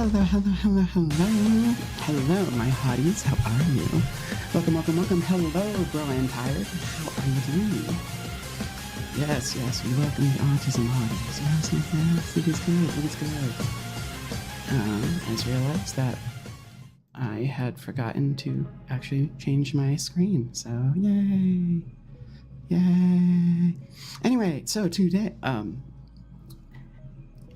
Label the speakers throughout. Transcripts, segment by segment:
Speaker 1: Hello, my hotties. How are you? Welcome. Hello, bro. I'm tired. How are you doing? Yes. We welcome the autism hotties. Yes. It is good. I just realized that I had forgotten to actually change my screen. So yay. Anyway, so today,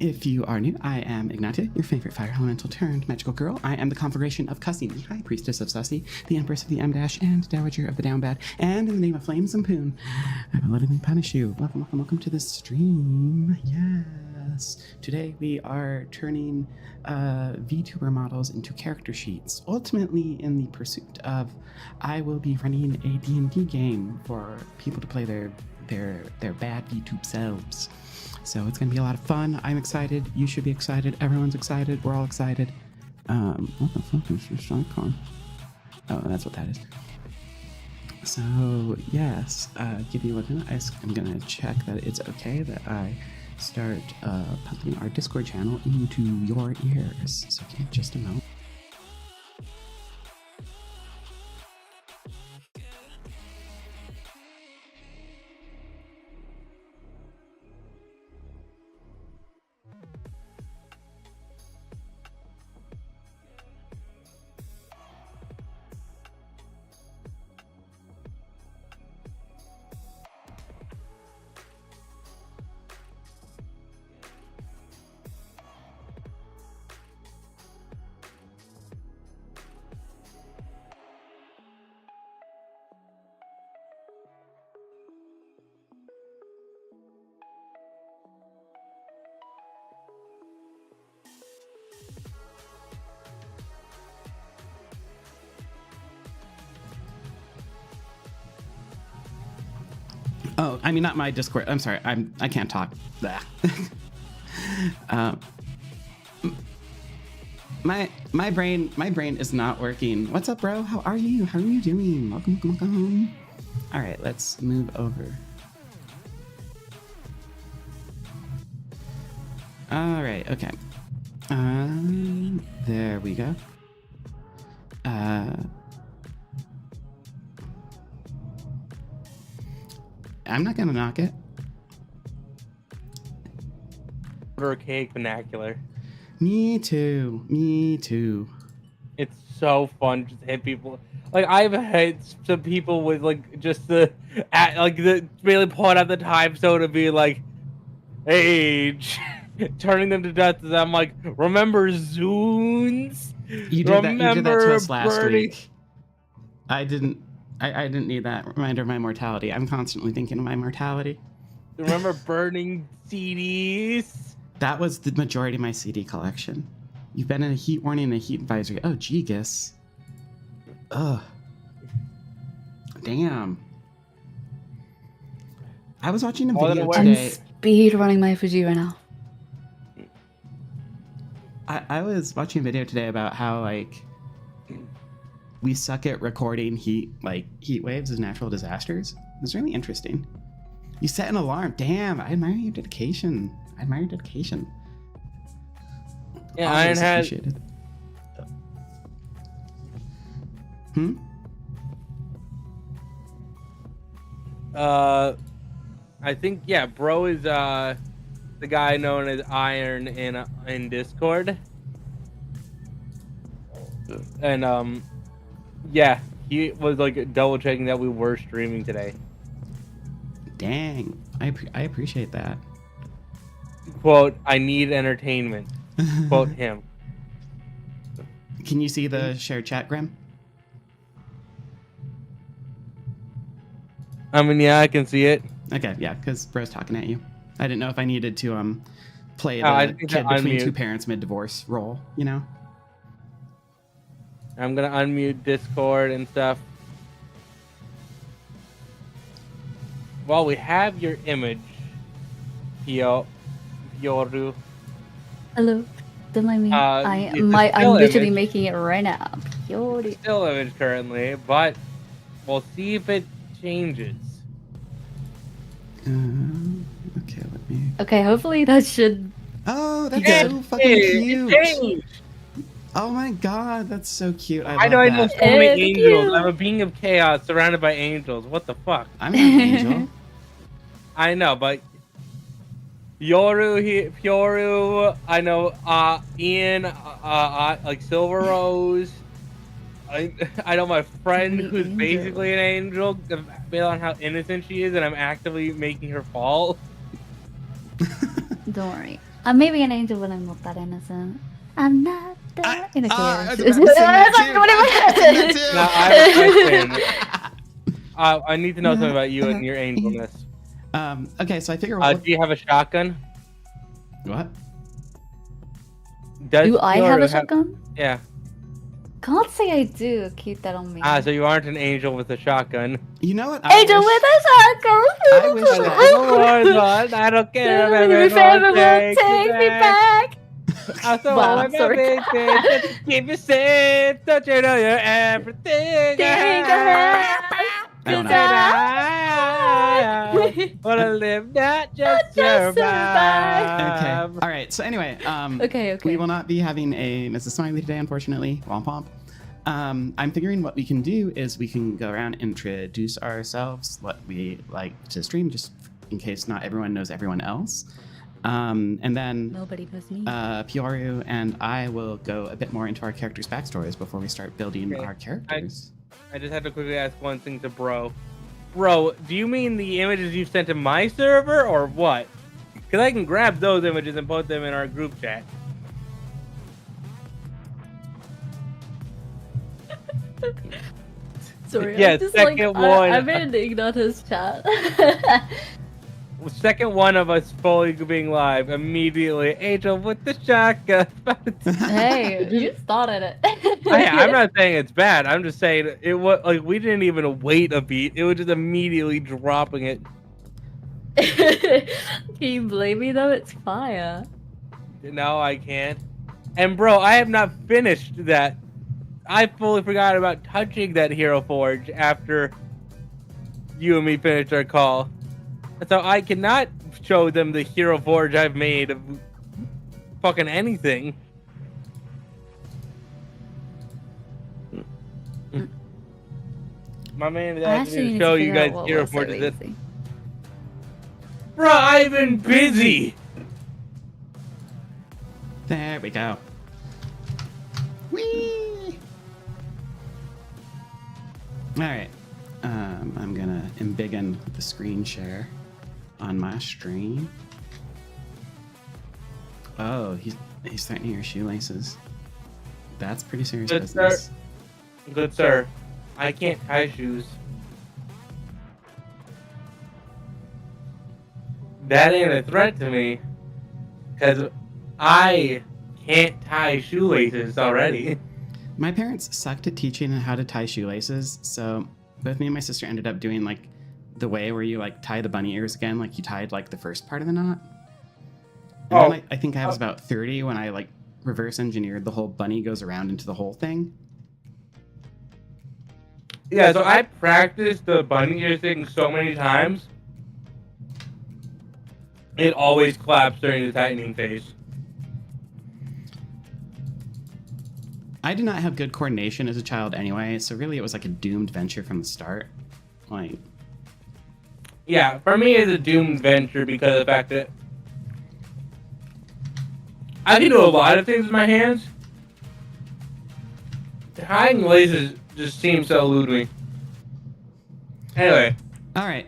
Speaker 1: if you are new, I am Ignatia, your favorite fire elemental turned magical girl. I am the conflagration of Cussy, the High Priestess of Sussy, the Empress of the M-Dash, and Dowager of the Downbad. And in the name of Flames and Poon, I will lovingly punish you. Welcome to the stream. Yes. Today we are turning VTuber models into character sheets, ultimately in the pursuit of I will be running a D&D game for people to play their bad VTube selves. So it's going to be a lot of fun. I'm excited. You should be excited. Everyone's excited. We're all excited. What the fuck is this icon? Oh, that's what that is. So, yes. Give me 1 minute. I'm going to check that it's okay that I start pumping our Discord channel into your ears. So give me just a moment. Oh, I mean, not my Discord. I'm sorry. I can't talk. My brain is not working. What's up, bro? How are you? How are you doing? Welcome. All right, let's move over. All right. Okay. There we go. I'm not gonna knock it.
Speaker 2: Archaic vernacular.
Speaker 1: Me too.
Speaker 2: It's so fun to hit people. Like I've hit some people with like just the really pulling out the time zone to be like age, turning them to death. And I'm like, remember Zunes?
Speaker 1: You did that to us last week. I didn't need that reminder of my mortality. I'm constantly thinking of my mortality.
Speaker 2: Remember burning CDs?
Speaker 1: That was the majority of my CD collection. You've been in a heat warning and a heat advisory. Oh, Gigas. Ugh. Damn. I was watching a video today.
Speaker 3: I'm speed running my FG right now.
Speaker 1: I was watching a video today about how, like, we suck at recording heat waves as natural disasters. It's really interesting. You set an alarm. Damn, I admire your dedication.
Speaker 2: Yeah, Iron had. I think bro is the guy known as Iron in Discord, and he was like double checking that we were streaming today.
Speaker 1: Dang, I appreciate that.
Speaker 2: Quote, I need entertainment. Quote him.
Speaker 1: Can you see the shared chat, Graham?
Speaker 2: I mean, yeah, I can see it.
Speaker 1: Okay, yeah, because bro's talking at you. I didn't know if I needed to play the kid between two parents mid-divorce role, you know?
Speaker 2: I'm gonna unmute Discord and stuff. While we have your image, Yoru.
Speaker 3: Hello. Don't mind me. I'm literally making it right now. Yoru.
Speaker 2: Still image currently, but we'll see if it changes.
Speaker 1: Okay, let me.
Speaker 3: Okay, hopefully that should.
Speaker 1: Oh, that's so fucking cute. Oh my god, that's so cute.
Speaker 2: I know
Speaker 1: love
Speaker 2: I know
Speaker 1: that.
Speaker 2: so many
Speaker 3: It's
Speaker 2: angels.
Speaker 3: cute.
Speaker 2: I'm a being of chaos surrounded by angels. What the fuck?
Speaker 1: I'm not an angel.
Speaker 2: I know, but Pyoru, I know, Ian, like Silver Rose. I know my friend
Speaker 3: Sweet
Speaker 2: who's
Speaker 3: angel.
Speaker 2: basically an angel, based on how innocent she is, and I'm actively making her fall.
Speaker 3: Don't worry. I may be an angel, but I'm not that innocent. I'm not that in a
Speaker 1: I
Speaker 3: chaos.
Speaker 1: was about to sing that too.
Speaker 2: No, I have a question. I need to know something about you and your angelness.
Speaker 1: Okay, so I figure.
Speaker 2: Do you have a shotgun?
Speaker 1: What?
Speaker 3: Do I have a shotgun?
Speaker 2: Yeah.
Speaker 3: Can't say I do. Keep that on me.
Speaker 2: So you aren't an angel with a shotgun.
Speaker 1: You know what?
Speaker 3: Angel with a shotgun.
Speaker 1: I wish that.
Speaker 2: I don't care if
Speaker 3: If
Speaker 2: everyone
Speaker 3: everyone take me back.
Speaker 2: I thought
Speaker 3: Wow,
Speaker 2: my
Speaker 3: sorry.
Speaker 2: big bitch, just keep you safe. Don't you know you're everything
Speaker 1: I don't know.
Speaker 2: I wanna live, not just survive.
Speaker 1: Okay. All right. So anyway,
Speaker 3: Okay.
Speaker 1: we will not be having a Mrs. Smiley today, unfortunately. Womp womp. I'm figuring what we can do is we can go around and introduce ourselves, what we like to stream, just in case not everyone knows everyone else. And then
Speaker 3: Nobody knows me.
Speaker 1: Pioru and I will go a bit more into our characters' backstories before we start building
Speaker 2: Okay.
Speaker 1: our characters.
Speaker 2: I just had to quickly ask one thing to Bro. Bro, do you mean the images you sent to my server or what? Because I can grab those images and put them in our group chat.
Speaker 3: Sorry.
Speaker 2: Yeah,
Speaker 3: I'm just
Speaker 2: second one.
Speaker 3: I'm in Ignata's chat.
Speaker 2: Second one of us fully being live, immediately Angel with the shotgun.
Speaker 3: Hey, you started it.
Speaker 2: I'm not saying it's bad. I'm just saying it was like we didn't even wait a beat. It was just immediately dropping it.
Speaker 3: Can you blame me though? It's fire.
Speaker 2: No, I can't. And bro, I have not finished that. I fully forgot about touching that Hero Forge after you and me finished our call. So I cannot show them the Hero Forge I've made of fucking anything. My man is asking me to show you guys Hero Forges. Bro, I've been busy.
Speaker 1: There we go. Whee! All right. I'm gonna embiggen the screen share on my stream. Oh, he's threatening your shoelaces. That's pretty serious
Speaker 2: Good
Speaker 1: business.
Speaker 2: sir. Good sir. I can't tie shoes. That ain't a threat to me. Because I can't tie shoelaces already.
Speaker 1: My parents sucked at teaching how to tie shoelaces, so both me and my sister ended up doing like the way where you like tie the bunny ears again, like you tied like the first part of the knot. And then I think I was about 30 when I like reverse engineered the whole bunny goes around into the whole thing.
Speaker 2: Yeah, so I practiced the bunny ears thing so many times. It always claps during the tightening phase.
Speaker 1: I did not have good coordination as a child anyway, so really it was like a doomed venture from the start. Like,
Speaker 2: yeah, for me it's a doomed venture because of the fact that I can do a lot of things with my hands. Tying laces just seems to elude me. Anyway.
Speaker 1: all right.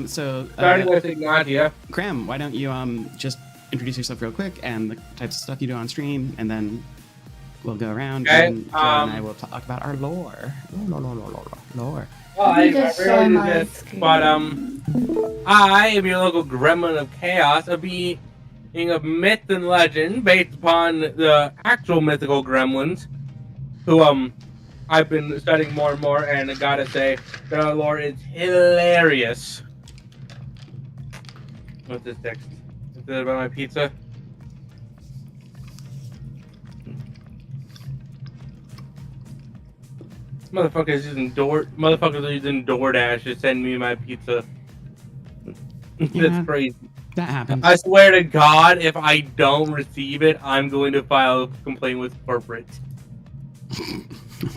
Speaker 1: So
Speaker 2: Starting with Ignatia.
Speaker 1: Graham, why don't you just introduce yourself real quick and the types of stuff you do on stream, and then we'll go around and Joe and I will talk about our lore. Lore.
Speaker 2: Well, I realized this, but I am your local gremlin of chaos, a being of myth and legend based upon the actual mythical gremlins, who I've been studying more and more, and I gotta say, their lore is hilarious. What's this text? Is it about my pizza? Motherfuckers are using DoorDash to send me my pizza.
Speaker 1: Yeah,
Speaker 2: That's crazy.
Speaker 1: that happens.
Speaker 2: I swear to God, if I don't receive it, I'm going to file a complaint with corporate.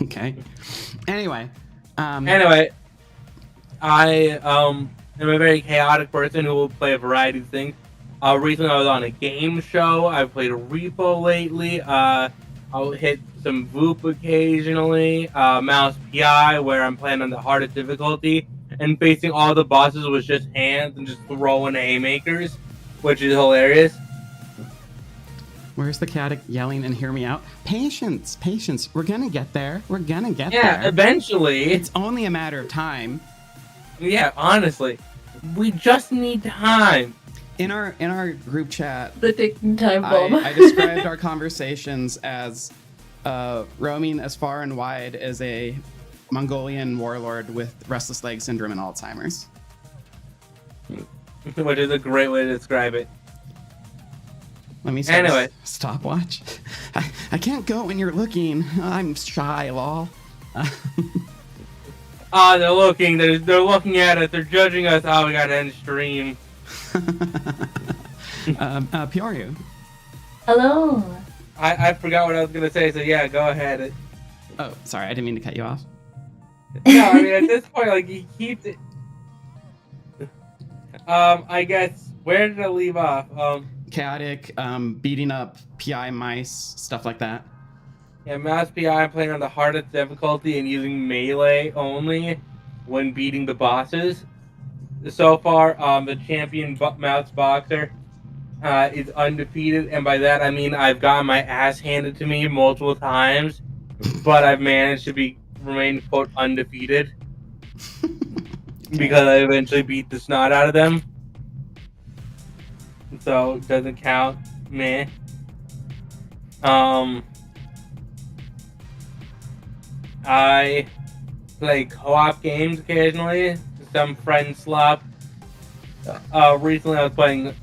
Speaker 1: Okay. Anyway.
Speaker 2: I am a very chaotic person who will play a variety of things. Recently, I was on a game show. I've played a repo lately. I'll hit some Voop occasionally. Mouse PI, where I'm playing on the hardest difficulty, and facing all the bosses with just hands and just throwing haymakers, which is hilarious.
Speaker 1: Where's the chaotic yelling and hear me out? Patience, patience. We're gonna get there. We're gonna get there.
Speaker 2: Yeah, eventually.
Speaker 1: It's only a matter of time.
Speaker 2: Yeah, honestly, we just need time.
Speaker 1: In our group chat,
Speaker 3: The ticking time bomb.
Speaker 1: I described our conversations as roaming as far and wide as a Mongolian warlord with restless leg syndrome and Alzheimer's.
Speaker 2: Which is a great way to describe it.
Speaker 1: Let me start a stopwatch. I can't go when you're looking. I'm shy, lol.
Speaker 2: They're looking. They're looking at us. They're judging us. Oh, we gotta end stream.
Speaker 1: Pioru.
Speaker 3: Hello.
Speaker 2: I forgot what I was gonna say. So yeah, go ahead.
Speaker 1: Oh, sorry. I didn't mean to cut you off.
Speaker 2: No, I mean at this point, like he keeps it. I guess where did I leave off?
Speaker 1: Chaotic, beating up PI mice, stuff like that.
Speaker 2: Yeah, Mouse PI playing on the hardest difficulty and using melee only when beating the bosses. So far, the champion mouse boxer is undefeated, and by that I mean I've gotten my ass handed to me multiple times, but I've managed to remain quote undefeated because I eventually beat the snot out of them. So it doesn't count, meh. I play co-op games occasionally. Some friends swap. Recently I was playing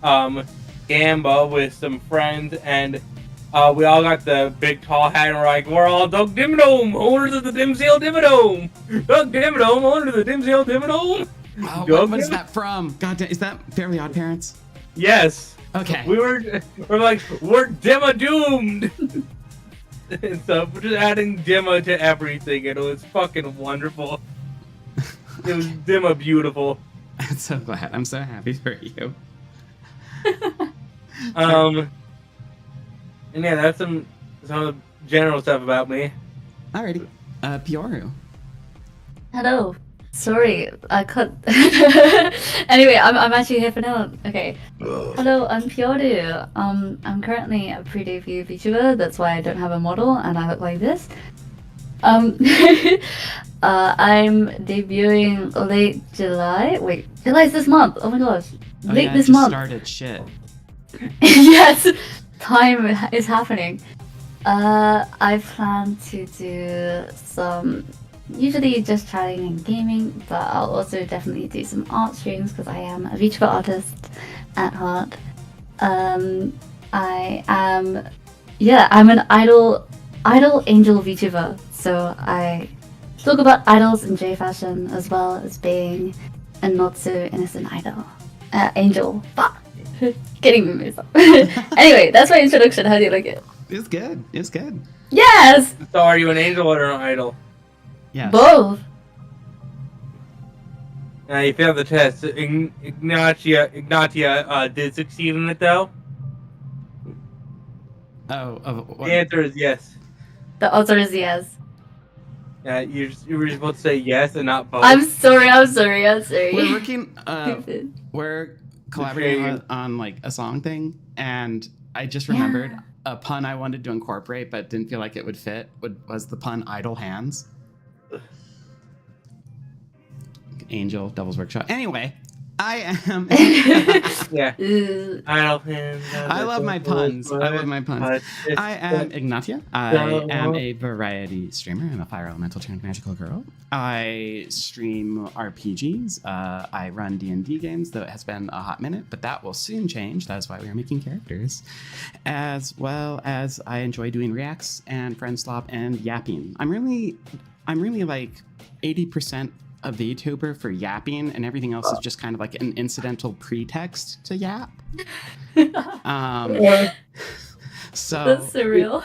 Speaker 2: Gamba with some friends, and we all got the big tall hat, and we're all Doug Dimmadome, owners of the Dimsdale Dimmadome. Doug Dimmadome, owners of the Dimsdale Dimmadome.
Speaker 1: Oh, what is that from? God damn, is that Fairly Odd Parents?
Speaker 2: Yes.
Speaker 1: Okay.
Speaker 2: We're Dimma doomed. And so we're just adding Dimma to everything, and it was fucking wonderful. It was Dimma beautiful.
Speaker 1: I'm so glad. I'm so happy for you.
Speaker 2: And yeah, that's some of the general stuff about me.
Speaker 1: Alrighty. Pioru.
Speaker 3: Hello. Sorry, I cut. Anyway, I'm actually here for now. Okay. Hello, I'm Pioru. I'm currently a pre-debut VTuber. That's why I don't have a model and I look like this. I'm debuting late July. Wait, July's this month. Oh my gosh, late this month.
Speaker 1: Started shit.
Speaker 3: Yes, time is happening. I plan to do some. Usually just chatting and gaming, but I'll also definitely do some art streams because I am a VTuber artist at heart. I'm an idol angel VTuber, so I talk about idols in J fashion as well as being a not so innocent angel. Fuck, getting me mixed up. Anyway, that's my introduction. How do you like it?
Speaker 1: It's good. It's good.
Speaker 3: Yes.
Speaker 2: So, are you an angel or an idol?
Speaker 1: Yes.
Speaker 3: Both.
Speaker 2: You failed the test. Ignatia did succeed in it, though.
Speaker 1: Oh,
Speaker 2: the answer is yes.
Speaker 3: The answer is yes.
Speaker 2: Yeah, you were supposed to say yes and not both.
Speaker 3: I'm sorry.
Speaker 1: We're working. We're collaborating on like a song thing, and I just remembered a pun I wanted to incorporate, but didn't feel like it would fit. Was the pun "idle hands"? Angel, Devil's Workshop. Anyway, I am.
Speaker 2: Yeah. Idle hands.
Speaker 1: I love my puns. I am Ignatia. I am a variety streamer. I'm a fire elemental turned magical girl. I stream RPGs. I run D&D games, though it has been a hot minute, but that will soon change. That's why we are making characters. As well as I enjoy doing reacts and friend swap and yapping. I'm really like 80% a VTuber for yapping, and everything else is just kind of like an incidental pretext to yap.
Speaker 3: That's
Speaker 1: So
Speaker 3: surreal.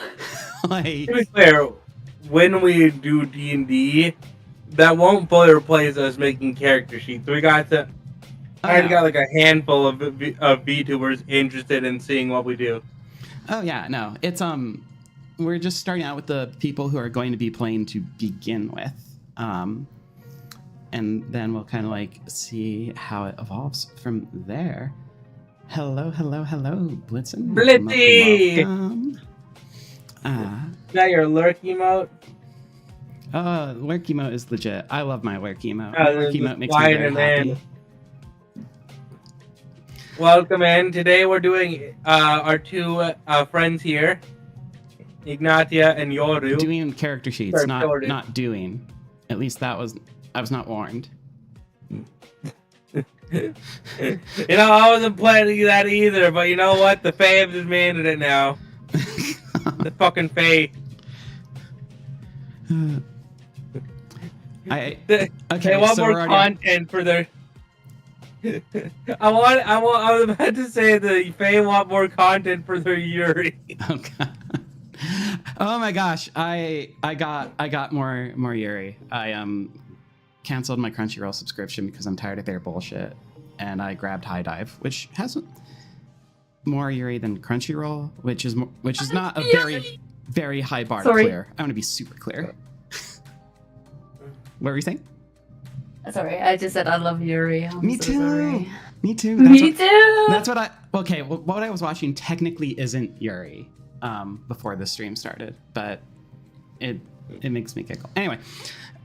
Speaker 1: like,
Speaker 2: to be fair, when we do D&D, that won't fully replace us making character sheets. We got to. I already got like a handful of VTubers interested in seeing what we do.
Speaker 1: Oh yeah, no, it's we're just starting out with the people who are going to be playing to begin with, and then we'll kind of like see how it evolves from there. Hello, Blitzen.
Speaker 2: Blitzy!
Speaker 1: Welcome.
Speaker 2: Is that your lurk emote?
Speaker 1: Lurk emote is legit. I love my lurk emote.
Speaker 2: Oh,
Speaker 1: Lurk emote makes me very happy.
Speaker 2: Welcome in. Today we're doing our two friends here, Ignatia and Yoru.
Speaker 1: Doing character sheets,
Speaker 2: Or Yoru.
Speaker 1: not doing. At least I was not warned.
Speaker 2: I wasn't planning that either, but you know what? The Fae have just mandated it now. The fucking Fae. They want
Speaker 1: so
Speaker 2: more content for their. I was about to say the Fae want more content for their Yuri.
Speaker 1: Oh god. Oh my gosh, I got more Yuri. I canceled my Crunchyroll subscription because I'm tired of their bullshit, and I grabbed High Dive, which has more Yuri than Crunchyroll, which is not a very high bar to clear. I want to be super clear. What were you saying?
Speaker 3: Sorry, I just said I love Yuri.
Speaker 1: Me
Speaker 3: so
Speaker 1: too.
Speaker 3: Sorry.
Speaker 1: Me too. That's what I. Okay, well, what I was watching technically isn't Yuri. Before the stream started, but it makes me giggle. Anyway,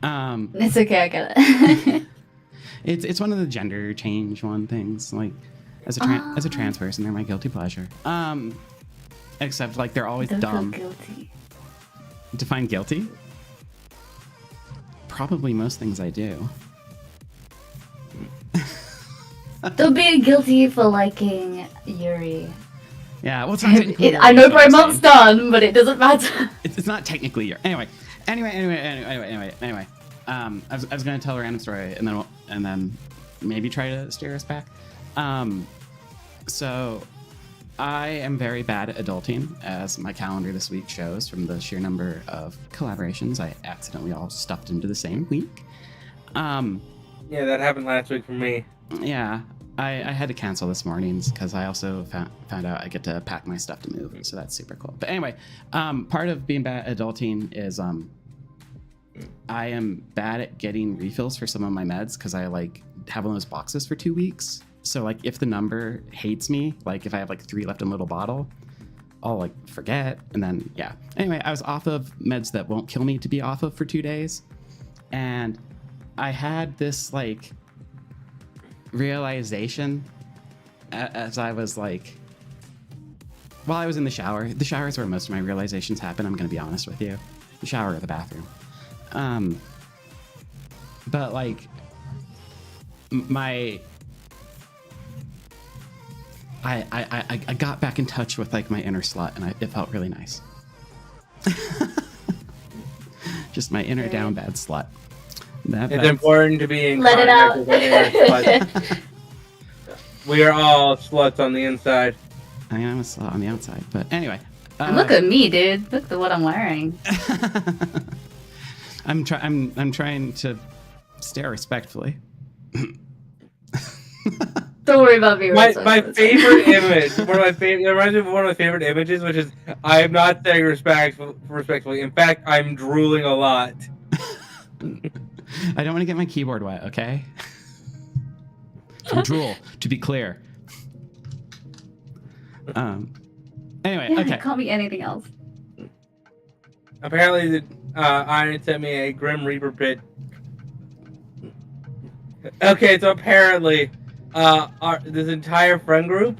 Speaker 3: It's okay, I get it.
Speaker 1: it's one of the gender change things. Like as a trans person, they're my guilty pleasure. Except like they're always
Speaker 3: Don't
Speaker 1: dumb.
Speaker 3: feel guilty.
Speaker 1: Define guilty? Probably most things I do.
Speaker 3: Don't be guilty for liking Yuri.
Speaker 1: Yeah, well, it's not technically
Speaker 3: I know
Speaker 1: Yuri,
Speaker 3: for a
Speaker 1: is what I'm
Speaker 3: month's done, but it doesn't matter.
Speaker 1: It's not technically Yuri. Anyway. I was gonna tell a random story and then maybe try to steer us back. So I am very bad at adulting, as my calendar this week shows from the sheer number of collaborations I accidentally all stuffed into the same week.
Speaker 2: Yeah, that happened last week for me.
Speaker 1: Yeah, I had to cancel this morning's because I also found out I get to pack my stuff to move, so that's super cool. But anyway, part of being bad at adulting is I am bad at getting refills for some of my meds because I like have one of those boxes for 2 weeks. So like if the number hates me, like if I have like 3 left in a little bottle, I'll like forget, and then yeah. Anyway, I was off of meds that won't kill me to be off of for 2 days, and I had this like realization as I was like, while I was in the shower. The shower is where most of my realizations happen, I'm gonna be honest with you. The shower or the bathroom. But like I got back in touch with like my inner slut, and it felt really nice. Just my inner down bad slut.
Speaker 2: It's important to be in
Speaker 3: Let it out.
Speaker 2: contact with other sluts. We are all sluts on the inside.
Speaker 1: I mean, I'm a slut on the outside, but anyway.
Speaker 3: And look at me, dude. Look at what I'm wearing.
Speaker 1: I'm trying to stare respectfully.
Speaker 3: Don't worry about me.
Speaker 2: My favorite image, it reminds me of one of my favorite images, which is I am not saying respectfully. In fact, I'm drooling a lot.
Speaker 1: I don't want to get my keyboard wet, okay? From drool, to be clear. Anyway,
Speaker 3: Yeah,
Speaker 1: okay.
Speaker 3: it can't be anything else.
Speaker 2: Apparently, Iron sent me a Grim Reaper pit. Okay, so apparently, this entire friend group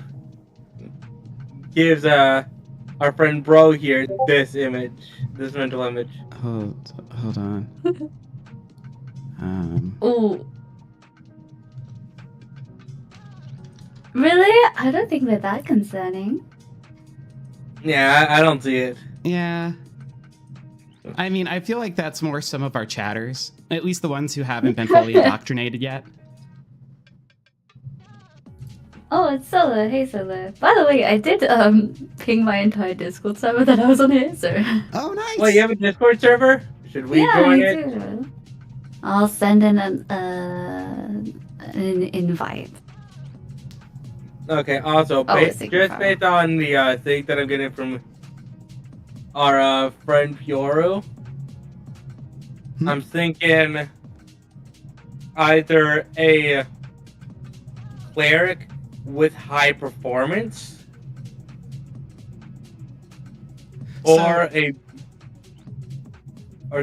Speaker 2: gives our friend Bro here this image, this mental image.
Speaker 1: Hold on.
Speaker 3: Ooh. Really? I don't think they're that concerning.
Speaker 2: Yeah, I don't see it.
Speaker 1: Yeah. I mean, I feel like that's more some of our chatters, at least the ones who haven't been fully indoctrinated yet.
Speaker 3: Oh, it's Solar. Hey, Solar. By the way, I did ping my entire Discord server that I was on here, so...
Speaker 1: Oh, nice.
Speaker 2: Wait, you have a Discord server? Should we
Speaker 3: Yeah,
Speaker 2: join
Speaker 3: me
Speaker 2: it?
Speaker 3: too. I'll send in an invite.
Speaker 2: Okay. Also,
Speaker 3: it's taking
Speaker 2: just
Speaker 3: forever.
Speaker 2: based on the thing that I'm getting from our friend Pioru, I'm thinking either a cleric with high performance or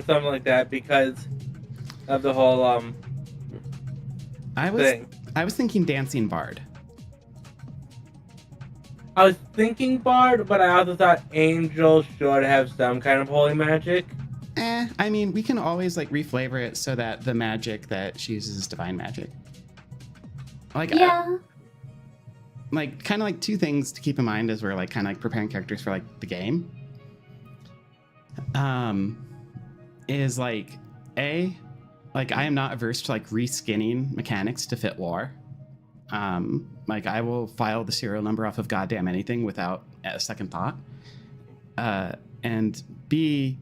Speaker 2: something like that because of the whole thing.
Speaker 1: I was thinking dancing bard.
Speaker 2: I was thinking bard, but I also thought angel should have some kind of holy magic.
Speaker 1: I mean, we can always like reflavor it so that the magic that she uses is divine magic. Like,
Speaker 3: Yeah.
Speaker 1: like kind of like two things to keep in mind as we're like kind of like preparing characters for like the game. Is like like I am not averse to like reskinning mechanics to fit lore. Like I will file the serial number off of goddamn anything without a second thought. And B,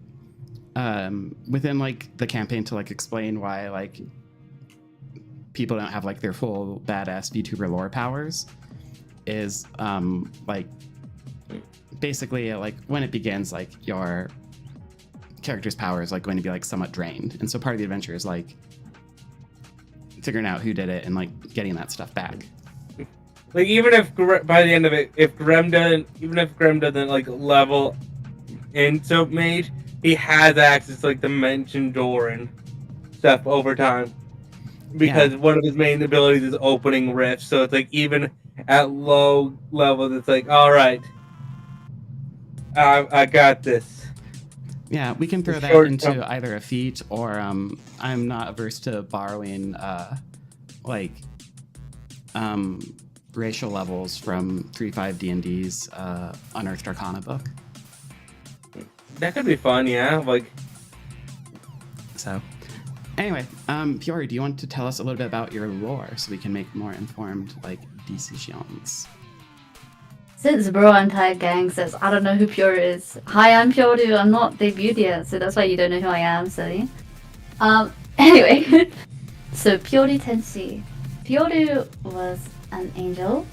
Speaker 1: within like the campaign to like explain why like people don't have like their full badass VTuber lore powers is like basically like when it begins like your character's power is like going to be like somewhat drained, and so part of the adventure is like figuring out who did it and like getting that stuff back.
Speaker 2: Like even if by the end of it, if Grem doesn't like level into mage, he has access to like dimension door and stuff over time because one of his main abilities is opening rifts. So it's like even at low levels, it's like all right, I got this.
Speaker 1: Yeah, we can throw that into either a feat or I'm not averse to borrowing like racial levels from 3.5 D&D's Unearthed Arcana book.
Speaker 2: That could be fun, yeah. Like,
Speaker 1: so anyway, Fiori, do you want to tell us a little bit about your lore so we can make more informed like decisions?
Speaker 3: Since Bro Entire Gang says, I don't know who Pure is. Hi, I'm Pure. I'm not debuted yet, so that's why you don't know who I am, silly. Anyway. So, Pure Tenshi. Pure was an angel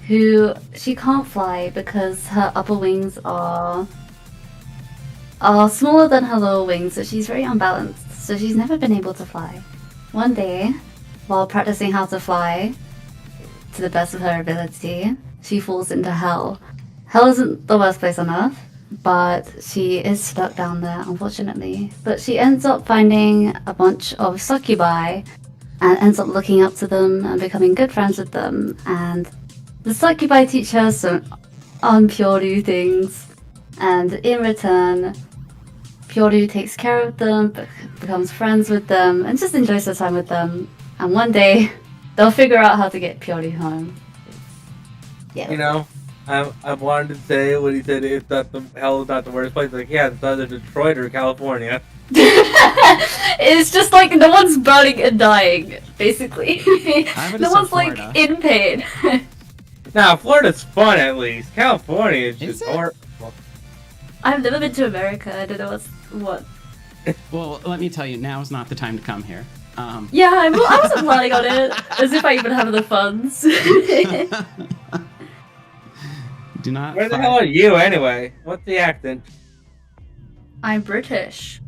Speaker 3: who she can't fly because her upper wings are smaller than her lower wings, so she's very unbalanced. So she's never been able to fly. One day, while practicing how to fly to the best of her ability, she falls into hell. Hell isn't the worst place on Earth, but she is stuck down there, unfortunately. But she ends up finding a bunch of succubi and ends up looking up to them and becoming good friends with them. And the succubi teach her some unpure things, and in return, Pure takes care of them, becomes friends with them, and just enjoys her time with them. And one day, they'll figure out how to get Pure home. Yeah.
Speaker 2: You know, I wanted to say when he said if that the hell is not the worst place, like yeah, it's either Detroit or California.
Speaker 3: It's just like no one's burning and dying, basically. No one's like in pain.
Speaker 2: Nah, Florida's fun at least. California is just horrible.
Speaker 3: I've never been to America. I don't know what.
Speaker 1: Well, let me tell you, now is not the time to come here.
Speaker 3: Yeah, I wasn't planning on it. As if I even have the funds.
Speaker 1: Do not.
Speaker 2: Where the hell are you anyway? What's the accent?
Speaker 3: I'm British.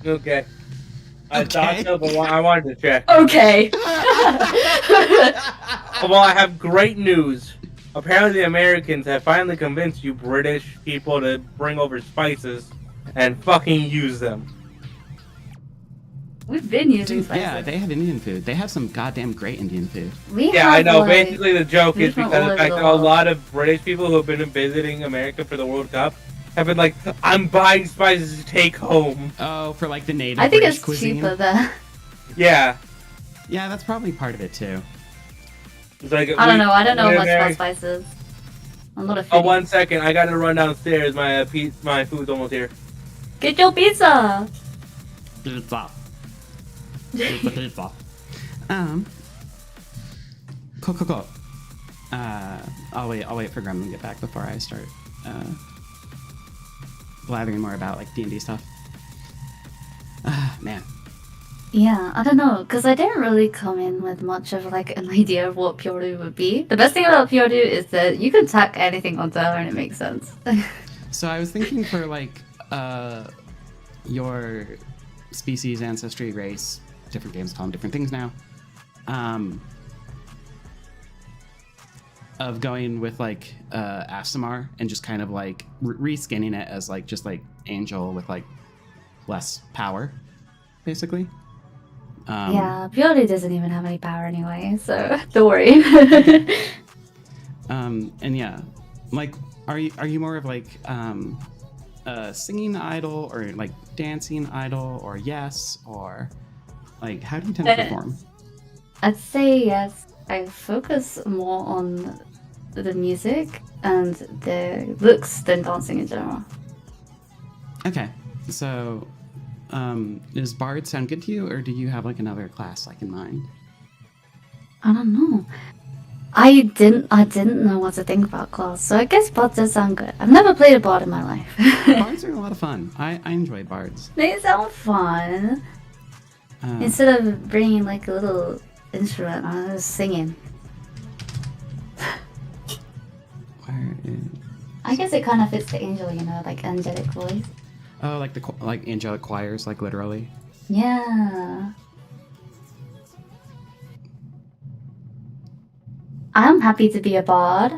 Speaker 2: Okay. I thought so, but I wanted to check.
Speaker 3: Okay.
Speaker 2: Well, I have great news. Apparently, the Americans have finally convinced you British people to bring over spices and fucking use them.
Speaker 3: We've been using spices.
Speaker 1: Yeah, they have Indian food. They have some goddamn great Indian food.
Speaker 2: I know. Basically, the joke is
Speaker 3: from
Speaker 2: because
Speaker 3: all
Speaker 2: of the fact
Speaker 3: over
Speaker 2: that
Speaker 3: the
Speaker 2: a lot of British people who have been visiting America for the World Cup have been like, I'm buying spices to take home.
Speaker 1: Oh, for like the native
Speaker 3: I think
Speaker 1: British
Speaker 3: it's
Speaker 1: cuisine.
Speaker 3: cheaper there.
Speaker 2: Yeah.
Speaker 1: Yeah, that's probably part of it too.
Speaker 2: It's like,
Speaker 3: I don't know. I don't know much about spices. I'm not a foodie.
Speaker 2: Oh, 1 second. I gotta run downstairs. My food's almost here.
Speaker 3: Get your pizza!
Speaker 1: Pizza. Pizza. Cool. I'll wait for Graham to get back before I start blathering more about like D&D stuff. man.
Speaker 3: Yeah, I don't know, because I didn't really come in with much of like an idea of what Pyoru would be. The best thing about Pyoru is that you can tack anything onto her and it makes sense.
Speaker 1: So I was thinking for like your species, ancestry, race, different games call them different things now. Of going with like Asimar and just kind of like reskinning it as like just like Angel with like less power, basically.
Speaker 3: Yeah, Pyoru doesn't even have any power anyway, so don't worry.
Speaker 1: And yeah, like, are you more of like a singing idol or like dancing idol or yes, or like how do you tend to perform?
Speaker 3: I'd say yes. I focus more on the music and the looks than dancing in general.
Speaker 1: Okay, so does Bard sound good to you, or do you have like another class like in mind?
Speaker 3: I don't know. I didn't know what to think about class, so I guess Bard does sound good. I've never played a Bard in my life.
Speaker 1: Bards are a lot of fun. I enjoy bards.
Speaker 3: They sound fun. Instead of bringing like a little instrument, I was singing.
Speaker 1: Where is...
Speaker 3: I guess it kind of fits the angel, you know, like angelic voice.
Speaker 1: Oh, like the like angelic choirs, like literally.
Speaker 3: Yeah. I'm happy to be a bard.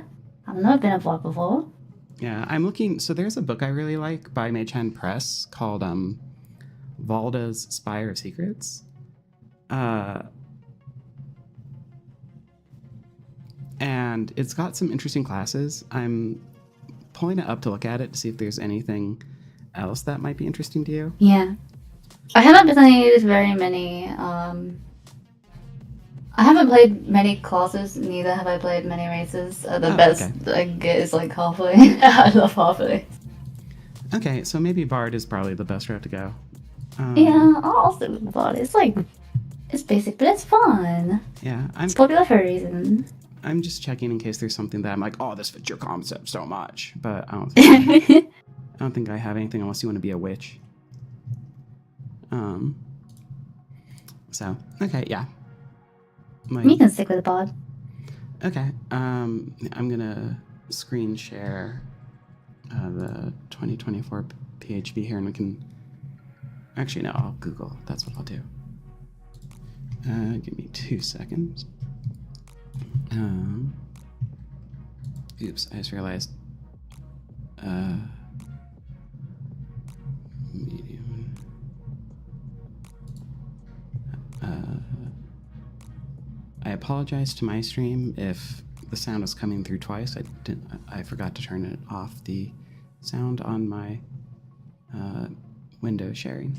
Speaker 3: I've never been a bard before.
Speaker 1: Yeah, I'm looking. So there's a book I really like by Mei-chan Press called Valda's Spire of Secrets. And it's got some interesting classes. I'm pulling it up to look at it to see if there's anything else that might be interesting to you.
Speaker 3: Yeah. I haven't played very many, I haven't played many classes, neither have I played many races. The best I get is like halfway. I love halfway.
Speaker 1: Okay, so maybe Bard is probably the best route to go.
Speaker 3: Yeah, I'll also do Bard. It's like, it's basic, but it's fun.
Speaker 1: Yeah,
Speaker 3: It's popular for a reason.
Speaker 1: I'm just checking in case there's something that I'm like, oh, this fits your concept so much. But I don't think I don't think I have anything unless you want to be a witch. So okay, yeah.
Speaker 3: You can stick with the Bard.
Speaker 1: Okay. I'm gonna screen share the 2024 PHP here, and we can. Actually, no, I'll Google. That's what I'll do. Give me 2 seconds. Oops, I just realized. Medium. I apologize to my stream if the sound is coming through twice. I forgot to turn it off the sound on my window sharing.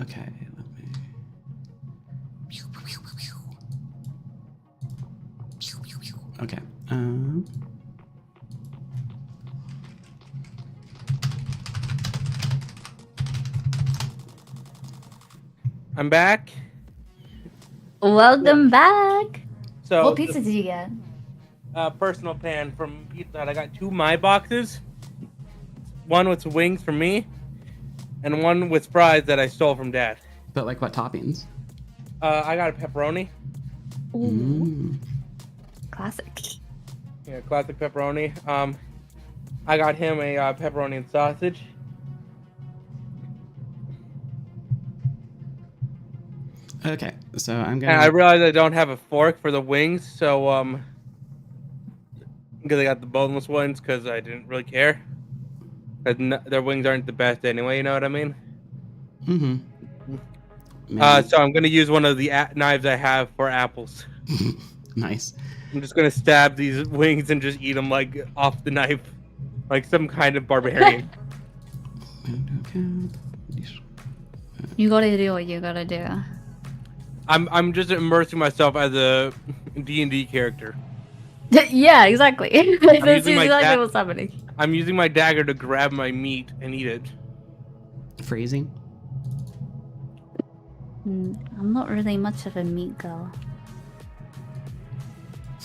Speaker 1: Okay, let me. Okay.
Speaker 2: I'm back.
Speaker 3: Welcome back.
Speaker 2: So
Speaker 3: What pizza did you get?
Speaker 2: personal pan from Pizza Hut. I got 2 my boxes. One with wings for me, and one with fries that I stole from Dad.
Speaker 1: But like what toppings?
Speaker 2: I got a pepperoni.
Speaker 1: Mm.
Speaker 3: Classic.
Speaker 2: Yeah, classic pepperoni. I got him a pepperoni and sausage.
Speaker 1: Okay, so I'm gonna.
Speaker 2: And I realized I don't have a fork for the wings, so because I got the boneless ones because I didn't really care. Because their wings aren't the best anyway, you know what I mean?
Speaker 1: Mm-hmm.
Speaker 2: So I'm gonna use one of the knives I have for apples.
Speaker 1: Nice.
Speaker 2: I'm just gonna stab these wings and just eat them like off the knife, like some kind of barbarian.
Speaker 3: You gotta do what you gotta do.
Speaker 2: I'm just immersing myself as a D&D character.
Speaker 3: Yeah, exactly. That's
Speaker 2: using my
Speaker 3: exactly
Speaker 2: da-
Speaker 3: what's happening.
Speaker 2: I'm using my dagger to grab my meat and eat it.
Speaker 1: Phrasing.
Speaker 3: I'm not really much of a meat girl.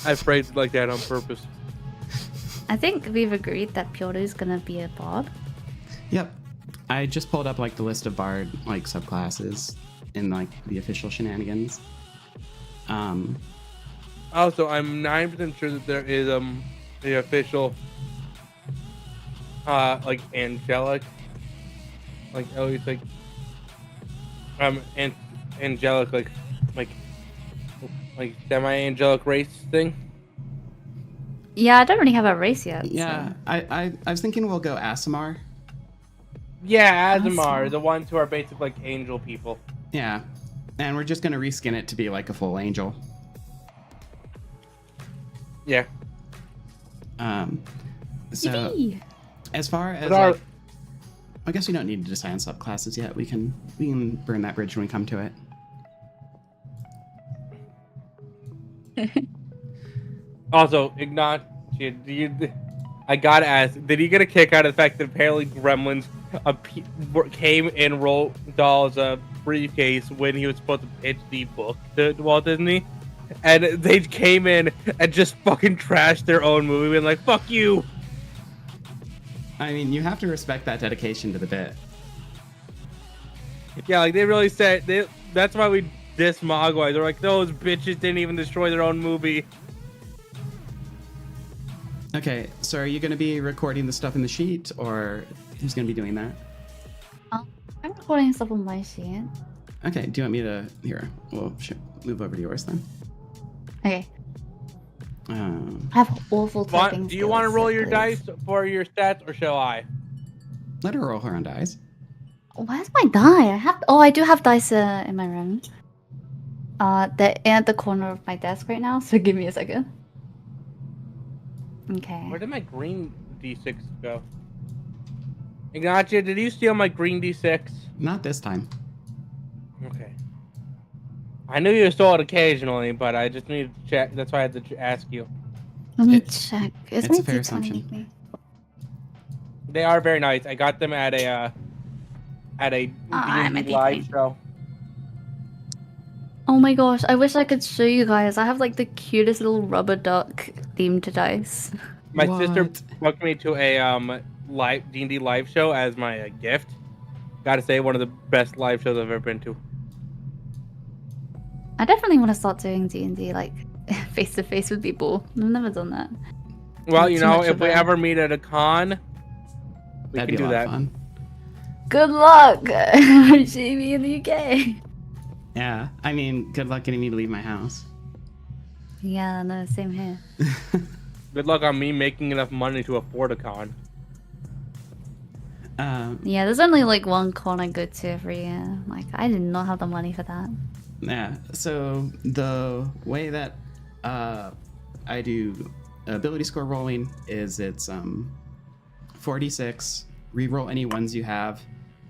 Speaker 2: I phrased it like that on purpose.
Speaker 3: I think we've agreed that Pyoru's gonna be a bard.
Speaker 1: Yep. I just pulled up like the list of bard like subclasses in like the official shenanigans.
Speaker 2: Also, I'm 9% sure that there is the official like angelic, like at least like angelic like semi-angelic race thing.
Speaker 3: Yeah, I don't really have a race yet.
Speaker 1: Yeah,
Speaker 3: So.
Speaker 1: I was thinking we'll go Asimar.
Speaker 2: Yeah, Azamar,
Speaker 3: Awesome.
Speaker 2: the ones who are basically like angel people.
Speaker 1: Yeah, and we're just gonna reskin it to be like a full angel.
Speaker 2: Yeah.
Speaker 1: So
Speaker 3: Yippee.
Speaker 1: as far as
Speaker 2: But
Speaker 1: like, I guess we don't need to decide on subclasses yet. We can burn that bridge when we come to it.
Speaker 2: Also, Ignatia, I gotta ask, did you get a kick out of the fact that apparently Gremlins came in Roald Dahl's briefcase when he was supposed to pitch the book to Walt Disney? And they came in and just fucking trashed their own movie and like, fuck you!
Speaker 1: I mean, you have to respect that dedication to the bit.
Speaker 2: Yeah, like they really said, that's why we diss Mogwai. They're like, those bitches didn't even destroy their own movie.
Speaker 1: Okay, so are you going to be recording the stuff in the sheet, or who's going to be doing that?
Speaker 3: I'm recording stuff on my sheet.
Speaker 1: Okay, do you want me to... Here, we'll move over to yours then.
Speaker 3: Okay.
Speaker 1: Um,
Speaker 3: I have awful typing
Speaker 2: Do you want to
Speaker 3: skills,
Speaker 2: roll
Speaker 3: so
Speaker 2: your
Speaker 3: please.
Speaker 2: dice for your stats, or shall I?
Speaker 1: let her roll her own dice.
Speaker 3: Where's my die? I do have dice in my room. They're at the corner of my desk right now, so give me a second. Okay.
Speaker 2: Where did my green D6 go? Ignatia, did you steal my green D6?
Speaker 1: Not this time.
Speaker 2: Okay. I knew you stole it occasionally, but I just needed to check. That's why I had to ask you.
Speaker 3: Let me
Speaker 1: It-
Speaker 3: check. Is
Speaker 1: it's
Speaker 3: my
Speaker 1: a fair
Speaker 3: D20
Speaker 1: assumption.
Speaker 3: with me?
Speaker 2: They are very nice. I got them at a
Speaker 3: I'm
Speaker 2: D&D
Speaker 3: a
Speaker 2: live
Speaker 3: D20.
Speaker 2: show.
Speaker 3: Oh my gosh, I wish I could show you guys. I have like the cutest little rubber duck themed dice.
Speaker 2: My sister
Speaker 1: What?
Speaker 2: booked me to a live D&D live show as my gift. Gotta say, one of the best live shows I've ever been to.
Speaker 3: I definitely want to start doing D&D like face to face with people. I've never done that.
Speaker 2: Well,
Speaker 3: Too
Speaker 2: you know,
Speaker 3: much
Speaker 2: if
Speaker 3: of
Speaker 2: we
Speaker 3: a-
Speaker 2: ever meet at a con, we
Speaker 1: That'd
Speaker 2: can
Speaker 1: be a
Speaker 2: do
Speaker 1: lot
Speaker 2: that.
Speaker 1: of fun.
Speaker 3: Good luck! See me in the UK.
Speaker 1: Yeah, I mean, good luck getting me to leave my house.
Speaker 3: Yeah, no, same here.
Speaker 2: Good luck on me making enough money to afford a con.
Speaker 3: Yeah, there's only like one con I go to every year. Like, I did not have the money for that.
Speaker 1: Yeah, so the way that I do ability score rolling is it's 4d6, reroll any ones you have,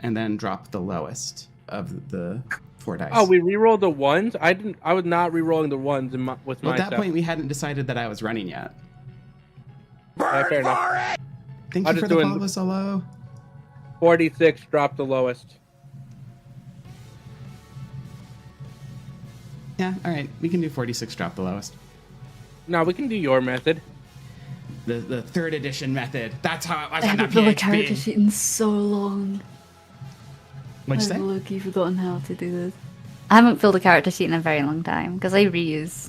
Speaker 1: and then drop the lowest of the 4 dice.
Speaker 2: Oh, we re-rolled the ones? I was not re-rolling the ones with
Speaker 1: Well,
Speaker 2: my
Speaker 1: at that
Speaker 2: stuff.
Speaker 1: point, we hadn't decided that I was running yet.
Speaker 2: Yeah, fair enough.
Speaker 1: Thank
Speaker 2: I'm
Speaker 1: you for
Speaker 2: just
Speaker 1: the
Speaker 2: doing-
Speaker 1: follow solo.
Speaker 2: 46 dropped the lowest.
Speaker 1: Yeah, all right, we can do 46 drop the lowest.
Speaker 2: No, we can do your method.
Speaker 1: The third edition method. That's how it was
Speaker 3: I
Speaker 1: on the
Speaker 3: haven't built a character
Speaker 1: PHP.
Speaker 3: sheet in so long.
Speaker 1: What'd you
Speaker 3: I've
Speaker 1: say?
Speaker 3: low-key forgotten how to do this. I haven't filled a character sheet in a very long time because I reuse.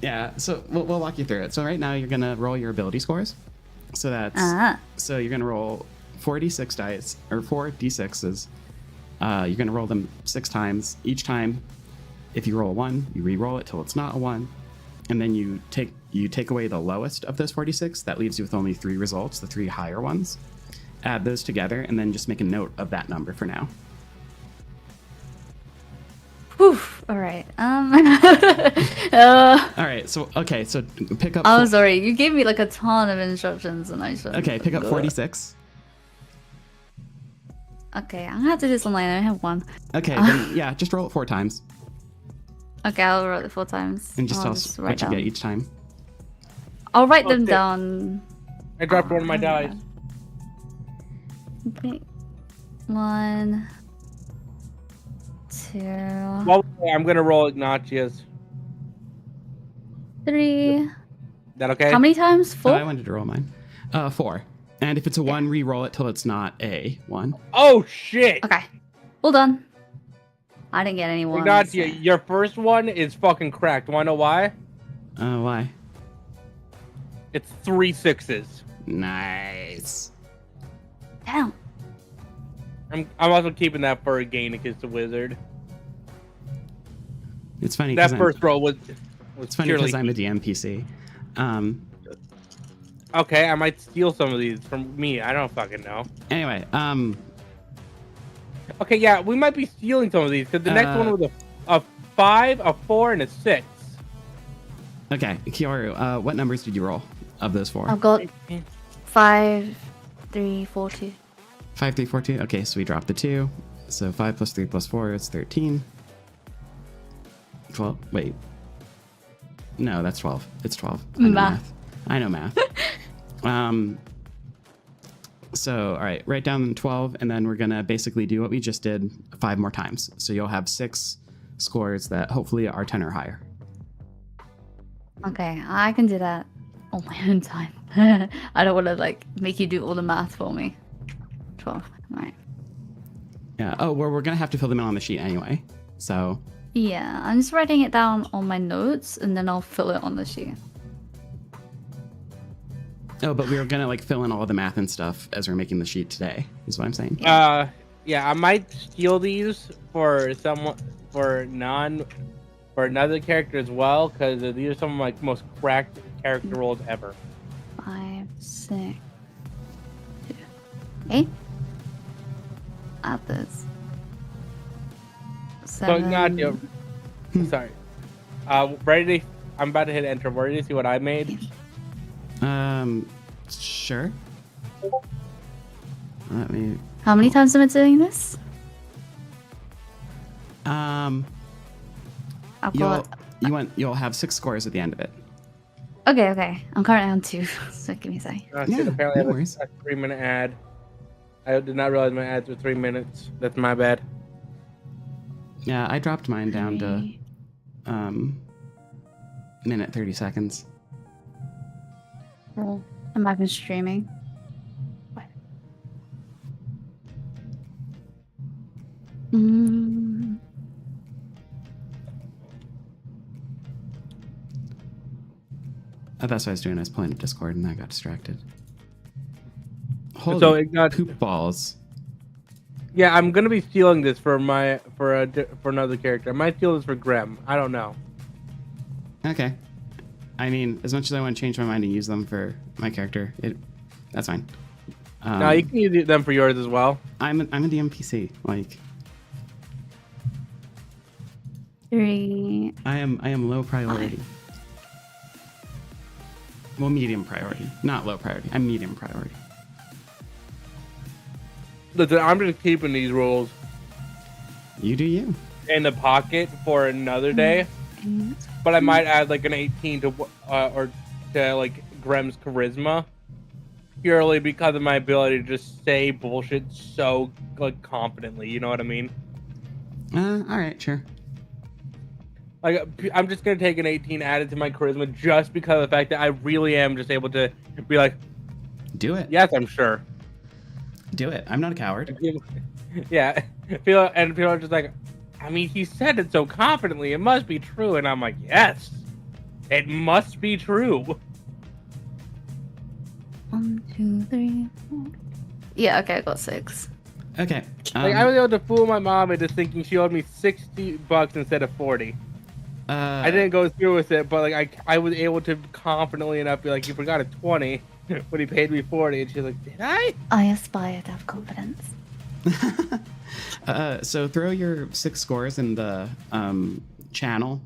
Speaker 1: Yeah, so we'll walk you through it. So right now you're gonna roll your ability scores. So that's so you're gonna roll 4d6 dice or 4d6s. You're gonna roll them 6 times. Each time, if you roll a 1, you re-roll it till it's not a 1, and then you take away the lowest of those 46. That leaves you with only 3 results, the 3 higher ones. Add those together, and then just make a note of that number for now.
Speaker 3: Whew. All right.
Speaker 1: All right. So okay. So pick up.
Speaker 3: I'm sorry. You gave me like a ton of instructions, and I should.
Speaker 1: Okay, pick up 46.
Speaker 3: Okay, I'm gonna have to do this online. I have one.
Speaker 1: Okay, then yeah, just roll it 4 times
Speaker 3: Okay, I'll roll it 4 times.
Speaker 1: and just
Speaker 3: I'll
Speaker 1: tell us
Speaker 3: write
Speaker 1: what you
Speaker 3: down.
Speaker 1: get each time.
Speaker 3: I'll write
Speaker 2: Oh,
Speaker 3: them
Speaker 2: shit.
Speaker 3: down.
Speaker 2: I dropped one of my
Speaker 3: Oh,
Speaker 2: dice.
Speaker 3: Okay. 1, 2,
Speaker 2: Well, I'm gonna roll Ignatius.
Speaker 3: 3.
Speaker 2: That okay?
Speaker 3: How many times?
Speaker 1: Oh,
Speaker 3: 4?
Speaker 1: I wanted to roll mine. 4. And if it's a 1, re-roll it till it's not a 1.
Speaker 2: Oh shit!
Speaker 3: Okay. Hold on. I didn't get any ones.
Speaker 2: Ignatia, your first one is fucking cracked. Wanna know why?
Speaker 1: Why?
Speaker 2: It's 3 6s.
Speaker 1: Nice.
Speaker 3: Damn.
Speaker 2: I'm also keeping that for a gain against the wizard.
Speaker 1: It's funny.
Speaker 2: That first roll was
Speaker 1: It's funny because
Speaker 2: purely.
Speaker 1: I'm a DMPC.
Speaker 2: Okay, I might steal some of these from me. I don't fucking know.
Speaker 1: Anyway,
Speaker 2: Okay, yeah, we might be stealing some of these because the next one was a 5, a 4, and a 6.
Speaker 1: okay, Kyoru, what numbers did you roll of those 4?
Speaker 3: I've got 5, 3, 4, 2.
Speaker 1: 5, 3, 4, 2. Okay, so we dropped the 2. So 5 plus 3 plus 4 is 13. 12. Wait. No, that's 12. It's 12. I know math. I know math. So, all right, write down 12, and then we're going to basically do what we just did 5 more times. So you'll have 6 scores that hopefully are 10 or higher.
Speaker 3: Okay, I can do that on my own time. I don't want to like make you do all the math for me. 12. All right.
Speaker 1: Yeah. Oh, well, we're going to have to fill them in on the sheet anyway. So,
Speaker 3: Yeah, I'm just writing it down on my notes and then I'll fill it on the sheet.
Speaker 1: oh, but we were going to like fill in all of the math and stuff as we're making the sheet today, is what I'm saying.
Speaker 2: Yeah, I might steal these for another character as well because these are some of my most cracked character roles ever.
Speaker 3: 5, 6, 2. Okay. Add this.
Speaker 2: So
Speaker 3: 7.
Speaker 2: Ignacio, sorry. Ready to? I'm about to hit enter. Ready to see what I made?
Speaker 1: Sure. Let me.
Speaker 3: How many times am I doing this?
Speaker 1: Um,
Speaker 3: I've got.
Speaker 1: you'll have 6 scores at the end of it.
Speaker 3: Okay. I'm currently on 2, so give me a sec.
Speaker 2: Oh,
Speaker 1: Yeah,
Speaker 2: shit, apparently
Speaker 1: no
Speaker 2: I
Speaker 1: worries.
Speaker 2: have a 3-minute ad. I did not realize my ads were 3 minutes. That's my bad.
Speaker 1: Yeah, I dropped mine down to
Speaker 3: 3.
Speaker 1: minute 30 seconds.
Speaker 3: Well, I'm back in streaming. Mm.
Speaker 1: Oh, that's what I was doing. I was pulling up Discord and I got distracted. Holy
Speaker 2: So Ignacio,
Speaker 1: poop balls.
Speaker 2: yeah, I'm gonna be stealing this for another character. I might steal this for Grem. I don't know.
Speaker 1: Okay. I mean, as much as I want to change my mind and use them for my character, that's fine.
Speaker 2: No, you can use them for yours as well.
Speaker 1: I'm a DMPC. Like,
Speaker 3: 3.
Speaker 1: I am low priority. Well, medium priority, not low priority. I'm medium priority.
Speaker 2: Listen, I'm just keeping these rolls
Speaker 1: You do you.
Speaker 2: in the pocket for another day. But I might add like an 18 to like Grem's charisma, purely because of my ability to just say bullshit so like confidently. You know what I mean?
Speaker 1: All right, sure.
Speaker 2: Like I'm just gonna take an 18 added to my charisma just because of the fact that I really am just able to be like,
Speaker 1: Do it.
Speaker 2: yes, I'm sure.
Speaker 1: Do it. I'm not a coward.
Speaker 2: Yeah, people are just like, I mean, he said it so confidently, it must be true, and I'm like, yes, it must be true.
Speaker 3: 1, 2, 3, 4. Yeah, okay, I got 6.
Speaker 1: Okay.
Speaker 2: Like I was able to fool my mom into thinking she owed me $60 instead of 40. I didn't go through with it, but like I was able to confidently enough be like, you forgot a 20 when he paid me 40, and she's like, did I?
Speaker 3: I aspire to have confidence.
Speaker 1: So throw your 6 scores in the channel.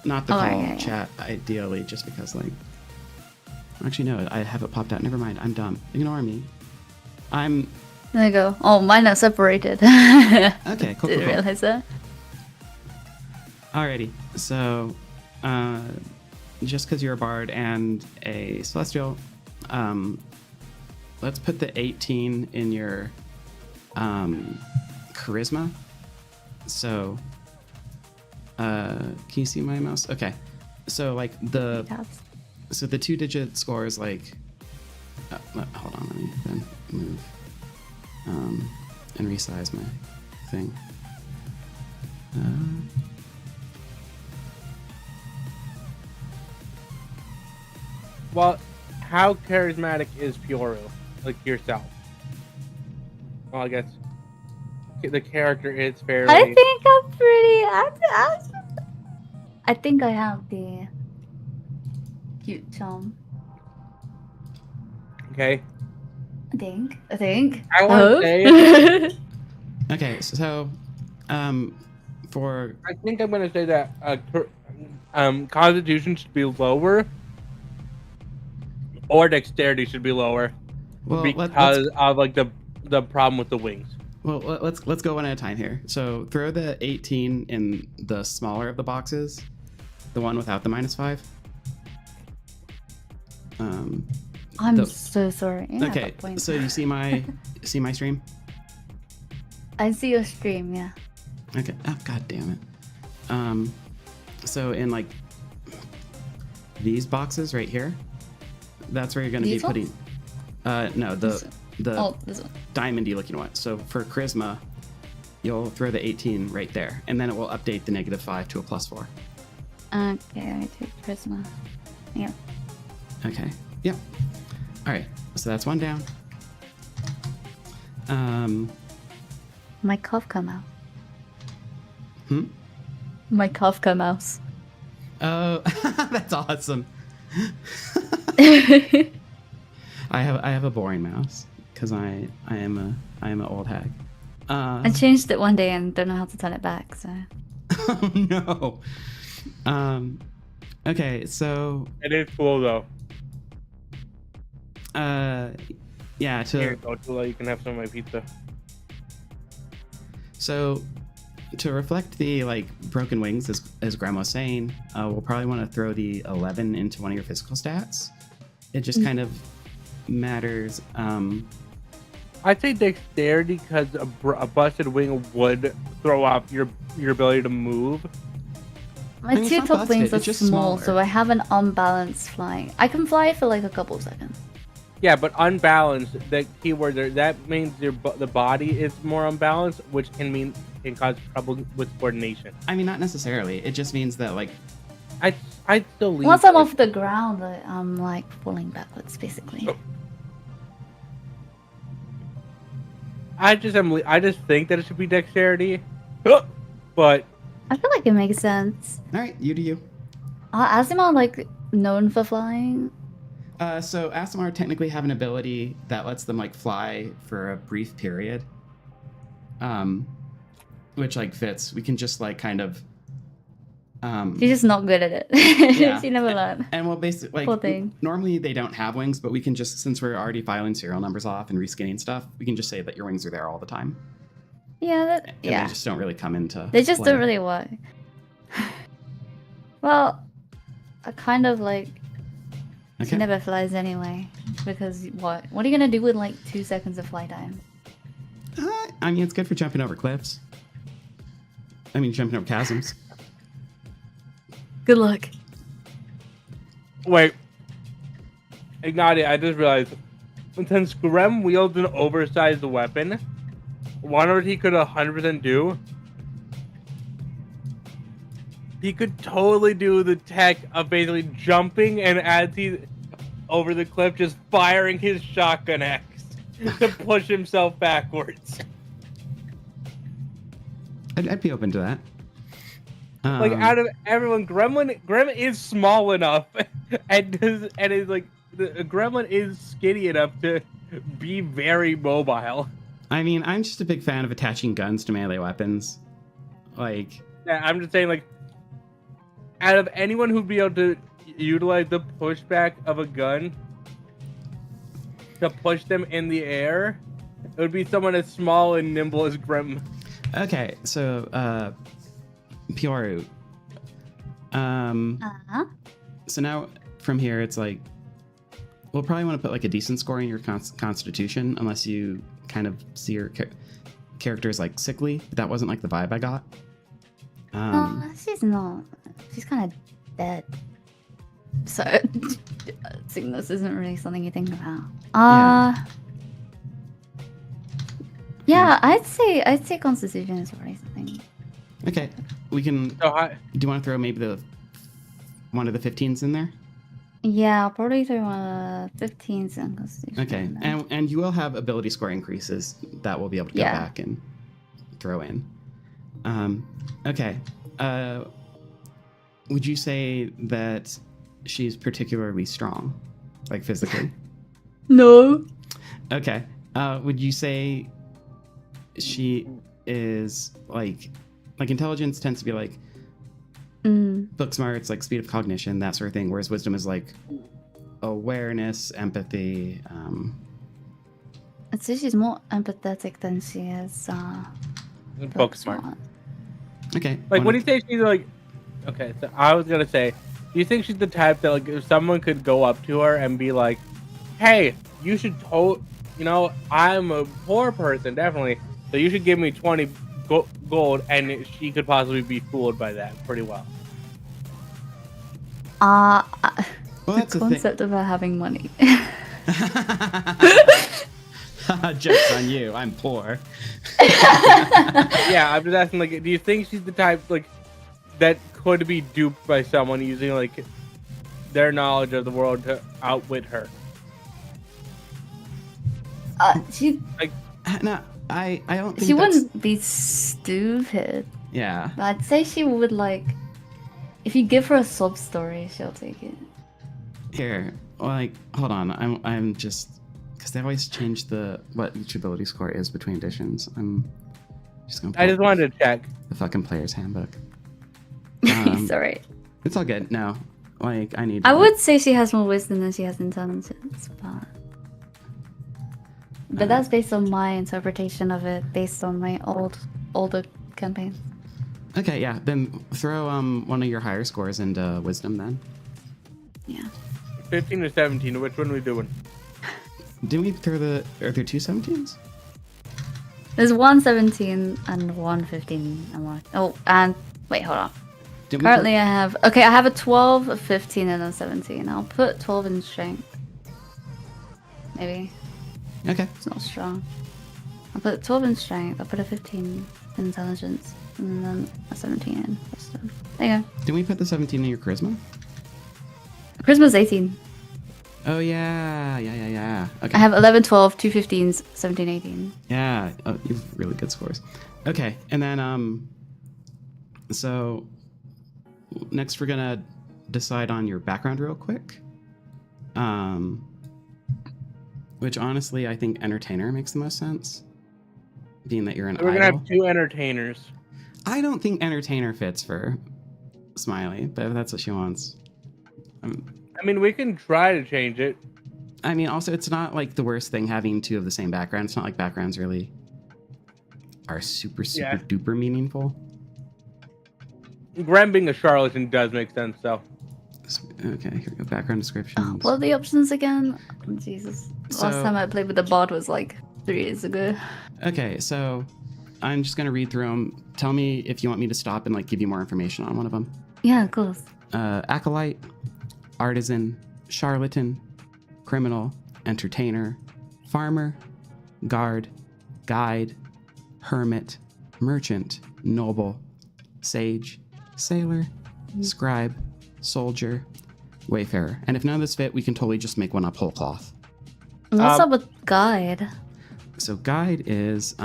Speaker 1: Not the call chat, ideally, just because like. Actually, no, I have it popped out. Never mind. I'm dumb. Ignore me.
Speaker 3: There you go. Oh, mine are separated.
Speaker 1: Okay, cool.
Speaker 3: Didn't realize that.
Speaker 1: Alrighty. So, just because you're a bard and a celestial, let's put the 18 in your charisma. So, can you see my mouse? Okay. So, like the
Speaker 3: Tabs.
Speaker 1: So the 2-digit score is like. Hold on, let me then move and resize my thing.
Speaker 2: Well, how charismatic is Pioru? Like yourself? Well, I guess the character is fairly.
Speaker 3: I think I'm pretty. I think I have the cute charm.
Speaker 2: Okay.
Speaker 3: I think.
Speaker 2: I want to
Speaker 3: Oh.
Speaker 2: say.
Speaker 1: Okay, so for
Speaker 2: I think I'm gonna say that Constitution should be lower, or Dexterity should be lower,
Speaker 1: well,
Speaker 2: because of like the problem with the wings.
Speaker 1: Well, let's go one at a time here. So throw the 18 in the smaller of the boxes, the one without the -5.
Speaker 3: I'm so sorry. Yeah,
Speaker 1: Okay, so you see my stream?
Speaker 3: I see your stream. Yeah.
Speaker 1: Okay. Oh, god damn it. So in like these boxes right here, that's where you're going to be
Speaker 3: These
Speaker 1: putting. No, the
Speaker 3: this one.
Speaker 1: diamondy looking one. So for charisma, you'll throw the 18 right there, and then it will update the -5 to a +4.
Speaker 3: Okay, I take charisma. Yeah.
Speaker 1: Okay. Yep. All right. So that's one down.
Speaker 3: My Kafka mouse.
Speaker 1: Hmm.
Speaker 3: My Kafka mouse.
Speaker 1: Oh, that's awesome. I have a boring mouse because I am an old hag.
Speaker 3: I changed it one day and don't know how to turn it back. So.
Speaker 1: Oh no. Okay, so.
Speaker 2: It is cool though.
Speaker 1: Yeah.
Speaker 2: Here, Tula, you can have some of my pizza.
Speaker 1: So, to reflect the like broken wings, as Grandma was saying, we'll probably want to throw the 11 into one of your physical stats. It just kind of matters.
Speaker 2: I'd say Dexterity because a busted wing would throw off your ability to move.
Speaker 3: My
Speaker 1: I mean, it's
Speaker 3: two
Speaker 1: not
Speaker 3: top
Speaker 1: busted,
Speaker 3: wings are
Speaker 1: it's just
Speaker 3: small,
Speaker 1: smaller.
Speaker 3: so I have an unbalanced flying. I can fly for like a couple of seconds.
Speaker 2: Yeah, but unbalanced, the keyword there, that means the body is more unbalanced, which can cause trouble with coordination.
Speaker 1: I mean, not necessarily. It just means that like
Speaker 2: I'd still leave.
Speaker 3: Once I'm off the ground, I'm like falling backwards, basically.
Speaker 2: Oh. I just think that it should be Dexterity, but
Speaker 3: I feel like it makes sense.
Speaker 1: all right, you do you.
Speaker 3: Azimon like known for flying.
Speaker 1: So Asimar technically have an ability that lets them like fly for a brief period, which like fits. We can just like kind of.
Speaker 3: She's just not good at it.
Speaker 1: Yeah.
Speaker 3: She never learned.
Speaker 1: And we'll basically
Speaker 3: Poor
Speaker 1: like
Speaker 3: thing.
Speaker 1: normally they don't have wings, but we can just, since we're already filing serial numbers off and reskinning stuff, we can just say that your wings are there all the time.
Speaker 3: Yeah,
Speaker 1: And
Speaker 3: yeah.
Speaker 1: they just don't really come into.
Speaker 3: They just
Speaker 1: play.
Speaker 3: don't really work. Well, I kind of like. She
Speaker 1: Okay.
Speaker 3: never flies anyway. Because what? What are you gonna do with like 2 seconds of flight time?
Speaker 1: I mean, it's good for jumping over cliffs. I mean, jumping over chasms.
Speaker 3: Good luck.
Speaker 2: wait, Ignati, I just realized, since Grem wields an oversized weapon, one of what he could 100% do, he could totally do the tech of basically jumping and as he's over the cliff, just firing his shotgun axe to push himself backwards.
Speaker 1: I'd be open to that.
Speaker 2: Like out of everyone, Gremlin is small enough, and is like the Gremlin is skinny enough to be very mobile.
Speaker 1: I mean, I'm just a big fan of attaching guns to melee weapons. Like,
Speaker 2: Yeah, I'm just saying, like, out of anyone who'd be able to utilize the pushback of a gun to push them in the air, it would be someone as small and nimble as Grem.
Speaker 1: okay, so Pioru. So now from here, it's like we'll probably want to put like a decent score in your constitution, unless you kind of see your character as like sickly. But that wasn't like the vibe I got.
Speaker 3: She's not. She's kind of dead. So, sickness isn't really something you think about. Yeah, I'd say Constitution is already something.
Speaker 1: Okay, we can.
Speaker 2: So
Speaker 1: Do you want to throw maybe one of the 15s in there?
Speaker 3: Yeah, I'll probably throw 15s in Constitution.
Speaker 1: Okay, and you will have ability score increases that we'll be able to go back and throw in. Okay. Would you say that she's particularly strong, like physically?
Speaker 3: No.
Speaker 1: Okay. Would you say she is like intelligence tends to be like book smarts, like speed of cognition, that sort of thing, whereas wisdom is like awareness, empathy.
Speaker 3: I'd say she's more empathetic than she is
Speaker 2: book smart.
Speaker 1: Okay.
Speaker 2: Like, what do you say she's like? Okay, so I was gonna say, do you think she's the type that, like, if someone could go up to her and be like, "Hey, you should I'm a poor person, definitely, so you should give me 20 gold," and she could possibly be fooled by that pretty well.
Speaker 1: Well,
Speaker 3: the
Speaker 1: that's
Speaker 3: concept of her having money.
Speaker 1: Joke's on you. I'm poor.
Speaker 2: Yeah, I'm just asking, like, do you think she's the type, like, that could be duped by someone using, like, their knowledge of the world to outwit her?
Speaker 3: She
Speaker 1: like no, I don't think
Speaker 3: she wouldn't be stupid.
Speaker 1: Yeah.
Speaker 3: But I'd say she would, like, if you give her a sob story, she'll take it.
Speaker 1: Here, like, hold on. I'm just because they always change what each ability score is between editions. I'm just gonna.
Speaker 2: I just wanted to check
Speaker 1: the fucking player's handbook.
Speaker 3: Sorry.
Speaker 1: It's all good. No, like I need.
Speaker 3: I would say she has more wisdom than she has intelligence, but that's based on my interpretation of it, based on my older campaigns.
Speaker 1: Okay, yeah. Then throw one of your higher scores into wisdom then.
Speaker 3: Yeah.
Speaker 2: 15 or 17. Which one are we doing?
Speaker 1: Didn't we throw are there two 17s?
Speaker 3: There's one 17 and one 15 and one. Oh, and wait, hold on. Currently, I have a 12, a 15, and a 17. I'll put 12 in strength. Maybe.
Speaker 1: Okay.
Speaker 3: It's not strong. I'll put 12 in strength. I'll put a 15 in intelligence, and then a 17 in wisdom. There you go.
Speaker 1: Didn't we put the 17 in your charisma?
Speaker 3: Charisma's 18.
Speaker 1: Oh yeah. Okay.
Speaker 3: I have 11, 12, 2 15s, 17, 18.
Speaker 1: Yeah. Oh, you have really good scores. Okay, and then so next we're gonna decide on your background real quick. Which honestly I think entertainer makes the most sense, being that you're an idol.
Speaker 2: We're gonna have two entertainers.
Speaker 1: I don't think entertainer fits for Smiley, but if that's what she wants.
Speaker 2: I mean, we can try to change it.
Speaker 1: I mean, also, it's not like the worst thing having two of the same background. It's not like backgrounds really are super duper meaningful.
Speaker 2: Graham being a charlatan does make sense, though.
Speaker 1: Okay, here we go. Background descriptions.
Speaker 3: What are the options again? Oh, Jesus. Last time I played with the bot was like 3 years ago.
Speaker 1: Okay, so I'm just gonna read through them. Tell me if you want me to stop and like give you more information on one of them.
Speaker 3: Yeah, of course.
Speaker 1: Acolyte, artisan, charlatan, criminal, entertainer, farmer, guard, guide, hermit, merchant, noble, sage, sailor, scribe, soldier, wayfarer. And if none of this fit, we can totally just make one up whole cloth.
Speaker 3: What's up with guide?
Speaker 1: So guide is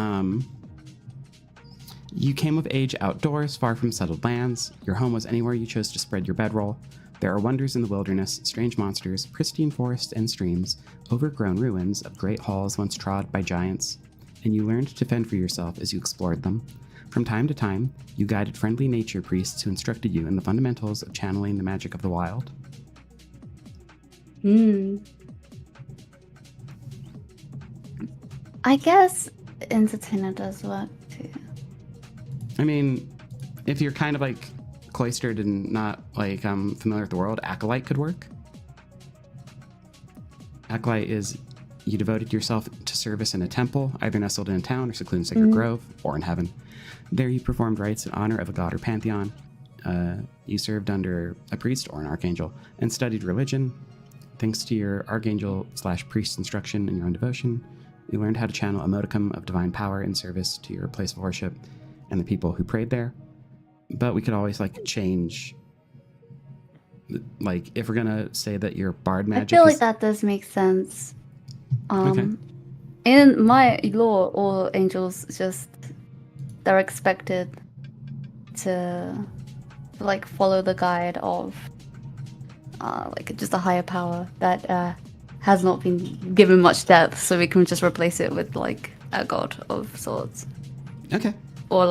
Speaker 1: you came of age outdoors, far from settled lands. Your home was anywhere you chose to spread your bedroll. There are wonders in the wilderness, strange monsters, pristine forests and streams, overgrown ruins of great halls once trod by giants, and you learned to fend for yourself as you explored them. From time to time, you guided friendly nature priests who instructed you in the fundamentals of channeling the magic of the wild.
Speaker 3: I guess entertainer does work too.
Speaker 1: I mean, if you're kind of like cloistered and not like familiar with the world, acolyte could work. Acolyte is you devoted yourself to service in a temple, either nestled in a town or secluded in sacred grove, or in heaven. There you performed rites in honor of a god or pantheon. You served under a priest or an archangel and studied religion. Thanks to your archangel/priest instruction and your own devotion, you learned how to channel a modicum of divine power in service to your place of worship and the people who prayed there. But we could always change. If we're gonna say that your bard magic,
Speaker 3: I feel like that does make sense.
Speaker 1: Okay.
Speaker 3: In my lore, all angels they're expected to follow the guide of just a higher power that has not been given much depth, so we can just replace it with a god of sorts.
Speaker 1: Okay.
Speaker 3: Or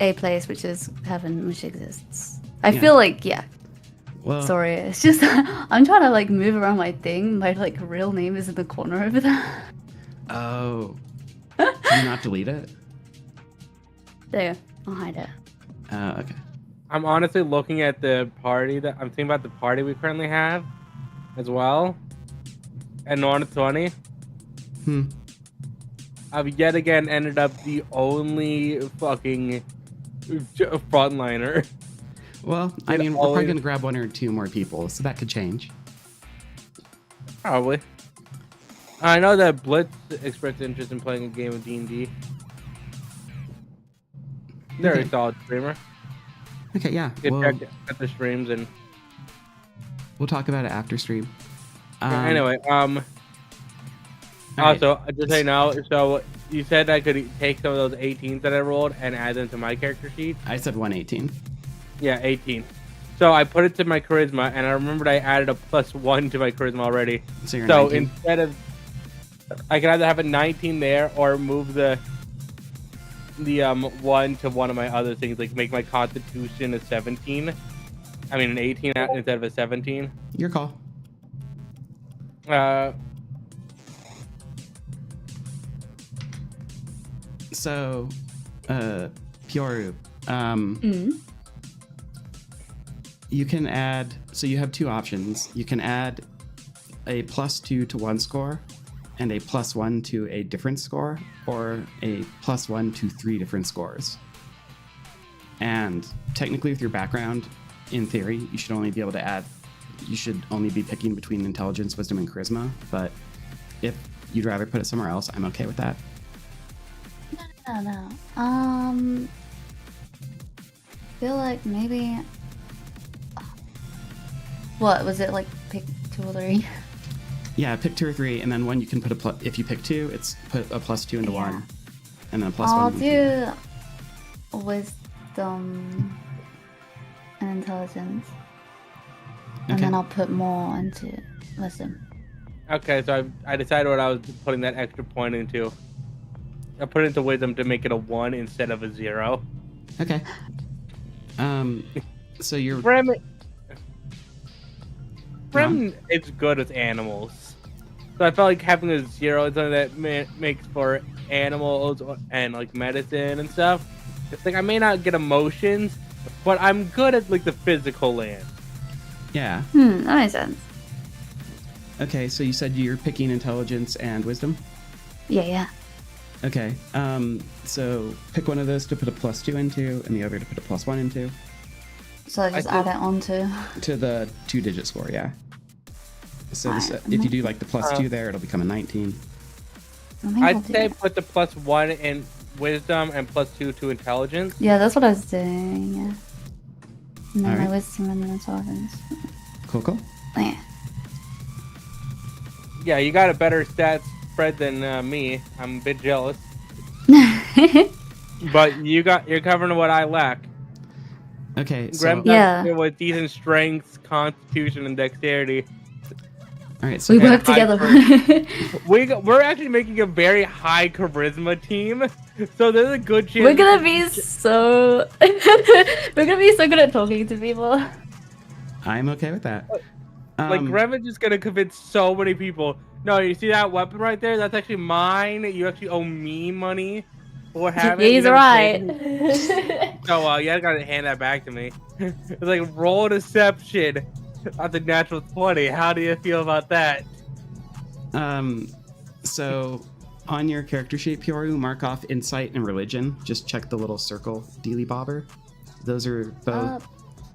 Speaker 3: a place which is heaven, which exists. I
Speaker 1: Yeah.
Speaker 3: feel
Speaker 1: Well,
Speaker 3: sorry, it's just I'm trying to move around my thing. My real name is in the corner over there.
Speaker 1: Oh. Can you not delete it?
Speaker 3: There, I'll hide it.
Speaker 1: Okay.
Speaker 2: I'm honestly looking at the party I'm thinking about the party we currently have as well. And on 20. I've yet again ended up the only fucking frontliner.
Speaker 1: Well, I mean, we're probably going to grab one or two more people, so that could change.
Speaker 2: Probably. I know that Blitz expressed interest in playing a game of D&D. Very solid streamer.
Speaker 1: Okay, yeah.
Speaker 2: Check out the streams and...
Speaker 1: We'll talk about it after stream.
Speaker 2: Anyway,
Speaker 1: right.
Speaker 2: also, just so you know, so you said I could take some of those 18s that I rolled and add them to my character sheet?
Speaker 1: I said 118.
Speaker 2: Yeah, 18. So I put it to my charisma, and I remembered I added a +1 to my charisma already.
Speaker 1: So you're
Speaker 2: So
Speaker 1: 19.
Speaker 2: instead of... I can either have a 19 there, or move the 1 to one of my other things, like make my constitution a 17. I mean an 18 instead of a 17.
Speaker 1: Your call. So, Pyoru, you can add, so you have two options. You can add a +2 to one score and a +1 to a different score, or a +1 to 3 different scores. And technically with your background, in theory, you should only be able to add, you should only be picking between intelligence, wisdom, and charisma. But if you'd rather put it somewhere else, I'm okay with that.
Speaker 3: No. Feel like maybe. What was it pick 2 or 3?
Speaker 1: Yeah, pick 2 or 3, and then one you can put if you pick 2, it's put a +2 into one, and then a +1.
Speaker 3: I'll do wisdom and intelligence, and then I'll put more into wisdom.
Speaker 2: Okay, so I decided what I was putting that extra point into. I put it into wisdom to make it a 1 instead of a 0.
Speaker 1: Okay. So you're...
Speaker 2: Rem is good with animals. So I felt like having a 0 is something that makes for animals and medicine and stuff. It's I may not get emotions, but I'm good at the physical land.
Speaker 1: Yeah.
Speaker 3: That makes sense.
Speaker 1: Okay, so you said you're picking intelligence and wisdom?
Speaker 3: Yeah.
Speaker 1: Okay, so pick one of those to put a +2 into, and the other to put a +1 into.
Speaker 3: So I just add it onto...
Speaker 1: To the 2-digit score, yeah. So
Speaker 3: Right.
Speaker 1: if you do the +2 there, it'll become a 19.
Speaker 2: I'd say put the +1 in wisdom and +2 to intelligence.
Speaker 3: Yeah, that's what I was doing, yeah. And then my
Speaker 1: Alright.
Speaker 3: wisdom and then intelligence.
Speaker 1: Cool.
Speaker 3: Yeah.
Speaker 2: Yeah, you got a better stats spread than me. I'm a bit jealous. But you're covering what I lack.
Speaker 1: Okay, so...
Speaker 2: Graham with decent strength, constitution, and dexterity.
Speaker 1: Alright, so...
Speaker 3: We work together.
Speaker 2: We're actually making a very high charisma team, so there's a good chance
Speaker 3: We're gonna be so... We're gonna be so good at talking to people.
Speaker 1: I'm okay with that.
Speaker 2: Graham is just gonna convince so many people. No, you see that weapon right there? That's actually mine. You actually owe me money for having it.
Speaker 3: He's right.
Speaker 2: So, you gotta hand that back to me. It's roll deception. That's a natural 20. How do you feel about that?
Speaker 1: So on your character sheet, Pyoru, mark off insight and religion. Just check the little circle dealy bobber. Those are both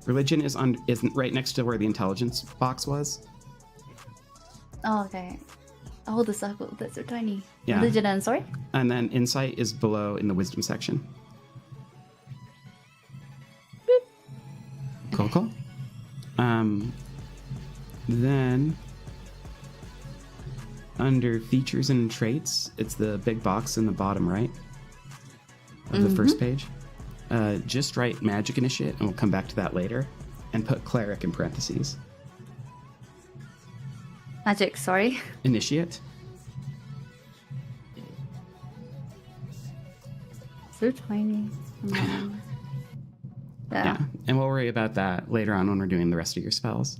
Speaker 1: Religion isn't right next to where the intelligence box was.
Speaker 3: Oh, okay. Oh, the circle. That's so tiny.
Speaker 1: Yeah.
Speaker 3: Religion and sorry?
Speaker 1: And then insight is below in the wisdom section. Cool, cool. Then under features and traits, it's the big box in the bottom right of the first page. Just write magic initiate, and we'll come back to that later, and put cleric in parentheses.
Speaker 3: Magic, sorry.
Speaker 1: Initiate.
Speaker 3: So tiny.
Speaker 1: Yeah, and we'll worry about that later on when we're doing the rest of your spells.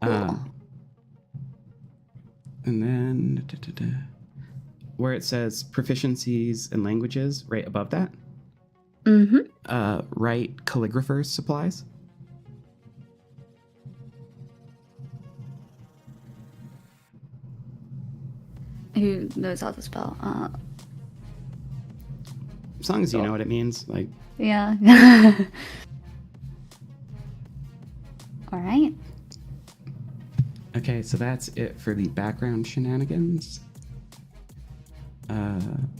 Speaker 3: Cool.
Speaker 1: And then where it says proficiencies and languages, right above that, write calligrapher's supplies.
Speaker 3: Who knows how to spell?
Speaker 1: As long as you know what it means, like.
Speaker 3: Yeah. All right.
Speaker 1: Okay, so that's it for the background shenanigans.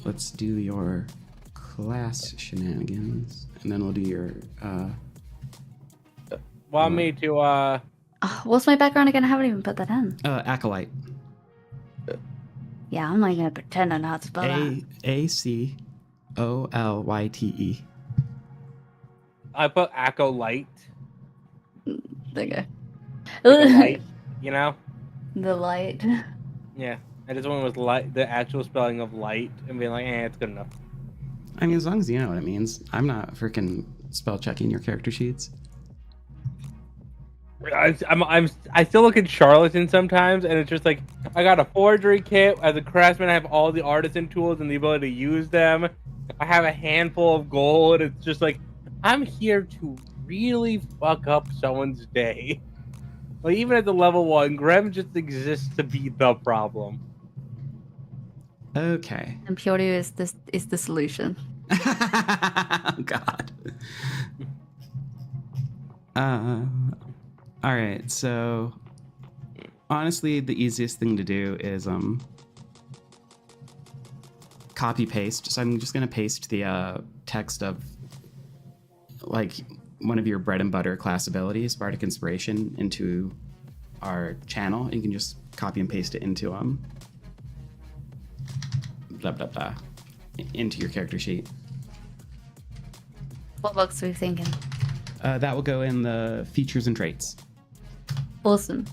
Speaker 1: Let's do your class shenanigans, and then we'll do your.
Speaker 2: Want me to
Speaker 3: What's my background again? I haven't even put that in.
Speaker 1: Acolyte.
Speaker 3: Yeah, I'm not gonna pretend I know how to spell that.
Speaker 1: Acolyte.
Speaker 2: I put acolyte.
Speaker 3: Okay.
Speaker 2: Like a light, you know?
Speaker 3: The light.
Speaker 2: Yeah. I just went with light, the actual spelling of light, and being like, it's good enough.
Speaker 1: I mean, as long as you know what it means. I'm not freaking spell checking your character sheets.
Speaker 2: I still look at charlatan sometimes, and it's just like, I got a forgery kit. As a craftsman, I have all the artisan tools and the ability to use them. I have a handful of gold. It's just like, I'm here to really fuck up someone's day. Like, even at the level 1, Grem just exists to be the problem.
Speaker 1: Okay.
Speaker 3: And Purity is the solution.
Speaker 1: Oh, God. All right. So, honestly, the easiest thing to do is copy paste. So I'm just gonna paste the text of like one of your bread and butter class abilities, Bardic Inspiration, into our channel. You can just copy and paste it into blah blah blah into your character sheet.
Speaker 3: What box are we thinking?
Speaker 1: That will go in the features and traits.
Speaker 3: Awesome.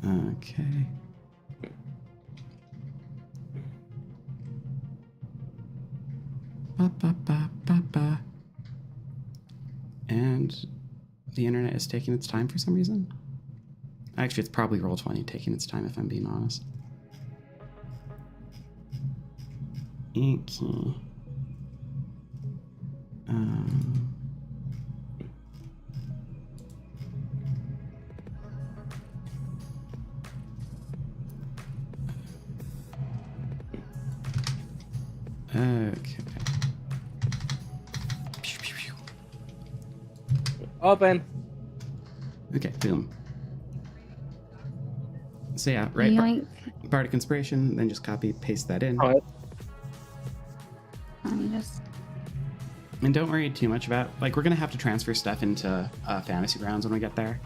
Speaker 1: Okay. Ba, ba, ba, ba, ba. And the internet is taking its time for some reason. Actually, it's probably Roll20 taking its time, if I'm being honest. Okay. Okay. Pew, pew, pew.
Speaker 2: Open.
Speaker 1: Okay, boom. So yeah, right.
Speaker 3: Yoink.
Speaker 1: Bardic Inspiration, then just copy, paste that in.
Speaker 2: Alright.
Speaker 3: Let me just.
Speaker 1: And don't worry too much about, like, we're gonna have to transfer stuff into Fantasy Grounds when we get there.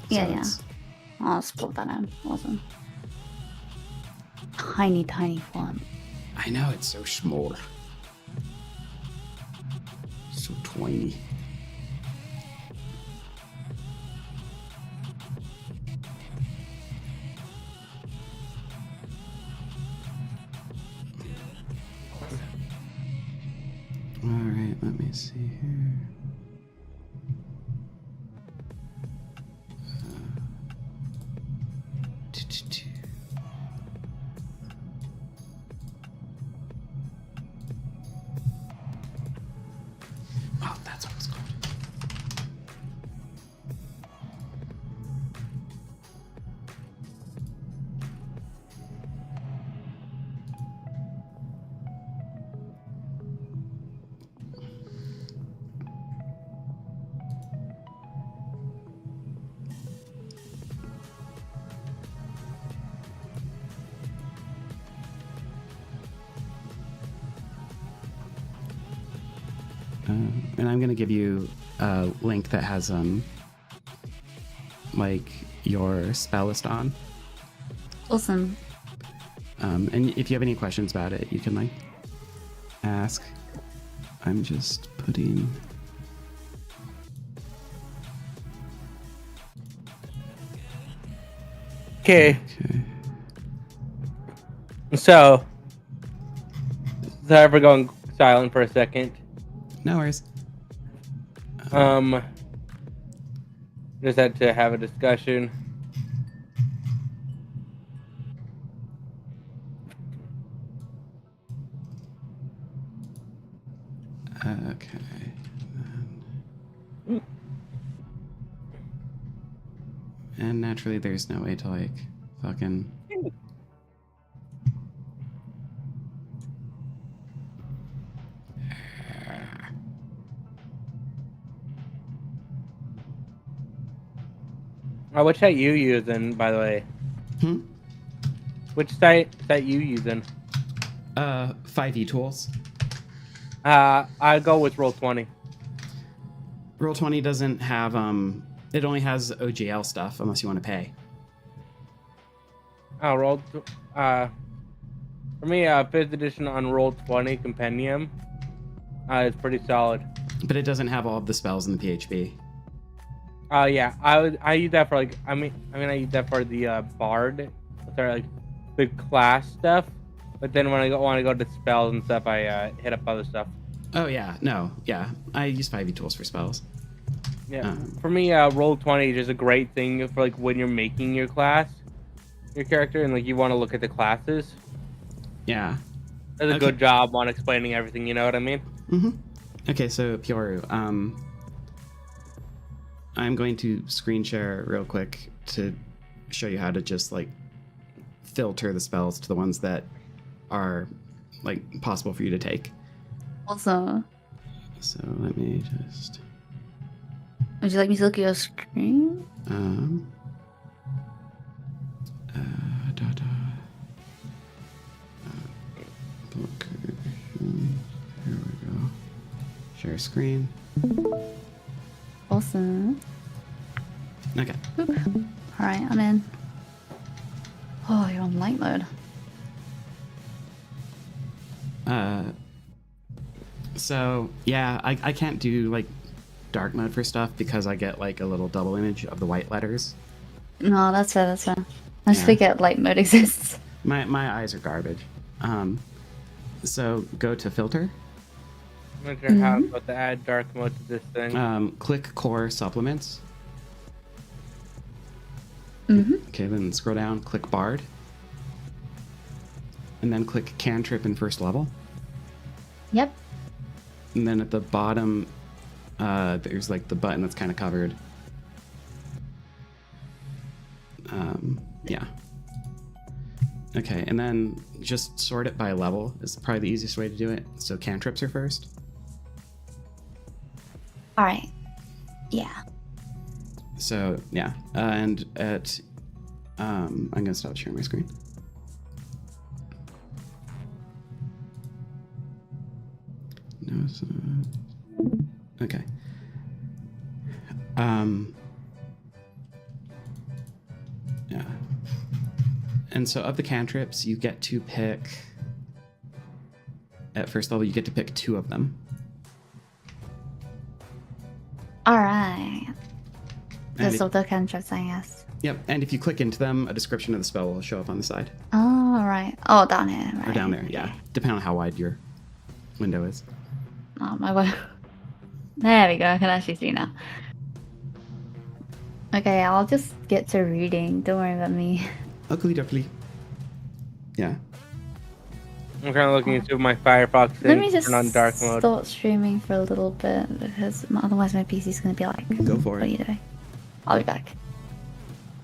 Speaker 3: Yeah,
Speaker 1: So
Speaker 3: yeah.
Speaker 1: it's-
Speaker 3: I'll just put that in. Awesome. Tiny font.
Speaker 1: I know, it's so small. So tiny. All right, let me see here. Oh, that's what it's called. And I'm gonna give you a link that has like your spell list on.
Speaker 3: Awesome.
Speaker 1: And if you have any questions about it, you can like ask. I'm just putting.
Speaker 2: Okay.
Speaker 1: Okay.
Speaker 2: So, sorry for going silent for a second.
Speaker 1: No worries.
Speaker 2: Just had to have a discussion.
Speaker 1: Okay. And naturally, there's no way to like fucking.
Speaker 2: Oh, which site you using, by the way? Which site you using?
Speaker 1: 5e tools.
Speaker 2: I go with Roll20.
Speaker 1: Roll20 doesn't have it only has OGL stuff unless you want to pay.
Speaker 2: Oh, for me, 5th edition on Roll20 Compendium is pretty solid.
Speaker 1: But it doesn't have all of the spells in the PHP.
Speaker 2: Yeah, I use that for like I use that for the bard, sorry, like the class stuff. But then when I want to go to spells and stuff, I hit up other stuff.
Speaker 1: Oh yeah, no, yeah. I use 5e tools for spells.
Speaker 2: Yeah, for me, Roll20 is just a great thing for like when you're making your class, your character, and like you want to look at the classes.
Speaker 1: Yeah.
Speaker 2: Does a good job on explaining everything. You know what I mean?
Speaker 1: Mm-hmm. Okay, so Pioru, I'm going to screen share real quick to show you how to just like filter the spells to the ones that are like possible for you to take.
Speaker 3: Also,
Speaker 1: So let me just.
Speaker 3: would you like me to look at your screen?
Speaker 1: Location. Here we go. Share screen.
Speaker 3: Awesome.
Speaker 1: Okay.
Speaker 3: Boop. All right, I'm in. Oh, you're on light mode.
Speaker 1: So yeah, I can't do like dark mode for stuff because I get like a little double image of the white letters.
Speaker 3: No, that's fair. That's fair. I just
Speaker 1: Yeah.
Speaker 3: forget light mode exists.
Speaker 1: My eyes are garbage. So go to filter.
Speaker 2: I'm not sure how I'm supposed to add dark mode to this thing.
Speaker 1: Click core supplements. Okay, then scroll down, click bard. And then click cantrip in first level.
Speaker 3: Yep.
Speaker 1: And then at the bottom, there's like the button that's kind of covered. Yeah. Okay, and then just sort it by level is probably the easiest way to do it. So cantrips are first.
Speaker 3: All right. Yeah.
Speaker 1: So yeah, and at I'm gonna stop sharing my screen. No, it's okay. Yeah. And so of the cantrips, you get to pick at first level. You get to pick 2 of them.
Speaker 3: All right.
Speaker 1: And
Speaker 3: Just of the cantrips, I guess.
Speaker 1: Yep, and if you click into them, a description of the spell will show up on the side.
Speaker 3: Oh, right. Oh, down here. Right.
Speaker 1: Or down there, yeah. Depending on how wide your window is.
Speaker 3: Oh, my word. There we go. I can actually see now. Okay, I'll just get to reading. Don't worry about me.
Speaker 1: Oakley dokley. Yeah.
Speaker 2: I'm kind of looking into my Firefox thing.
Speaker 3: Let me just
Speaker 2: turn on dark mode.
Speaker 3: stop streaming for a little bit because otherwise my PC's gonna be like,
Speaker 1: Go for
Speaker 3: what are
Speaker 1: it.
Speaker 3: you doing? I'll be back.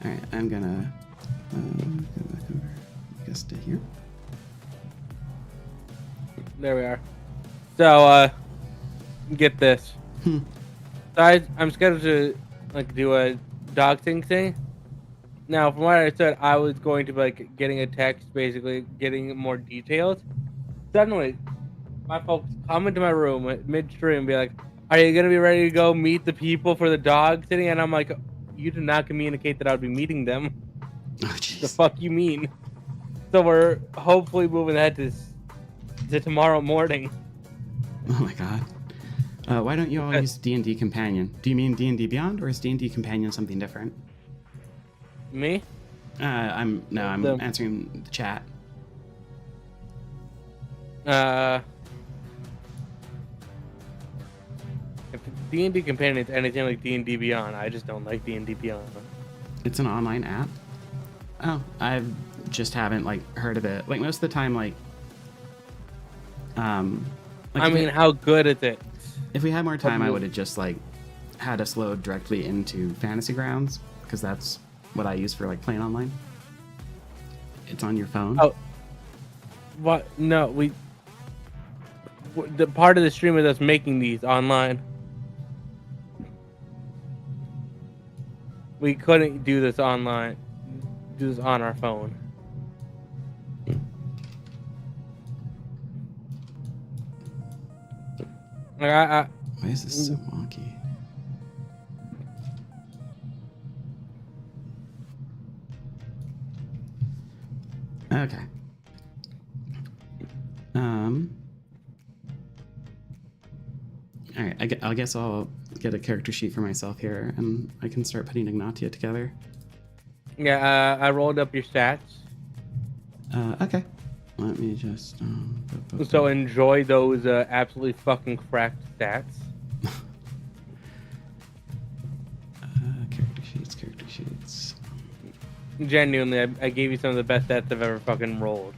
Speaker 1: Alright, I'm gonna go back over, I guess, to here.
Speaker 2: There we are. So, get this.
Speaker 1: Hmm.
Speaker 2: So I'm scheduled to like do a doxing thing. Now, from what I said, I was going to be like getting a text, basically getting more details. Suddenly, my folks come into my room at midstream and be like, "Are you gonna be ready to go meet the people for the dog sitting?" And I'm like, "You did not communicate that I would be meeting them.
Speaker 1: Oh,
Speaker 2: The
Speaker 1: jeez.
Speaker 2: fuck you mean?" So we're hopefully moving ahead to tomorrow morning.
Speaker 1: Oh my god. Why don't you all use D&D Companion? Do you mean D&D Beyond, or is D&D Companion something different?
Speaker 2: Me?
Speaker 1: I'm
Speaker 2: The-
Speaker 1: answering the chat.
Speaker 2: If D&D Companion is anything like D&D Beyond, I just don't like D&D Beyond.
Speaker 1: It's an online app. Oh, I just haven't like heard of it. Like most of the time, like
Speaker 2: I mean, how good is it?
Speaker 1: if we had more time, I would have just like had us load directly into Fantasy Grounds, because that's what I use for like playing online. It's on your phone.
Speaker 2: Oh, what? No, the part of the stream is us making these online. We couldn't do this online. Do this on our phone. Like
Speaker 1: Why is this so wonky? Okay. All right. I guess I'll get a character sheet for myself here, and I can start putting Ignatia together.
Speaker 2: yeah, I rolled up your stats.
Speaker 1: Okay. Let me just.
Speaker 2: So enjoy those absolutely fucking cracked stats.
Speaker 1: Character sheets.
Speaker 2: Genuinely, I gave you some of the best stats I've ever fucking rolled.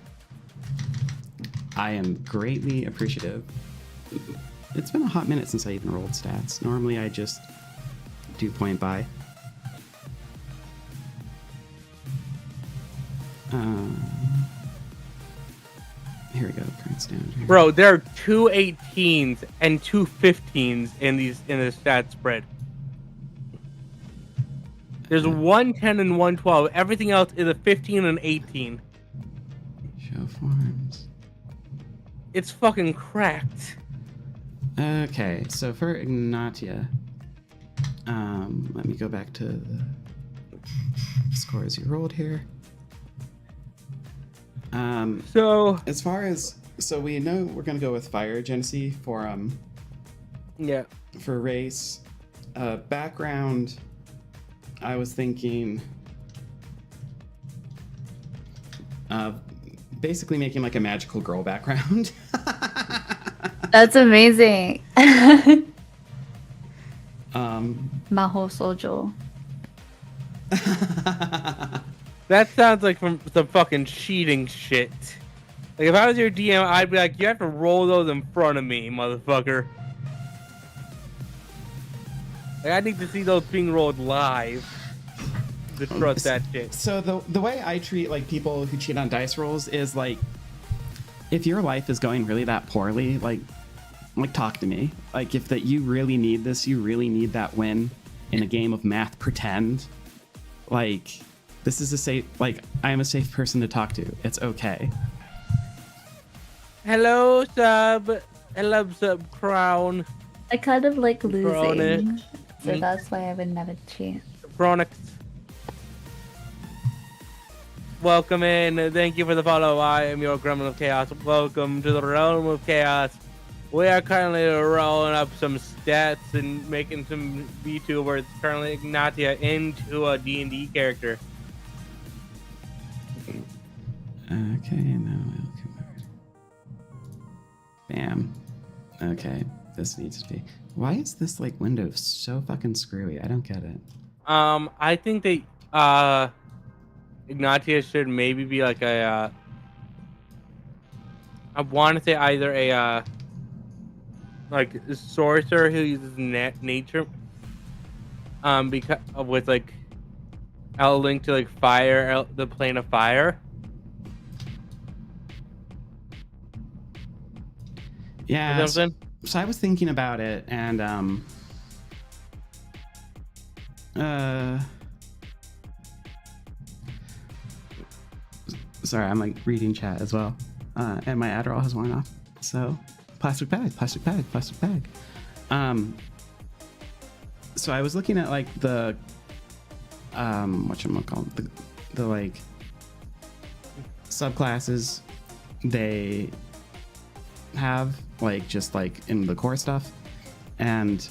Speaker 1: I am greatly appreciative. It's been a hot minute since I even rolled stats. Normally, I just do point by. Here we go. Current standard.
Speaker 2: Bro, there are 2 18s and 2 15s in the stat spread. There's 1 10 and 1 12. Everything else is a 15 and 18.
Speaker 1: Show forms.
Speaker 2: It's fucking cracked.
Speaker 1: Okay, so for Ignatia, let me go back to the scores you rolled here.
Speaker 2: So
Speaker 1: As far as, so we know we're gonna go with fire agency for
Speaker 2: yeah,
Speaker 1: race. Background, I was thinking basically making like a magical girl background.
Speaker 3: That's amazing. Maho Sojo.
Speaker 2: that sounds like from some fucking cheating shit. Like if I was your DM, I'd be like, you have to roll those in front of me, motherfucker. Like I need to see those being rolled live. To trust that shit.
Speaker 1: So the way I treat like people who cheat on dice rolls is like, if your life is going really that poorly, like talk to me. Like if that you really need this, you really need that win in a game of math pretend. Like this is a safe, like I am a safe person to talk to. It's okay.
Speaker 2: Hello, sub. Hello, sub crown.
Speaker 3: I kind of like losing,
Speaker 2: Chronic.
Speaker 3: so that's why I would never cheat.
Speaker 2: Chronic. Welcome in. Thank you for the follow. I am your Gremlin of Chaos. Welcome to the realm of chaos. We are currently rolling up some stats and making some Vtubers. Currently Ignatia into a D&D character.
Speaker 1: Okay, now we'll convert. Bam. Okay, this needs to be. Why is this like window so fucking screwy? I don't get it.
Speaker 2: I think that Ignatia should maybe be like a I want to say either a like a sorcerer who uses nature because with like a link to like fire, the plane of fire.
Speaker 1: Yeah.
Speaker 2: Something.
Speaker 1: So I was thinking about it, and sorry, I'm like reading chat as well, and my Adderall has worn off. So plastic bag, plastic bag, plastic bag. So I was looking at like the whatchamacallit, the like subclasses they have, like just like in the core stuff, and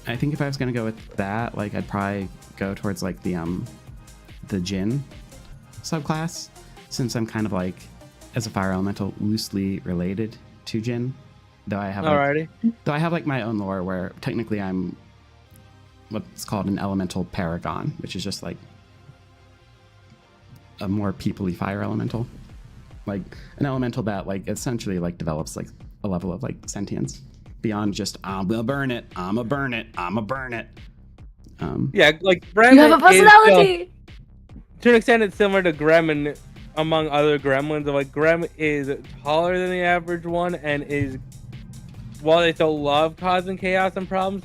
Speaker 1: I think if I was gonna go with that, like I'd probably go towards like the Jinn subclass, since I'm kind of like, as a fire elemental, loosely related to Jinn, though I have like my own lore where technically I'm what's called an elemental paragon, which is just like a more peoply fire elemental, like an elemental that like essentially like develops like a level of like sentience beyond just I'm gonna burn it, I'ma burn it, I'ma burn it.
Speaker 2: Yeah, like Bremen
Speaker 3: You have a personality.
Speaker 2: To an extent, it's similar to Gremlin among other gremlins. Like Grem is taller than the average one, and is, while they still love causing chaos and problems,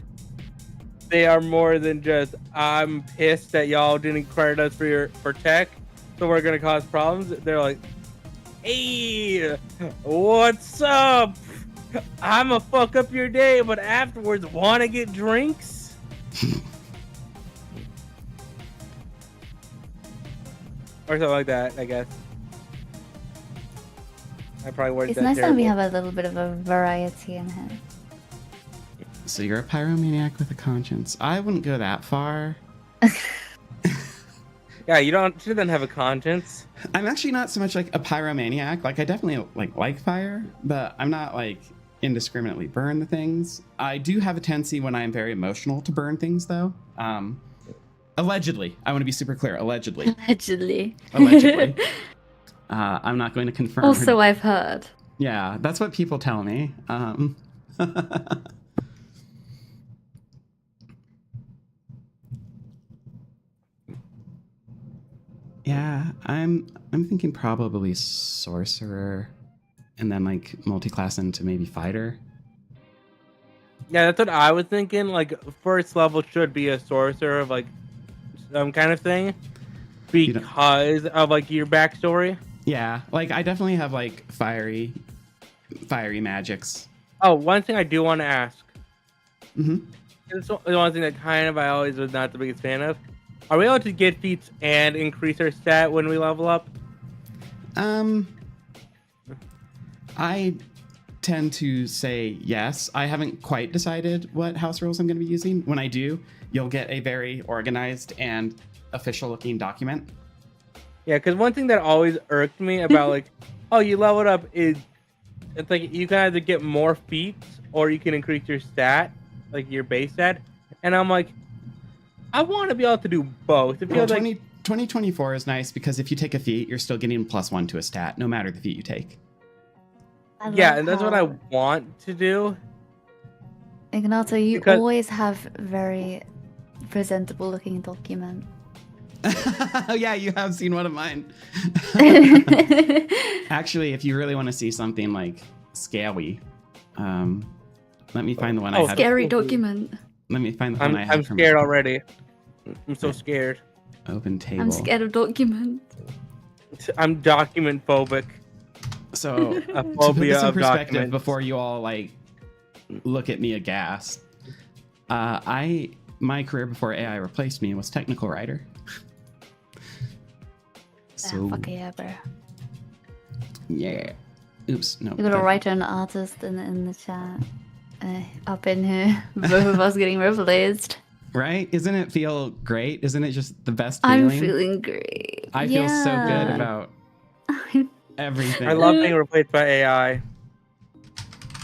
Speaker 2: they are more than just I'm pissed that y'all didn't credit us for tech, so we're gonna cause problems. They're like, hey, what's up? I'ma fuck up your day, but afterwards wanna get drinks? Or something like that, I guess. I probably worded
Speaker 3: It's
Speaker 2: that
Speaker 3: nice that
Speaker 2: terrible.
Speaker 3: we have a little bit of a variety in here.
Speaker 1: So you're a pyromaniac with a conscience. I wouldn't go that far.
Speaker 2: Yeah, you shouldn't have a conscience.
Speaker 1: I'm actually not so much like a pyromaniac. Like I definitely like fire, but I'm not like indiscriminately burn the things. I do have a tendency when I'm very emotional to burn things though. Allegedly. I want to be super clear. Allegedly.
Speaker 3: Allegedly.
Speaker 1: Allegedly. I'm not going to confirm.
Speaker 3: Also, I've heard.
Speaker 1: Yeah, that's what people tell me. Yeah, I'm thinking probably sorcerer, and then like multi-class into maybe fighter.
Speaker 2: Yeah, that's what I was thinking. Like, first level should be a sorcerer of like some kind of thing, because of like your backstory.
Speaker 1: Yeah, like I definitely have like fiery magics.
Speaker 2: Oh, one thing I do want to ask.
Speaker 1: Mm-hmm.
Speaker 2: It's the one thing that kind of I always was not the biggest fan of. Are we able to get feats and increase our stat when we level up?
Speaker 1: I tend to say yes. I haven't quite decided what house rules I'm going to be using. When I do, you'll get a very organized and official looking document.
Speaker 2: Yeah, because one thing that always irked me about like, oh, you leveled up is, it's like you can either get more feats or you can increase your stat, like your base stat. And I'm like, I want to be able to do both. It feels like
Speaker 1: 2024 is nice because if you take a feat, you're still getting +1 to a stat, no matter the feat you take.
Speaker 2: Yeah, and that's what I want to do.
Speaker 3: Ignato, you
Speaker 2: Because-
Speaker 3: always have very presentable looking document.
Speaker 1: Yeah, you have seen one of mine. Actually, if you really want to see something like scaly, let me find the one I had.
Speaker 3: Scary document.
Speaker 1: Let me find the one I had.
Speaker 2: I'm scared already. I'm so scared.
Speaker 1: Open table.
Speaker 3: I'm scared of document.
Speaker 2: I'm document phobic.
Speaker 1: So
Speaker 2: A
Speaker 1: to put
Speaker 2: phobia
Speaker 1: this in
Speaker 2: of
Speaker 1: perspective
Speaker 2: documents.
Speaker 1: before you all like look at me aghast, my career before AI replaced me was technical writer. So
Speaker 3: Fuck yeah, bro.
Speaker 1: yeah. Oops, no.
Speaker 3: You got a writer and artist in the chat. Up in here. Both of us getting replaced.
Speaker 1: Right? Isn't it feel great? Isn't it just the best feeling?
Speaker 3: I'm feeling great.
Speaker 1: I feel so good about everything.
Speaker 2: I love being replaced by AI.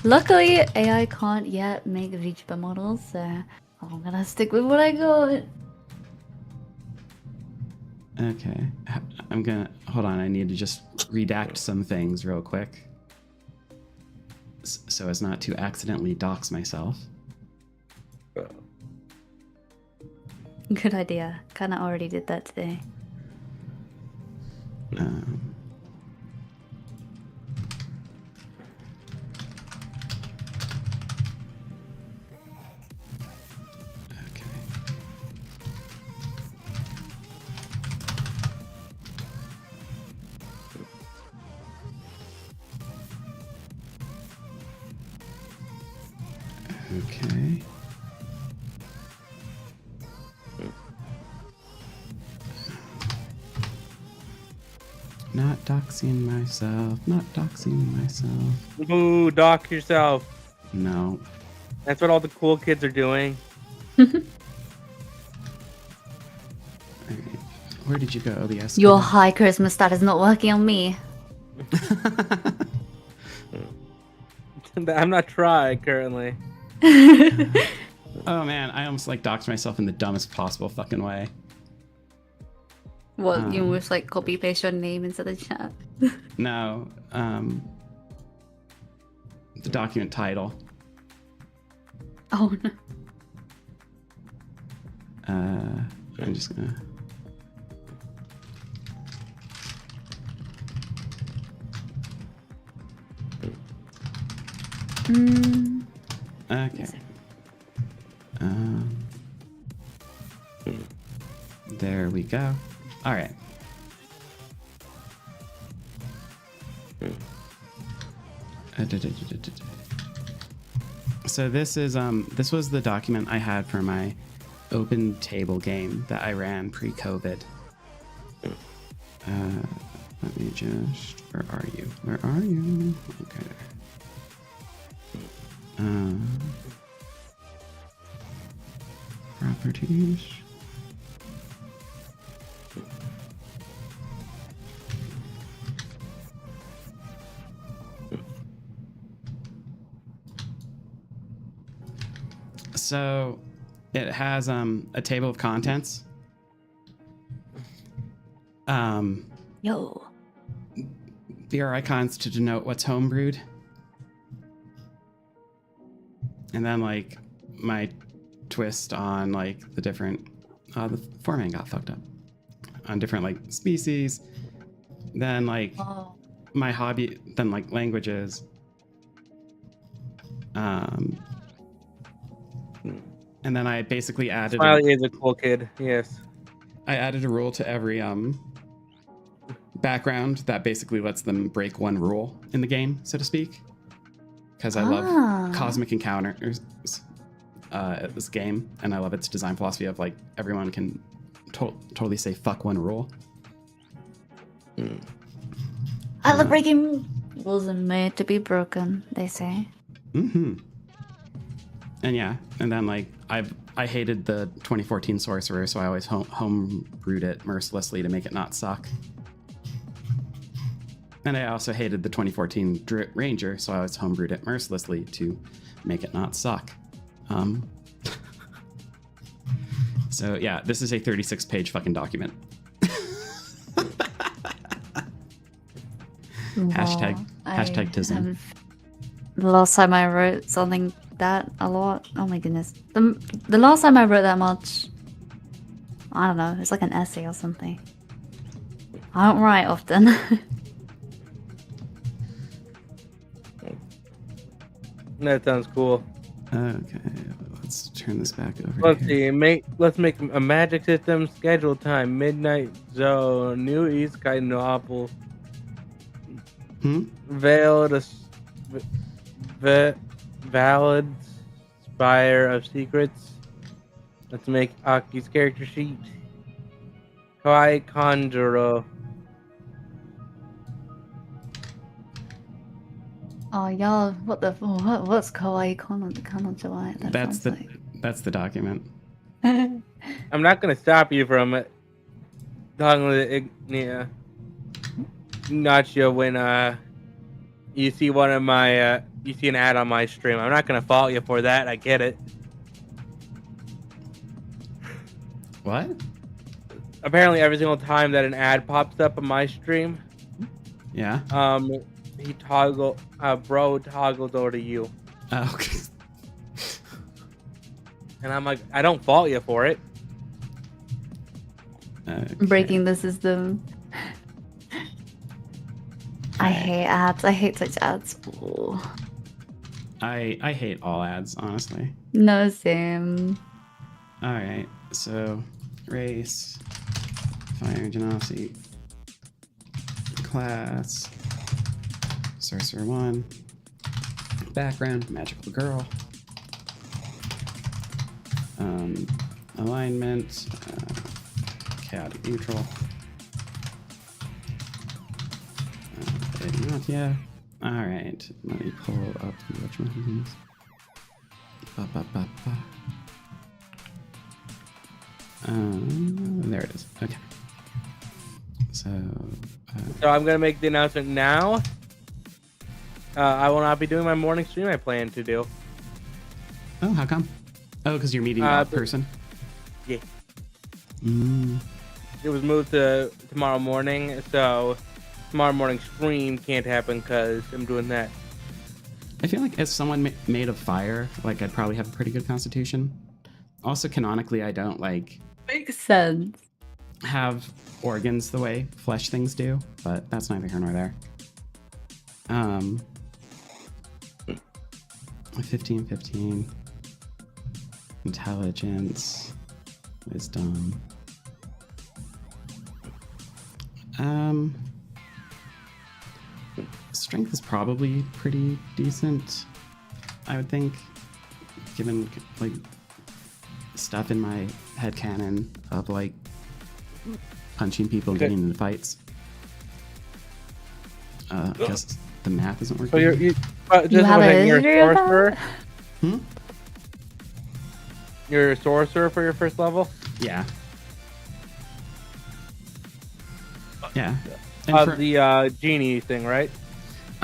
Speaker 3: Luckily, AI can't yet make Vtuber models, so I'm gonna stick with what I got.
Speaker 1: Okay. I'm gonna hold on. I need to just redact some things real quick, so as not to accidentally dox myself.
Speaker 3: Good idea. Kinda already did that today.
Speaker 1: Okay. Okay. Not doxing myself. Not doxing myself.
Speaker 2: Ooh, dock yourself.
Speaker 1: No.
Speaker 2: That's what all the cool kids are doing.
Speaker 1: Alright. Where did you go, OBS?
Speaker 3: Your high Christmas stat is not working on me.
Speaker 2: I'm not trying currently.
Speaker 1: Oh man, I almost like doxed myself in the dumbest possible fucking way.
Speaker 3: What, you almost like copy paste your name into the chat?
Speaker 1: No, the document title.
Speaker 3: Oh no.
Speaker 1: I'm just gonna. Okay. There we go. All right. So this is this was the document I had for my open table game that I ran pre-COVID. Let me just. Where are you? Where are you? Okay. Properties. So it has a table of contents.
Speaker 3: Yo.
Speaker 1: There are icons to denote what's homebrewed. And then like my twist on like the different the formatting got fucked up on different like species. Then like my hobby, then like languages. And then I basically added
Speaker 2: Smiley is a cool kid, yes.
Speaker 1: I added a rule to every background that basically lets them break one rule in the game, so to speak. Because I love cosmic encounters this game, and I love its design philosophy of like everyone can totally say fuck one rule.
Speaker 3: I love breaking rules are made to be broken, they say.
Speaker 1: Mm-hmm. And yeah, and then like I hated the 2014 sorcerer, so I always home brewed it mercilessly to make it not suck. And I also hated the 2014 ranger, so I always homebrewed it mercilessly to make it not suck. So yeah, this is a 36-page fucking document. Hashtag tism.
Speaker 3: The last time I wrote something that a lot, oh my goodness. The last time I wrote that much, I don't know, it's like an essay or something. I don't write often.
Speaker 2: That sounds cool.
Speaker 1: Okay, let's turn this back over.
Speaker 2: Let's see. Let's make a magic system. Schedule time. Midnight Zone. New East Sky novel. Veiled. Valid. Spire of Secrets. Let's make Aki's character sheet. Kai Conjuro.
Speaker 3: Oh y'all, what's kawaii kanonjo?
Speaker 1: That's the document.
Speaker 2: I'm not gonna stop you from talking with Ignacio when you see one of my you see an ad on my stream. I'm not gonna fault you for that. I get it.
Speaker 1: What?
Speaker 2: Apparently, every single time that an ad pops up on my stream,
Speaker 1: yeah,
Speaker 2: he toggled over to you.
Speaker 1: Oh, okay.
Speaker 2: And I'm like, I don't fault you for it.
Speaker 1: Okay.
Speaker 3: Breaking the system. I hate ads. I hate such ads. Ooh.
Speaker 1: I hate all ads, honestly.
Speaker 3: No, same.
Speaker 1: All right, so race, fire generosity, class, sorcerer 1, background, magical girl. Alignment, chaotic neutral. Yeah. All right. Let me pull up the whatchamacallits. There it is. Okay. So
Speaker 2: I'm gonna make the announcement now. I will not be doing my morning stream I plan to do.
Speaker 1: oh, how come? Oh, because you're meeting that person.
Speaker 2: Yeah.
Speaker 1: Mm.
Speaker 2: It was moved to tomorrow morning, so tomorrow morning stream can't happen because I'm doing that.
Speaker 1: I feel like as someone made of fire, like I'd probably have a pretty good constitution. Also, canonically, I don't like
Speaker 3: Makes sense.
Speaker 1: have organs the way flesh things do, but that's neither here nor there. 15, intelligence, wisdom. Strength is probably pretty decent, I would think, given like stuff in my headcanon of like punching people and getting into fights. I guess the math isn't working.
Speaker 2: So you're
Speaker 3: You
Speaker 2: just
Speaker 3: have a
Speaker 2: you're
Speaker 3: history
Speaker 2: a
Speaker 3: of
Speaker 2: sorcerer.
Speaker 1: Hmm?
Speaker 2: You're a sorcerer for your first level.
Speaker 1: Yeah. Yeah. And for,
Speaker 2: The genie thing, right?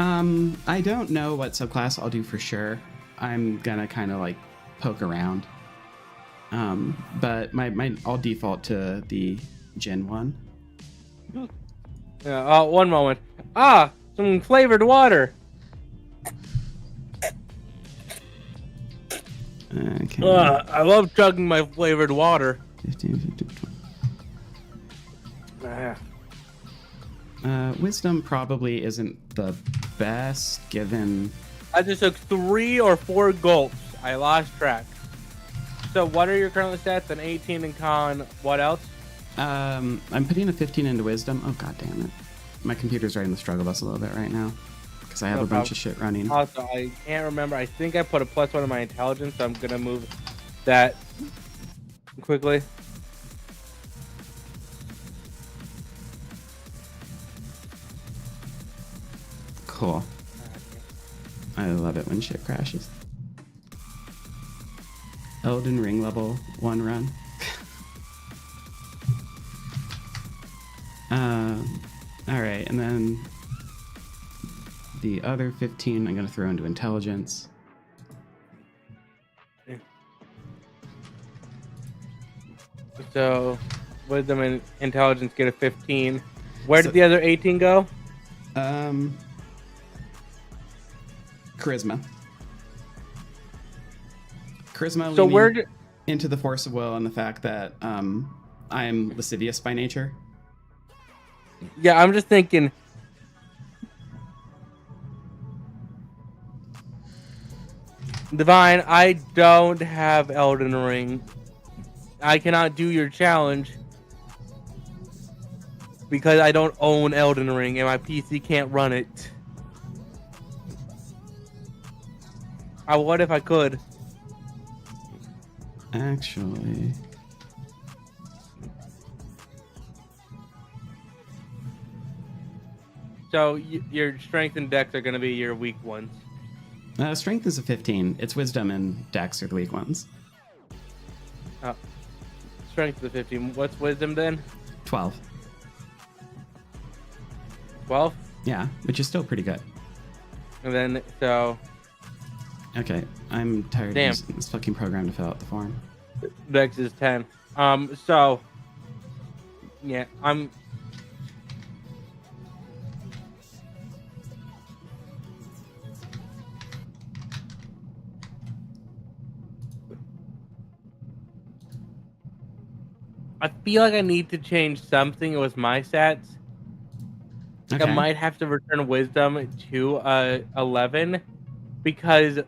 Speaker 1: I don't know what subclass I'll do for sure. I'm gonna kind of like poke around. But I'll default to the Gen 1.
Speaker 2: Yeah. One moment. Some flavored water.
Speaker 1: Okay.
Speaker 2: I love chugging my flavored water.
Speaker 1: 15, 15, 20.
Speaker 2: Ah.
Speaker 1: Wisdom probably isn't the best given.
Speaker 2: I just took 3 or 4 gulps. I lost track. So what are your current stats? An 18 in con. What else?
Speaker 1: I'm putting a 15 into wisdom. Oh god damn it. My computer's right in the struggle bus a little bit right now. Because I have
Speaker 2: No
Speaker 1: a bunch
Speaker 2: problem.
Speaker 1: of shit running.
Speaker 2: Also, I can't remember. I think I put a +1 in my intelligence, so I'm gonna move that quickly.
Speaker 1: Cool. I love it when shit crashes. Elden Ring level 1 run. Alright, and then the other 15 I'm gonna throw into intelligence.
Speaker 2: So, wisdom and intelligence get a 15. Where
Speaker 1: So-
Speaker 2: did the other 18 go?
Speaker 1: Charisma. Charisma
Speaker 2: So
Speaker 1: leaning
Speaker 2: where did...
Speaker 1: into the force of will and the fact that I am lascivious by nature.
Speaker 2: Yeah, I'm just thinking... Divine, I don't have Elden Ring. I cannot do your challenge because I don't own Elden Ring and my PC can't run it. What if I could?
Speaker 1: Actually,
Speaker 2: So your strength and dex are going to be your weak ones.
Speaker 1: strength is a 15. It's wisdom and dex are the weak ones.
Speaker 2: Strength is a 15. What's wisdom then?
Speaker 1: 12.
Speaker 2: 12?
Speaker 1: Yeah, which is still pretty good.
Speaker 2: And then, so,
Speaker 1: Okay, I'm tired
Speaker 2: Damn.
Speaker 1: of using this fucking program to fill out the form.
Speaker 2: dex is 10. So, yeah, I feel like I need to change something with my stats.
Speaker 1: Okay.
Speaker 2: I might have to return wisdom to 11 because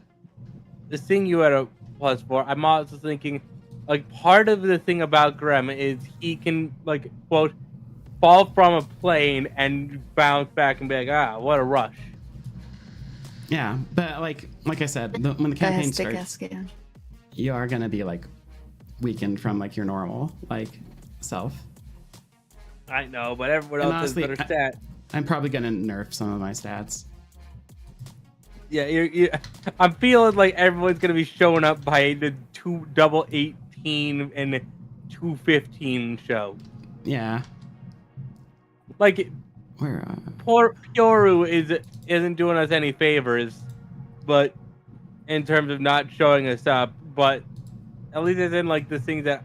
Speaker 2: the thing you had a +4. I'm also thinking, like, part of the thing about Grem is he can, like, quote, fall from a plane and bounce back and be like, what a rush.
Speaker 1: Yeah, but like I said, when the campaign starts, you are gonna be like weakened from like your normal like self.
Speaker 2: I know, but everyone
Speaker 1: And
Speaker 2: else
Speaker 1: honestly,
Speaker 2: has better stat.
Speaker 1: I'm probably gonna nerf some of my stats.
Speaker 2: Yeah, I'm feeling like everyone's gonna be showing up by the 18 and 215 show.
Speaker 1: Yeah.
Speaker 2: Like,
Speaker 1: Where?
Speaker 2: poor Pyoru isn't doing us any favors, but in terms of not showing us up, but at least it's in like the things that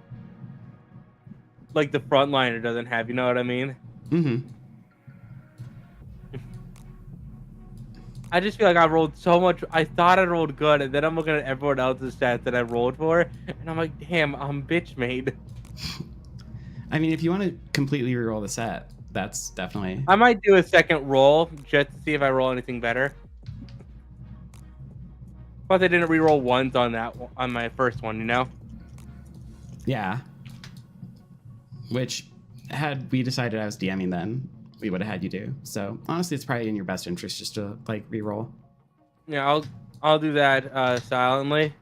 Speaker 2: like the frontliner doesn't have. You know what I mean?
Speaker 1: Mm-hmm.
Speaker 2: I just feel like I rolled so much. I thought I rolled good, and then I'm looking at everyone else's stats that I rolled for, and I'm like, damn, I'm bitch made.
Speaker 1: I mean, if you want to completely reroll the set, that's definitely.
Speaker 2: I might do a second roll just to see if I roll anything better. Plus, I didn't reroll ones on my first one, you know.
Speaker 1: Yeah. Which, had we decided I was DMing then, we would have had you do. So honestly, it's probably in your best interest just to like reroll.
Speaker 2: Yeah, I'll do that silently.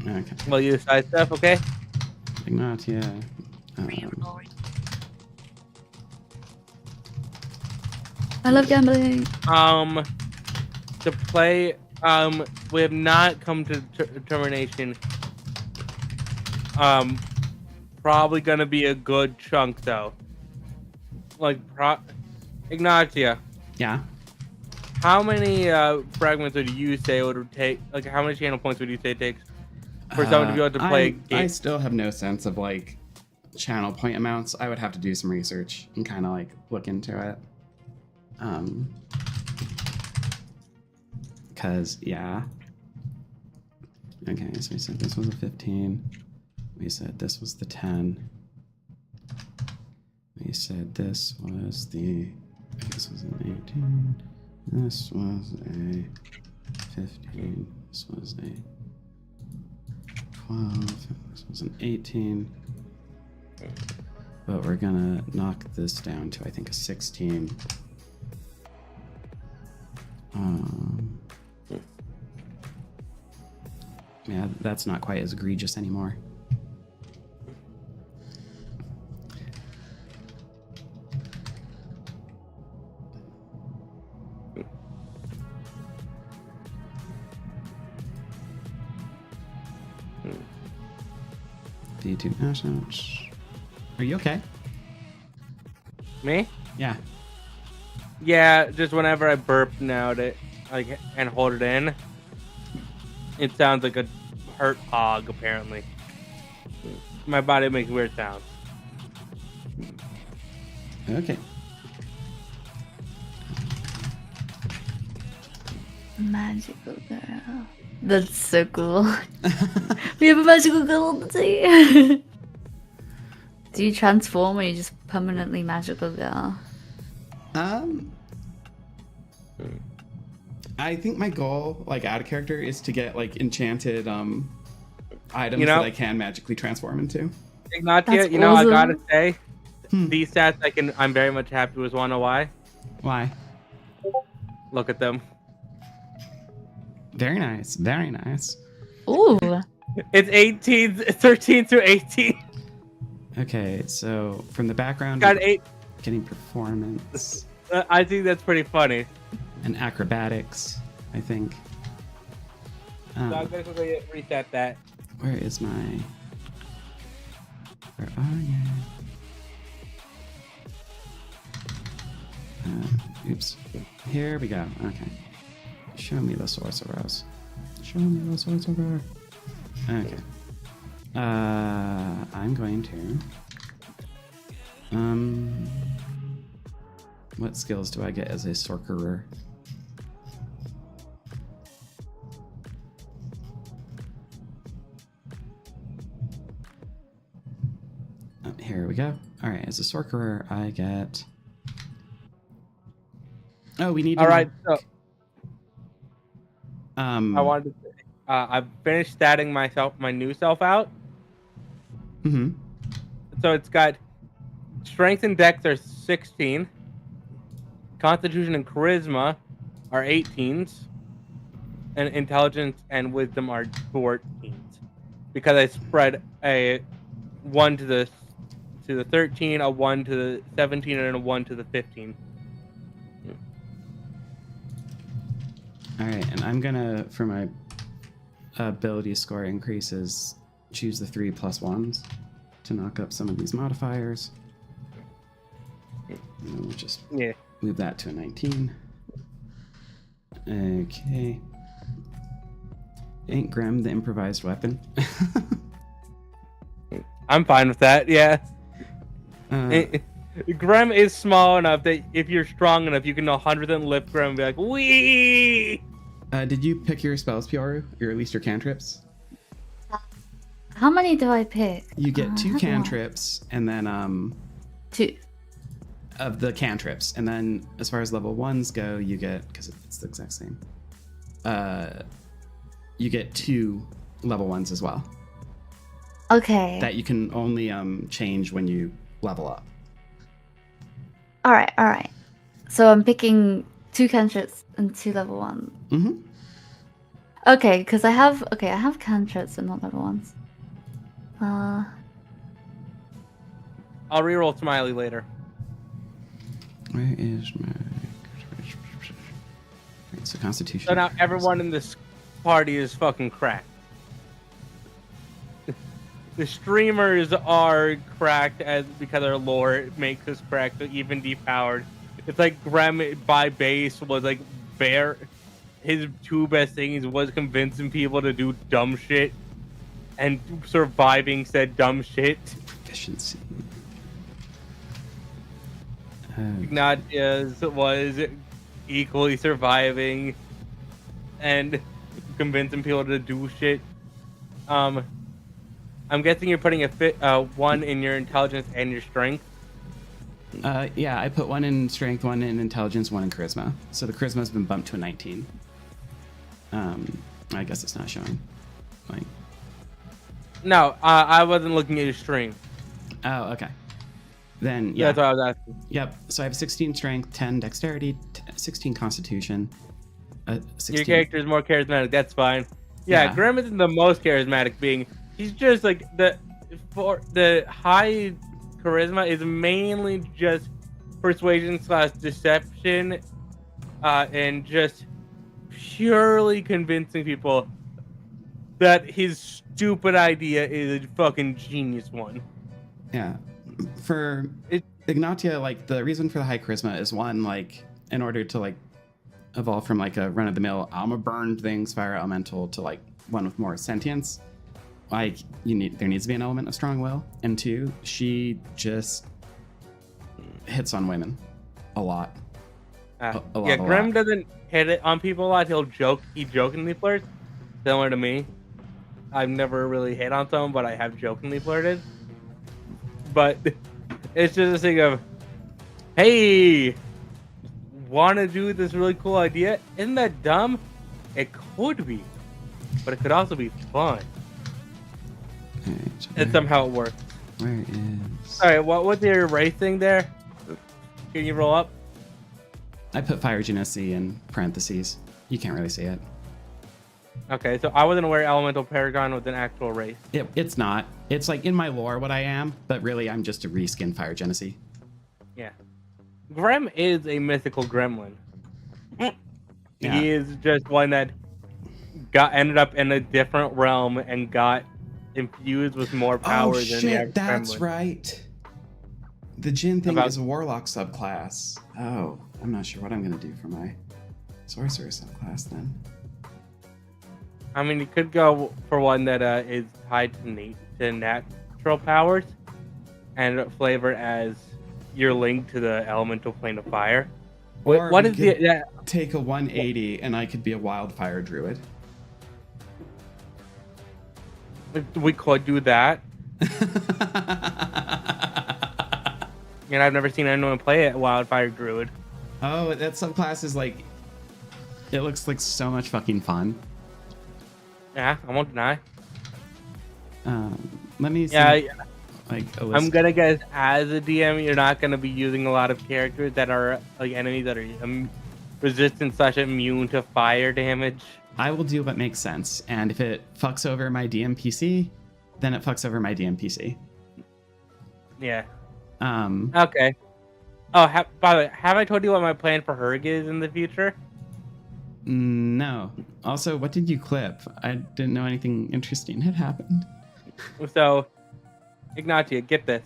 Speaker 1: Okay.
Speaker 2: While you decide stuff, okay?
Speaker 1: Not yeah.
Speaker 3: I love gambling.
Speaker 2: To play, we have not come to determination. Probably gonna be a good chunk though. Like, Ignatia,
Speaker 1: Yeah.
Speaker 2: how many fragments would you say it would take? Like, how many channel points would you say it takes for someone to be able to play a game?
Speaker 1: I still have no sense of like channel point amounts. I would have to do some research and kind of like look into it. Cause yeah. Okay, so we said this was a 15. We said this was the 10. We said this was an 18. This was a 15. This was a 12. This was an 18. But we're gonna knock this down to I think a 16. Yeah, that's not quite as egregious anymore. V2 national. Are you okay?
Speaker 2: Me?
Speaker 1: Yeah.
Speaker 2: Yeah, just whenever I burp now and hold it in, it sounds like a hurt hog. Apparently, my body makes weird sounds.
Speaker 1: Okay.
Speaker 3: Magical girl. That's so cool. We have a magical girl on the team. Do you transform or you just permanently magical girl?
Speaker 1: I think my goal, like out of character, is to get like enchanted items
Speaker 2: You know-
Speaker 1: that I can magically transform into.
Speaker 2: Ignatia,
Speaker 3: That's
Speaker 2: you know,
Speaker 3: awesome.
Speaker 2: I gotta say, these stats I'm very much happy with. Wanna know why?
Speaker 1: Why?
Speaker 2: Look at them.
Speaker 1: Very nice. Very nice.
Speaker 3: Ooh.
Speaker 2: It's 13 through 18.
Speaker 1: Okay, so from the background,
Speaker 2: Got 8.
Speaker 1: getting performance
Speaker 2: I think that's pretty funny.
Speaker 1: and acrobatics, I think.
Speaker 2: So I'm gonna quickly reset that.
Speaker 1: Where is my... Where are you? Oops. Here we go. Okay. Show me the sorcerers. Show me the sorcerer. Okay. I'm going to... What skills do I get as a sorcerer? Here we go. All right, as a sorcerer, I get... Oh, we need to...
Speaker 2: All right, so
Speaker 1: I
Speaker 2: I wanted to say, I've finished statting my new self out.
Speaker 1: Mm-hmm.
Speaker 2: So it's got strength and dex are 16. Constitution and charisma are 18s. And intelligence and wisdom are 14s. because I spread a 1 to the 13, a 1 to the 17, and a 1 to the 15.
Speaker 1: All right, and I'm gonna, for my ability score increases, choose the 3+1s to knock up some of these modifiers. And then we'll just move that to a 19. Okay. Ain't Grem the improvised weapon?
Speaker 2: I'm fine with that, yeah. Grem is small enough that if you're strong enough, you can 100% lift Grem and be like, wee!
Speaker 1: Did you pick your spells, Pioru? Or at least your cantrips?
Speaker 3: How many do I pick?
Speaker 1: You get
Speaker 3: I
Speaker 1: 2
Speaker 3: have
Speaker 1: cantrips, and then
Speaker 3: 2.
Speaker 1: of the cantrips, and then as far as level 1s go, you get, because it's the exact same, you get 2 level 1s as well.
Speaker 3: Okay.
Speaker 1: That you can only change when you level up.
Speaker 3: All right. So I'm picking 2 cantrips and 2 level 1.
Speaker 1: Mm-hmm.
Speaker 3: Okay, because I have cantrips and not level 1s.
Speaker 2: I'll reroll Smiley later.
Speaker 1: Where is my... Right, so Constitution.
Speaker 2: So now everyone in this party is fucking cracked. The streamers are cracked because their lore makes us cracked, so even depowered. It's like Grem by base was like his 2 best things was convincing people to do dumb shit and surviving said dumb shit.
Speaker 1: Proficiency.
Speaker 2: Ignatius was equally surviving and convincing people to do shit. I'm guessing you're putting a 1 in your intelligence and your strength.
Speaker 1: Yeah, I put 1 in strength, 1 in intelligence, 1 in charisma. So the charisma's been bumped to a 19. I guess it's not showing. Like.
Speaker 2: No, I wasn't looking at your stream.
Speaker 1: Oh, okay. Then yeah.
Speaker 2: That's what I was asking.
Speaker 1: Yep. So I have 16 strength, 10 dexterity, 16 constitution. 16.
Speaker 2: Your character is more charismatic. That's fine. Yeah, Grem isn't the most charismatic being. He's just like the high charisma is mainly just persuasion / deception, and just purely convincing people that his stupid idea is a fucking genius one.
Speaker 1: Yeah. For Ignatia, like the reason for the high charisma is 1, like in order to like evolve from like a run of the mill Alma burn things fire elemental to like one with more sentience. Like there needs to be an element of strong will, and 2, she just hits on women a lot.
Speaker 2: Grem doesn't hit it on people a lot. He jokingly flirts, similar to me. I've never really hit on someone, but I have jokingly flirted. But it's just a thing of, hey, want to do this really cool idea? Isn't that dumb? It could be, but it could also be fun.
Speaker 1: Right, so
Speaker 2: and somehow it works.
Speaker 1: Where is...
Speaker 2: All right, what's your race thing there? Can you roll up?
Speaker 1: I put Phyrogenesy in parentheses. You can't really see it.
Speaker 2: Okay, so I wasn't aware Elemental Paragon was an actual race.
Speaker 1: It's not. It's like in my lore what I am, but really I'm just a reskin Phyrogenesy.
Speaker 2: Yeah. Grem is a mythical gremlin. Yeah. He is just one that ended up in a different realm and got infused with more power than the average
Speaker 1: that's
Speaker 2: gremlin.
Speaker 1: Right. The Djinn thing is a warlock subclass. Oh, I'm not sure what I'm going to do for my sorcerer subclass then.
Speaker 2: I mean, you could go for one that is tied to natural powers and flavor as your link to the elemental plane of fire.
Speaker 1: Or
Speaker 2: what is the
Speaker 1: take a 180 and I could be a wildfire druid.
Speaker 2: We could do that. And I've never seen anyone play a wildfire druid.
Speaker 1: Oh, that subclass is like, it looks like so much fucking fun.
Speaker 2: Yeah, I won't deny.
Speaker 1: Let me see.
Speaker 2: Yeah,
Speaker 1: like
Speaker 2: I'm gonna guess as a DM, you're not gonna be using a lot of characters that are like enemies that are resistant / immune to fire damage.
Speaker 1: I will do what makes sense, and if it fucks over my DM PC, then it fucks over my DMPC.
Speaker 2: Yeah.
Speaker 1: Um,
Speaker 2: Okay. Oh, by the way, have I told you what my plan for Herg is in the future?
Speaker 1: no. Also, what did you clip? I didn't know anything interesting had happened.
Speaker 2: So, Ignatia, get this.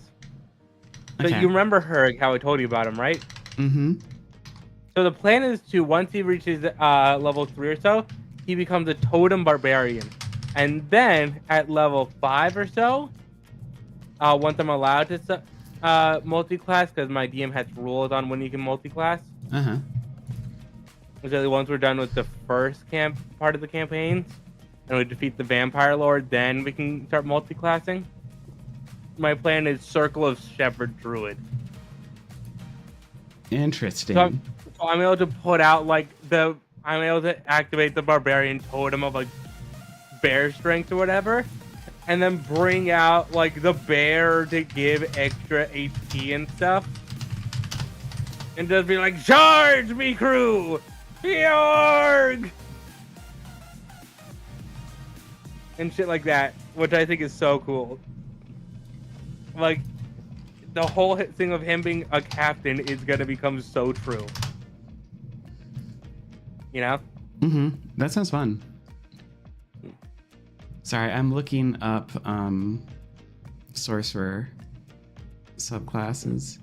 Speaker 2: So
Speaker 1: Okay.
Speaker 2: you remember Herg, how I told you about him, right?
Speaker 1: Mm-hmm.
Speaker 2: So the plan is to, once he reaches level 3 or so, he becomes a totem barbarian. And then at level 5 or so, once I'm allowed to multi-class, because my DM has rules on when you can multi-class.
Speaker 1: Uh-huh.
Speaker 2: So once we're done with the first part of the campaigns, and we defeat the Vampire Lord, then we can start multi-classing. My plan is Circle of Shepherd Druid.
Speaker 1: Interesting.
Speaker 2: So I'm able to put out I'm able to activate the Barbarian Totem of like bear strength or whatever, and then bring out like the bear to give extra HP and stuff, and just be like, charge me, crew, Bjorg, and shit like that, which I think is so cool. Like, the whole thing of him being a captain is gonna become so true. You know?
Speaker 1: Mm-hmm. That sounds fun. Sorry, I'm looking up sorcerer subclasses.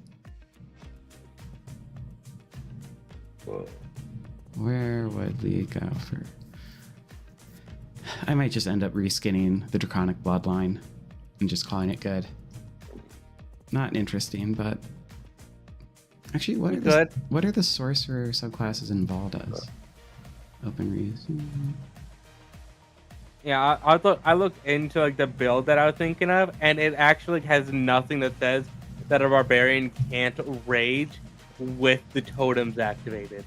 Speaker 1: Where would we go for? I might just end up reskinning the Draconic Bloodline and just calling it good. Not interesting, but actually, what are the sorcerer subclasses in Valdas? Open reason.
Speaker 2: Yeah, I looked into like the build that I was thinking of, and it actually has nothing that says that a barbarian can't rage with the totems activated.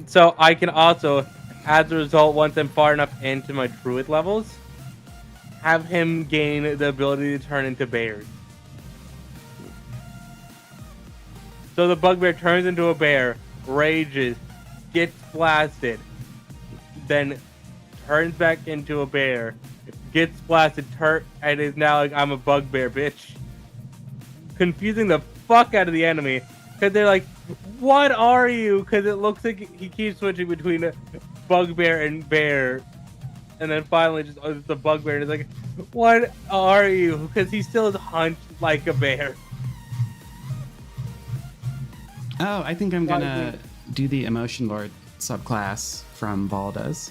Speaker 2: So I can also, as a result, once I'm far enough into my druid levels, have him gain the ability to turn into bears. So the bugbear turns into a bear, rages, gets blasted, then turns back into a bear, gets blasted, and is now like, I'm a bugbear, bitch. Confusing the fuck out of the enemy, because they're like, what are you? Because it looks like he keeps switching between a bugbear and bear. And then finally just the bugbear and is like, what are you? Because he still is hunched like a bear.
Speaker 1: Oh, I think I'm gonna do the Emotion Lord subclass from Valdas.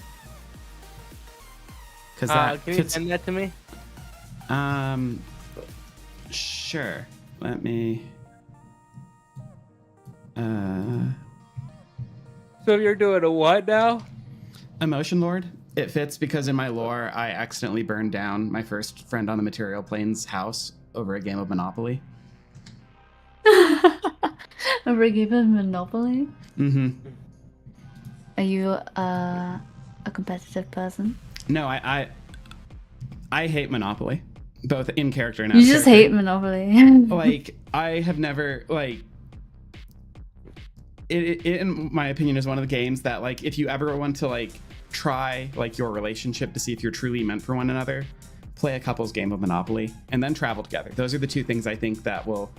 Speaker 1: Because that
Speaker 2: can you
Speaker 1: fits.
Speaker 2: send that to me?
Speaker 1: Sure. Let me.
Speaker 2: So you're doing a what now?
Speaker 1: Emotion Lord. It fits because in my lore, I accidentally burned down my first friend on the material plane's house over a game of Monopoly.
Speaker 3: Over a game of Monopoly?
Speaker 1: Mm-hmm.
Speaker 3: Are you a competitive person?
Speaker 1: No, I hate Monopoly, both in character and
Speaker 3: You
Speaker 1: out of
Speaker 3: just
Speaker 1: character.
Speaker 3: hate Monopoly.
Speaker 1: Like, I have never, like, it, in my opinion, is one of the games that, like, if you ever want to, like, try, like, your relationship to see if you're truly meant for one another, play a couple's game of Monopoly, and then travel together. Those are the two things I think that will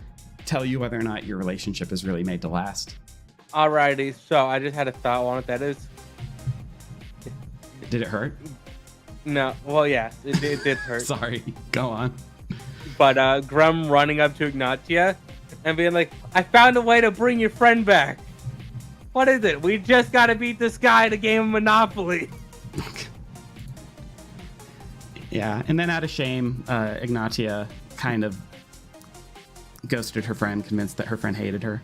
Speaker 1: tell you whether or not your relationship is really made to last.
Speaker 2: Alrighty, so I just had a thought on what that is.
Speaker 1: Did it hurt?
Speaker 2: No, well, yeah, it did hurt.
Speaker 1: Sorry, go on.
Speaker 2: But Grum running up to Ignatia and being like, I found a way to bring your friend back. What is it? We just gotta beat this guy in a game of Monopoly.
Speaker 1: Yeah, and then out of shame, Ignatia kind of ghosted her friend, convinced that her friend hated her.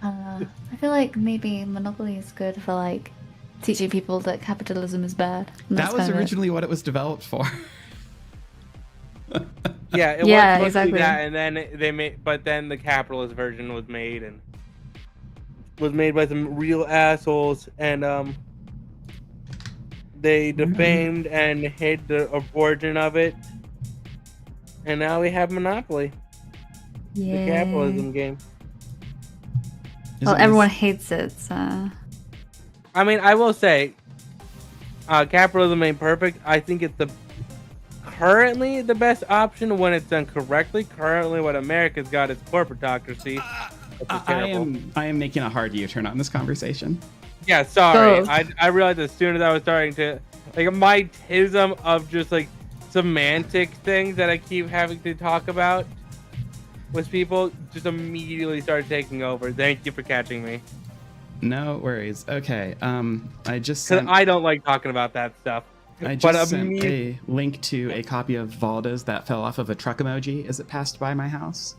Speaker 3: I feel like maybe Monopoly is good for like teaching people that capitalism is bad. And
Speaker 1: That
Speaker 3: that's
Speaker 1: was
Speaker 3: kind of it.
Speaker 1: originally what it was developed for.
Speaker 2: Yeah, it
Speaker 3: Yeah,
Speaker 2: was supposed to
Speaker 3: exactly.
Speaker 2: be that, and then but then the capitalist version was made, and was made by some real assholes, and they defamed and hid the origin of it, and now we have Monopoly, the
Speaker 3: Yeah.
Speaker 2: capitalism game.
Speaker 3: Well,
Speaker 1: it
Speaker 3: everyone
Speaker 1: nice?
Speaker 3: hates it, so...
Speaker 2: I mean, I will say, capitalism ain't perfect. I think it's currently the best option when it's done correctly. Currently, what America's got is corporatocracy. Which is terrible.
Speaker 1: I am making a hard U-turn on this conversation.
Speaker 2: Yeah, sorry.
Speaker 3: Go.
Speaker 2: I realized as soon as I was starting to like my tism of just like semantic things that I keep having to talk about with people just immediately started taking over. Thank you for catching me.
Speaker 1: No worries. Okay. I just
Speaker 2: Because
Speaker 1: sent,
Speaker 2: I don't like talking about that stuff.
Speaker 1: I
Speaker 2: But
Speaker 1: just sent a link to a copy of Valda's that fell off of a truck emoji as it passed by my house.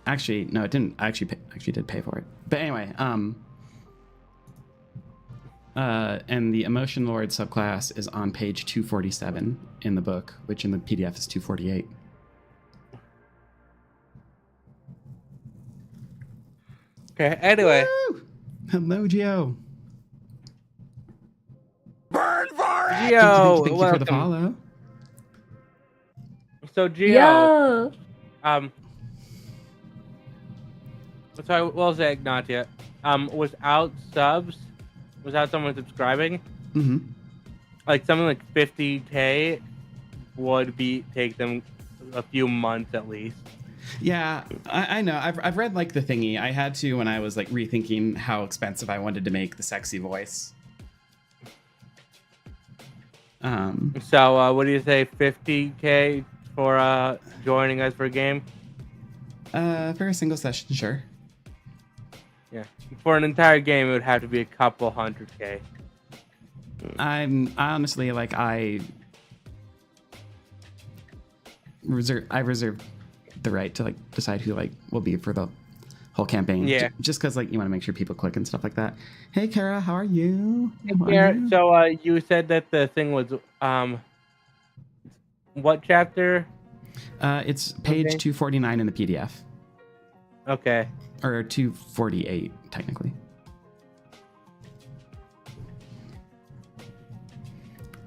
Speaker 1: Actually, no, it didn't. I actually did pay for it. But anyway, and the Emotion Lord subclass is on page 247 in the book, which in the PDF is 248.
Speaker 2: Okay, anyway.
Speaker 1: Woo! Hello, Gio.
Speaker 2: Gio,
Speaker 1: Thank you for the follow.
Speaker 2: So Gio,
Speaker 3: Yo!
Speaker 2: sorry, what was it? Not yet. Without subs, without someone subscribing,
Speaker 1: Mm-hmm.
Speaker 2: like something like 50K would take them a few months at least.
Speaker 1: Yeah, I know. I've read like the thingy. I had to when I was like rethinking how expensive I wanted to make the sexy voice.
Speaker 2: So what do you say? 50K for joining us for a game?
Speaker 1: For a single session, sure.
Speaker 2: Yeah, for an entire game, it would have to be a couple 100K.
Speaker 1: I'm honestly like I reserve the right to like decide who like will be for the whole campaign.
Speaker 2: Yeah.
Speaker 1: Just because like you want to make sure people click and stuff like that. Hey Kara, how are you? How are
Speaker 2: Yeah.
Speaker 1: you?
Speaker 2: So you said that the thing was what chapter?
Speaker 1: It's page
Speaker 2: Okay.
Speaker 1: 249 in the PDF,
Speaker 2: Okay.
Speaker 1: or 248 technically.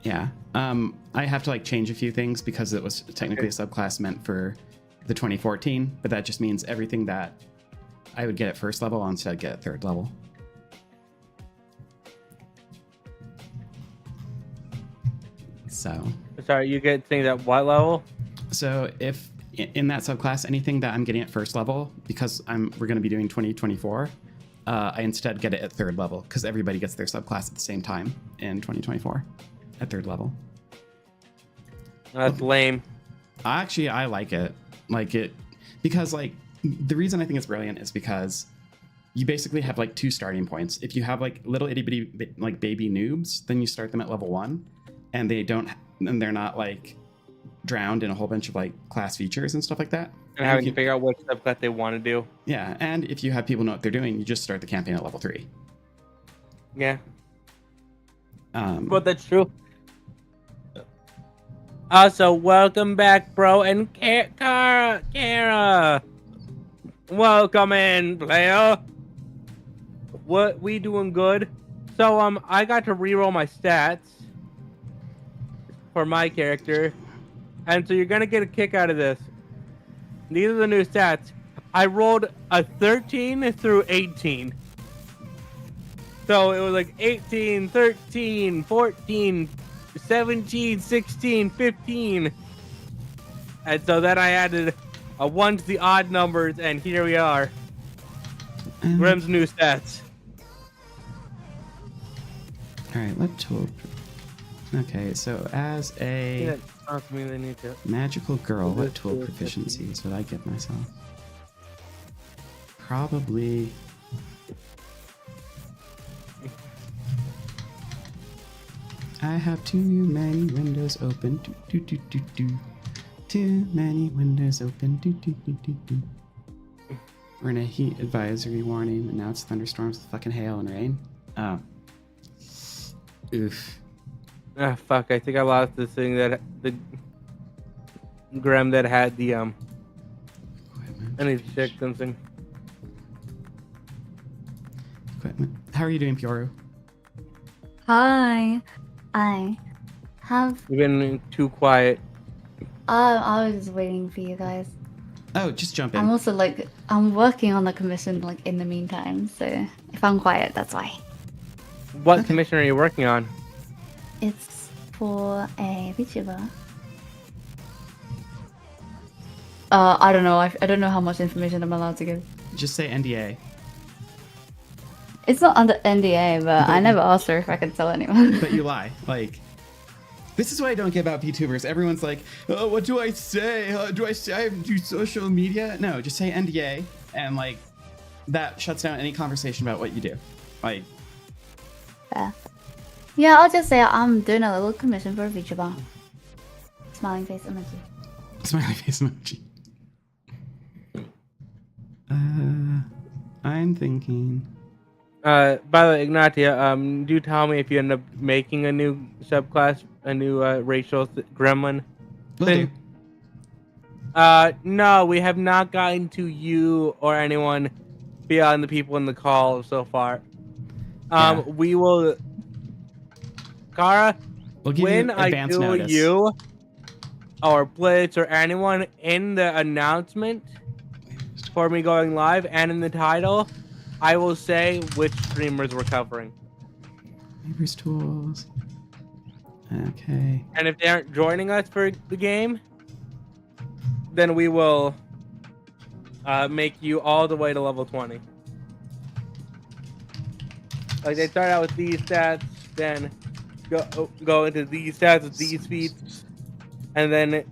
Speaker 1: Yeah. I have to like change a few things because it was technically a subclass meant for the 2014, but that just means everything that I would get at first level, I'll instead get at third level. So
Speaker 2: Sorry, you get things at what level?
Speaker 1: So if in that subclass, anything that I'm getting at first level, because we're going to be doing 2024, I instead get it at third level because everybody gets their subclass at the same time in 2024 at third level.
Speaker 2: That's lame.
Speaker 1: Actually, I like it. Like it because like the reason I think it's brilliant is because you basically have like two starting points. If you have like little itty bitty like baby noobs, then you start them at level 1, and they're not like drowned in a whole bunch of like class features and stuff like that.
Speaker 2: And having to figure out what subclass they want to do.
Speaker 1: Yeah, and if you have people know what they're doing, you just start the campaign at level 3.
Speaker 2: Yeah. But that's true. Also, welcome back, bro, and Kara. Welcome in, player. What we doing good? So I got to reroll my stats for my character, and so you're gonna get a kick out of this. These are the new stats. I rolled a 13 through 18. So it was like 18, 13, 14, 17, 16, 15. And so then I added a 1 to the odd numbers, and here we are. Grim's new stats.
Speaker 1: Alright, what tool? Okay, so as a magical girl, what tool proficiencies would I give myself? Probably... I have too many windows open. Too many windows open. We're in a heat advisory warning, and now it's thunderstorms with fucking hail and rain. Oh. Oof.
Speaker 2: Ah, fuck, I think I lost this thing that the Grim that had the
Speaker 1: Equipment.
Speaker 2: I need to check something.
Speaker 1: Equipment. How are you doing, Pioru?
Speaker 3: Hi. I have...
Speaker 2: You've been too quiet.
Speaker 3: I was just waiting for you guys.
Speaker 1: Oh, just jump in.
Speaker 3: I'm also like, I'm working on the commission like in the meantime, so if I'm quiet, that's why.
Speaker 2: What
Speaker 1: Okay.
Speaker 2: commission are you working on?
Speaker 3: It's for a VTuber. I don't know. I don't know how much information I'm allowed to give.
Speaker 1: Just say NDA.
Speaker 3: It's not under NDA, but I never asked her if I could tell anyone.
Speaker 1: But you lie. Like, this is what I don't get about VTubers. Everyone's like, oh, what do I say? Do I say I do social media? No, just say NDA, and like, that shuts down any conversation about what you do. Like,
Speaker 3: Yeah. Yeah, I'll just say I'm doing a little commission for a VTuber. Smiling face emoji.
Speaker 1: smiley face emoji. I'm thinking.
Speaker 2: By the way, Ignatia, do tell me if you end up making a new subclass, a new racial gremlin
Speaker 1: Will
Speaker 2: thing.
Speaker 1: do.
Speaker 2: No, we have not gotten to you or anyone beyond the people in the call so far.
Speaker 1: Yeah.
Speaker 2: We will, Kara,
Speaker 1: We'll give
Speaker 2: when
Speaker 1: you
Speaker 2: I
Speaker 1: advance
Speaker 2: do
Speaker 1: notice.
Speaker 2: you or Blitz or anyone in the announcement for me going live and in the title, I will say which streamers we're covering.
Speaker 1: Neighbors tools. Okay.
Speaker 2: And if they aren't joining us for the game, then we will make you all the way to level 20. Like they start out with these stats, then go into these stats with these feats, and then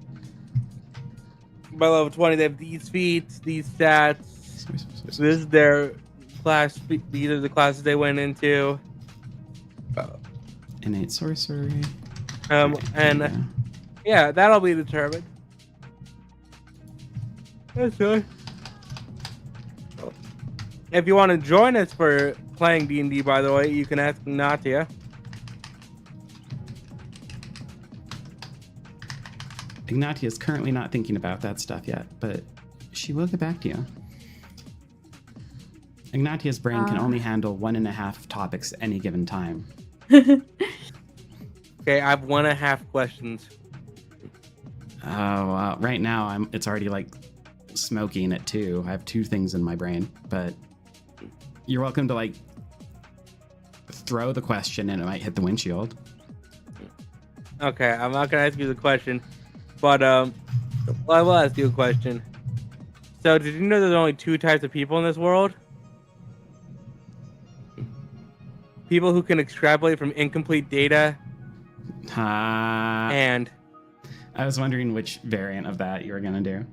Speaker 2: by level 20 they have these feats, these stats. This is their class. These are the classes they went into.
Speaker 1: Innate sorcery.
Speaker 2: And yeah, that'll be determined. That's good. If you want to join us for playing D&D, by the way, you can ask Natia.
Speaker 1: Ignatia is currently not thinking about that stuff yet, but she will get back to you. Ignatia's brain can only handle 1.5 topics at any given time.
Speaker 2: Okay, I have 1.5 questions.
Speaker 1: Oh, wow. Right now, it's already like smoking at 2. I have 2 things in my brain, but you're welcome to like throw the question and it might hit the windshield.
Speaker 2: Okay, I'm not gonna ask you the question, but I will ask you a question. So, did you know there's only 2 types of people in this world? People who can extrapolate from incomplete data, and
Speaker 1: I was wondering which variant of that you were gonna do.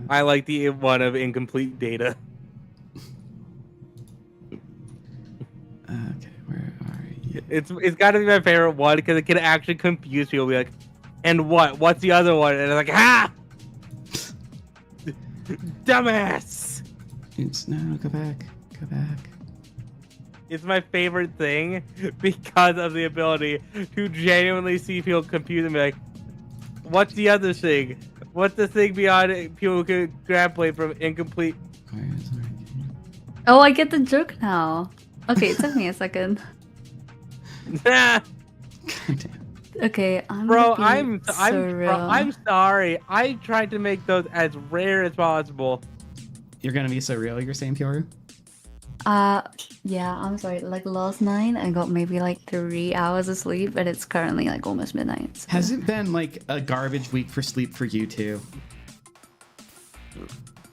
Speaker 2: I like the one of incomplete data.
Speaker 1: Okay, where are you?
Speaker 2: It's got to be my favorite one because it can actually confuse people. Be like, and what? What's the other one? And it's like, ha! Dumbass!
Speaker 1: It's no, go back. Go back.
Speaker 2: It's my favorite thing because of the ability to genuinely see people confused and be like, what's the other thing? What's the thing beyond it? People who can extrapolate from incomplete?
Speaker 1: Where is my game?
Speaker 3: Oh, I get the joke now. Okay, it took me a second.
Speaker 1: God damn.
Speaker 3: Okay,
Speaker 2: Bro,
Speaker 3: I'm
Speaker 2: I'm sorry. I tried to make those as rare as possible.
Speaker 1: You're gonna be so real, you're saying, Pioru?
Speaker 3: Yeah, I'm sorry. Like last night, I got maybe like 3 hours of sleep, and it's currently like almost midnight. So.
Speaker 1: Has it been like a garbage week for sleep for you too?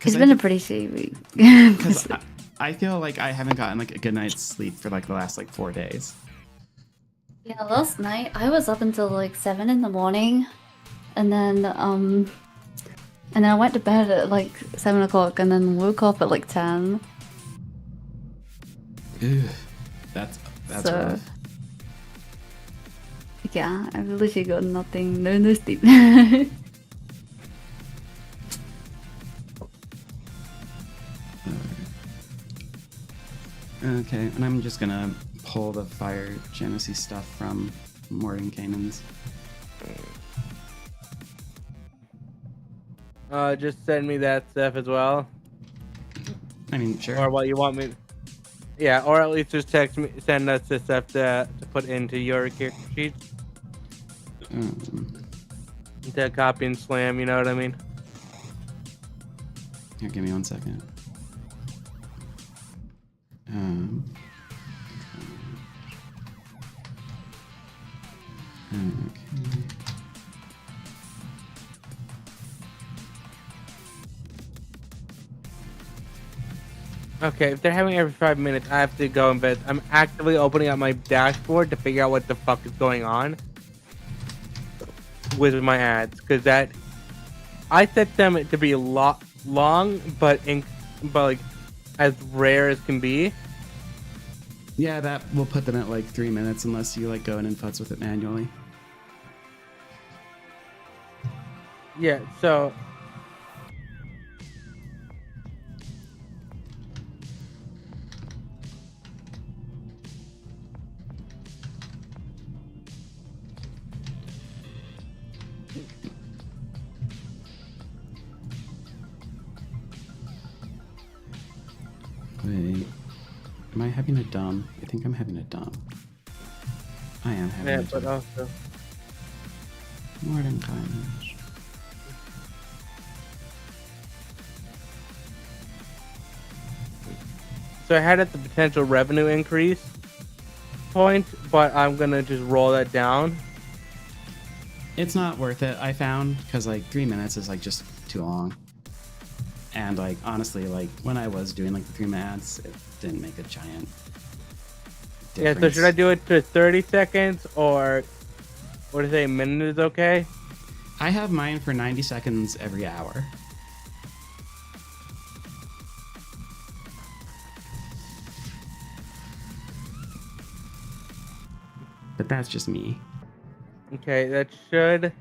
Speaker 3: It's been a pretty shitty week.
Speaker 1: Because I feel like I haven't gotten like a good night's sleep for like the last like 4 days.
Speaker 3: Yeah, last night I was up until like 7 in the morning, and then I went to bed at like 7 o'clock, and then woke up at like 10.
Speaker 1: Ugh, that's
Speaker 3: So,
Speaker 1: rough.
Speaker 3: Yeah, I've literally got nothing, no sleep.
Speaker 1: Okay, and I'm just gonna pull the Fire Genesee stuff from Mordenkainen's.
Speaker 2: Just send me that stuff as well.
Speaker 1: I mean, sure.
Speaker 2: Or what you want me. Yeah, or at least just text me, send us the stuff to put into your character sheets. That copy and slam, you know what I mean?
Speaker 1: Here, give me 1 second. Okay.
Speaker 2: Okay, if they're having every 5 minutes, I have to go in bed. I'm actively opening up my dashboard to figure out what the fuck is going on with my ads, because that I set them to be long, but like as rare as can be.
Speaker 1: Yeah, that will put them at like 3 minutes unless you like go in and futz with it manually.
Speaker 2: Yeah, so
Speaker 1: Wait, am I having a dump? I think I'm having a dump. I am having
Speaker 2: yeah,
Speaker 1: a
Speaker 2: but
Speaker 1: dump.
Speaker 2: also
Speaker 1: More than kindness.
Speaker 2: so I had at the potential revenue increase point, but I'm gonna just roll that down.
Speaker 1: It's not worth it, I found, because like 3 minutes is like just too long. And like honestly, like when I was doing like the 3 minutes, it didn't make a giant
Speaker 2: Yeah,
Speaker 1: difference.
Speaker 2: so should I do it to 30 seconds or what do you say, a minute is okay?
Speaker 1: I have mine for 90 seconds every hour. But that's just me.
Speaker 2: Okay, that should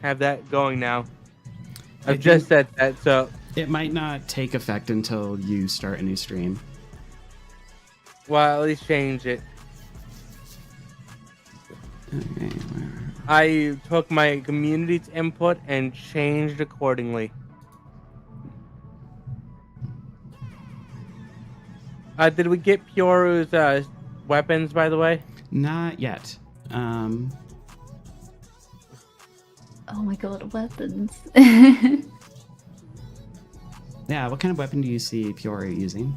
Speaker 2: have that going now.
Speaker 1: I
Speaker 2: I've just
Speaker 1: think
Speaker 2: set that, so
Speaker 1: it might not take effect until you start a new stream.
Speaker 2: well, at least change it.
Speaker 1: Okay, where-
Speaker 2: I took my community's input and changed accordingly. Did we get Pyoru's weapons, by the way?
Speaker 1: Not yet.
Speaker 3: Oh my god, weapons.
Speaker 1: Yeah, what kind of weapon do you see Peoria using?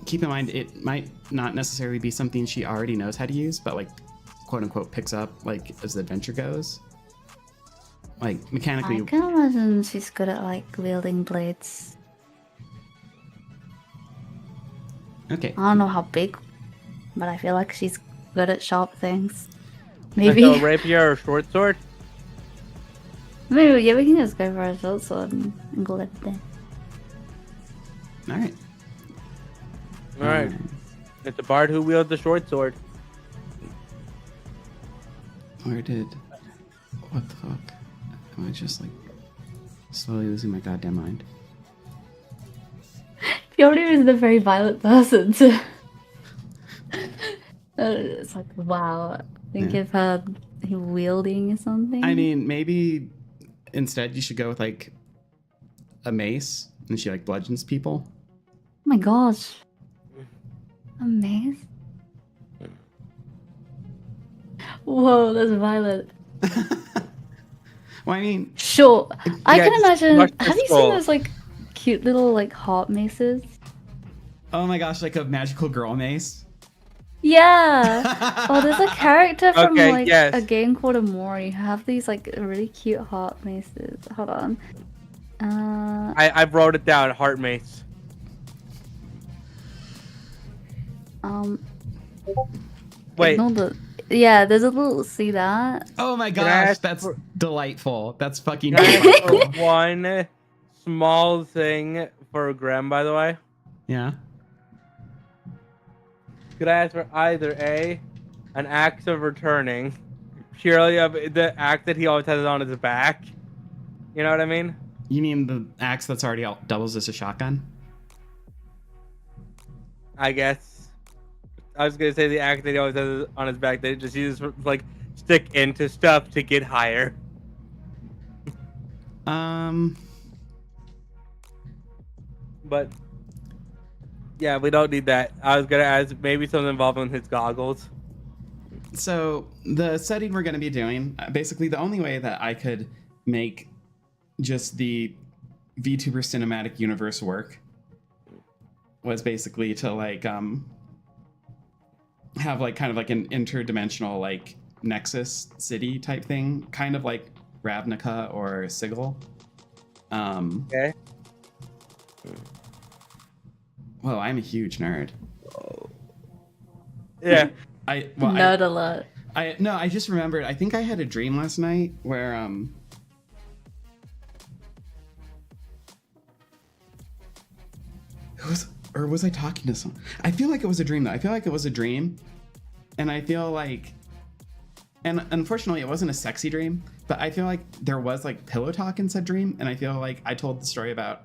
Speaker 1: Keep in mind, it might not necessarily be something she already knows how to use, but like, quote unquote, picks up like as the adventure goes. Like mechanically.
Speaker 3: I can imagine she's good at like wielding blades.
Speaker 1: Okay.
Speaker 3: I don't know how big, but I feel like she's good at sharp things.
Speaker 2: Like
Speaker 3: Maybe.
Speaker 2: a rapier or short sword?
Speaker 3: Maybe, yeah, we can just go for a short sword and go it there.
Speaker 1: All right.
Speaker 2: Alright. It's a bard who wields the short sword.
Speaker 1: Where did? What the fuck? Am I just like slowly losing my goddamn mind?
Speaker 3: Fiona is a very violent person to... It's like, wow. Think
Speaker 1: Yeah.
Speaker 3: of her wielding or something.
Speaker 1: I mean, maybe instead you should go with like a mace, and she like bludgeons people.
Speaker 3: Oh my gosh. A mace? Whoa, that's violent.
Speaker 1: Well, I mean,
Speaker 3: Sure. I
Speaker 2: Yeah,
Speaker 3: can
Speaker 2: just
Speaker 3: imagine.
Speaker 2: watch the
Speaker 3: Have you
Speaker 2: scroll.
Speaker 3: seen those like cute little like heart maces?
Speaker 1: oh my gosh, like a magical girl mace.
Speaker 3: Yeah. Oh, there's a character from
Speaker 2: Okay,
Speaker 3: like
Speaker 2: yes.
Speaker 3: a game called Amori who have these like really cute heart maces. Hold on.
Speaker 2: I wrote it down, heart mace. Wait,
Speaker 3: ignore the. Yeah, there's a little. See that?
Speaker 1: Oh my
Speaker 2: I
Speaker 1: gosh,
Speaker 2: ask
Speaker 1: that's
Speaker 2: for-
Speaker 1: delightful. That's fucking
Speaker 2: can I ask
Speaker 1: delightful.
Speaker 2: for one small thing for Graham, by the way?
Speaker 1: Yeah.
Speaker 2: Could I ask for either A, an axe of returning, purely of the axe that he always has on his back? You know what I mean?
Speaker 1: You mean the axe that's already doubles as a shotgun?
Speaker 2: I guess. I was gonna say the axe that he always has on his back that he just uses for, like, stick into stuff to get higher.
Speaker 1: Um.
Speaker 2: But Yeah, we don't need that. I was gonna ask maybe something involving his goggles.
Speaker 1: So the setting we're going to be doing, basically the only way that I could make just the VTuber cinematic universe work was basically to like have like kind of like an interdimensional like Nexus city type thing, kind of like Ravnica or Sigil.
Speaker 2: Okay.
Speaker 1: Well, I'm a huge nerd.
Speaker 2: Yeah.
Speaker 3: Nerd alert.
Speaker 1: I just remembered. I think I had a dream last night where was I talking to someone? I feel like it was a dream though. I feel like it was a dream, and I feel like, and unfortunately it wasn't a sexy dream, but I feel like there was like pillow talk in said dream, and I feel like I told the story about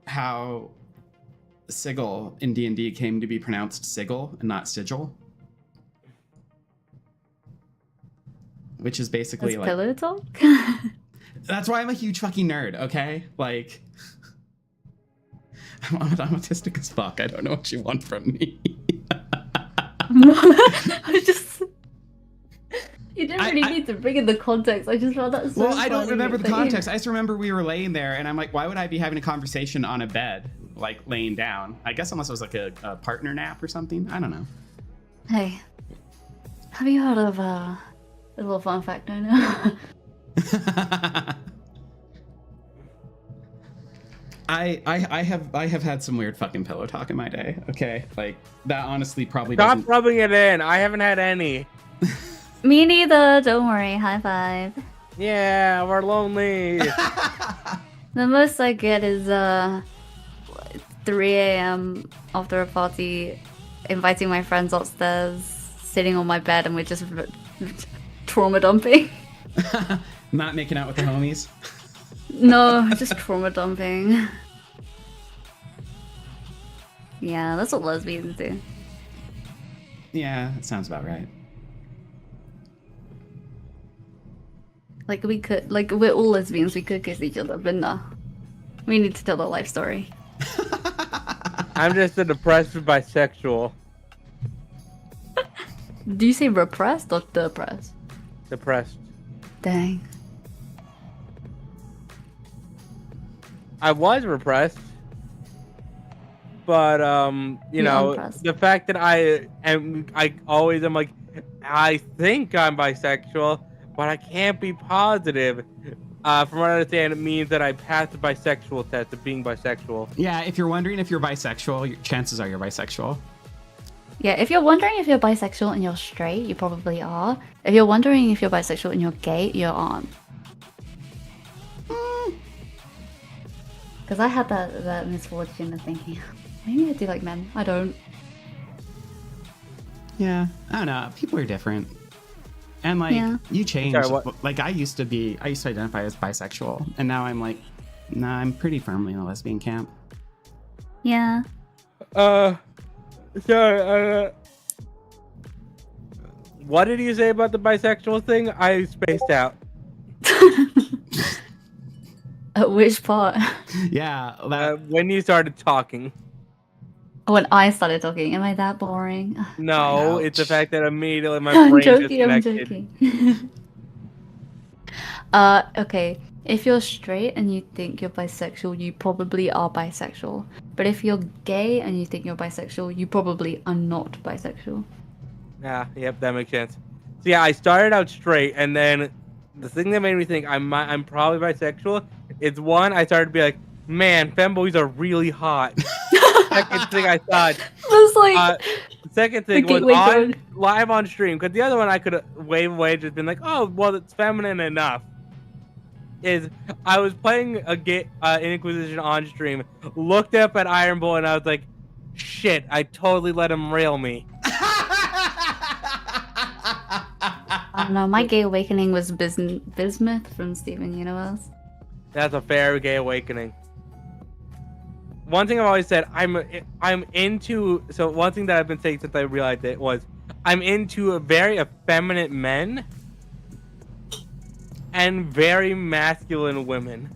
Speaker 1: how Sigil in D&D came to be pronounced Sigil and not Sigil. Which is basically
Speaker 3: That's
Speaker 1: like
Speaker 3: pillow talk.
Speaker 1: that's why I'm a huge fucking nerd, okay? Like I'm autistic as fuck. I don't know what you want from me.
Speaker 3: I just you didn't really need to bring in the context. I just found that so
Speaker 1: well, I don't
Speaker 3: funny
Speaker 1: remember the
Speaker 3: that you-
Speaker 1: context. I just remember we were laying there and I'm like, why would I be having a conversation on a bed, like laying down? I guess unless it was like a partner nap or something. I don't know.
Speaker 3: Hey, have you heard of a little fun fact I know?
Speaker 1: I have had some weird fucking pillow talk in my day. Okay, like that honestly probably
Speaker 2: Stop
Speaker 1: doesn't.
Speaker 2: rubbing it in. I haven't had any.
Speaker 3: Me neither. Don't worry. High five.
Speaker 2: Yeah, we're lonely.
Speaker 3: The most I get is 3 a.m. after a party, inviting my friends upstairs, sitting on my bed, and we're just trauma dumping.
Speaker 1: Not making out with the homies.
Speaker 3: No, just trauma dumping. Yeah, that's what lesbians do.
Speaker 1: Yeah, that sounds about right.
Speaker 3: Like we're all lesbians. We could kiss each other, but no, we need to tell the life story.
Speaker 2: I'm just a depressed bisexual.
Speaker 3: Do you say repressed or depressed?
Speaker 2: Depressed.
Speaker 3: Dang.
Speaker 2: I was repressed, but you know,
Speaker 3: unpressed.
Speaker 2: the fact that I always am like, I think I'm bisexual, but I can't be positive. From what I understand, it means that I passed the bisexual test of being bisexual.
Speaker 1: Yeah, if you're wondering if you're bisexual, chances are you're bisexual.
Speaker 3: Yeah, if you're wondering if you're bisexual and you're straight, you probably are. If you're wondering if you're bisexual and you're gay, you aren't. Because I had that misfortune of thinking, maybe I do like men. I don't.
Speaker 1: Yeah, I don't know. People are different, and like
Speaker 3: Yeah.
Speaker 1: you change.
Speaker 2: Sorry, what?
Speaker 1: Like I used to identify as bisexual, and now I'm like, nah, I'm pretty firmly in the lesbian camp.
Speaker 3: Yeah.
Speaker 2: Sorry, what did you say about the bisexual thing? I spaced out.
Speaker 3: At which part?
Speaker 1: Yeah,
Speaker 2: When you started talking.
Speaker 3: When I started talking, am I that boring?
Speaker 2: No,
Speaker 1: Ouch.
Speaker 2: it's the fact that immediately my
Speaker 3: I'm
Speaker 2: brain
Speaker 3: joking, I'm
Speaker 2: disconnected.
Speaker 3: joking. Okay. If you're straight and you think you're bisexual, you probably are bisexual. But if you're gay and you think you're bisexual, you probably are not bisexual.
Speaker 2: Yeah, yep, that makes sense. So yeah, I started out straight, and then the thing that made me think I'm probably bisexual is one, I started to be like, man, femboys are really hot. Second thing I thought,
Speaker 3: It's like,
Speaker 2: second thing
Speaker 3: The
Speaker 2: was
Speaker 3: gateway
Speaker 2: on
Speaker 3: drug.
Speaker 2: live on stream, because the other one I could have way just been like, oh, well, it's feminine enough. Is I was playing Inquisition on stream, looked up at Iron Bull, and I was like, shit, I totally let him rail me.
Speaker 3: I don't know, my gay awakening was Bismuth from Steven Universe.
Speaker 2: That's a fair gay awakening. One thing I've always said, I'm into. So one thing that I've been saying since I realized it was, I'm into very effeminate men and very masculine women.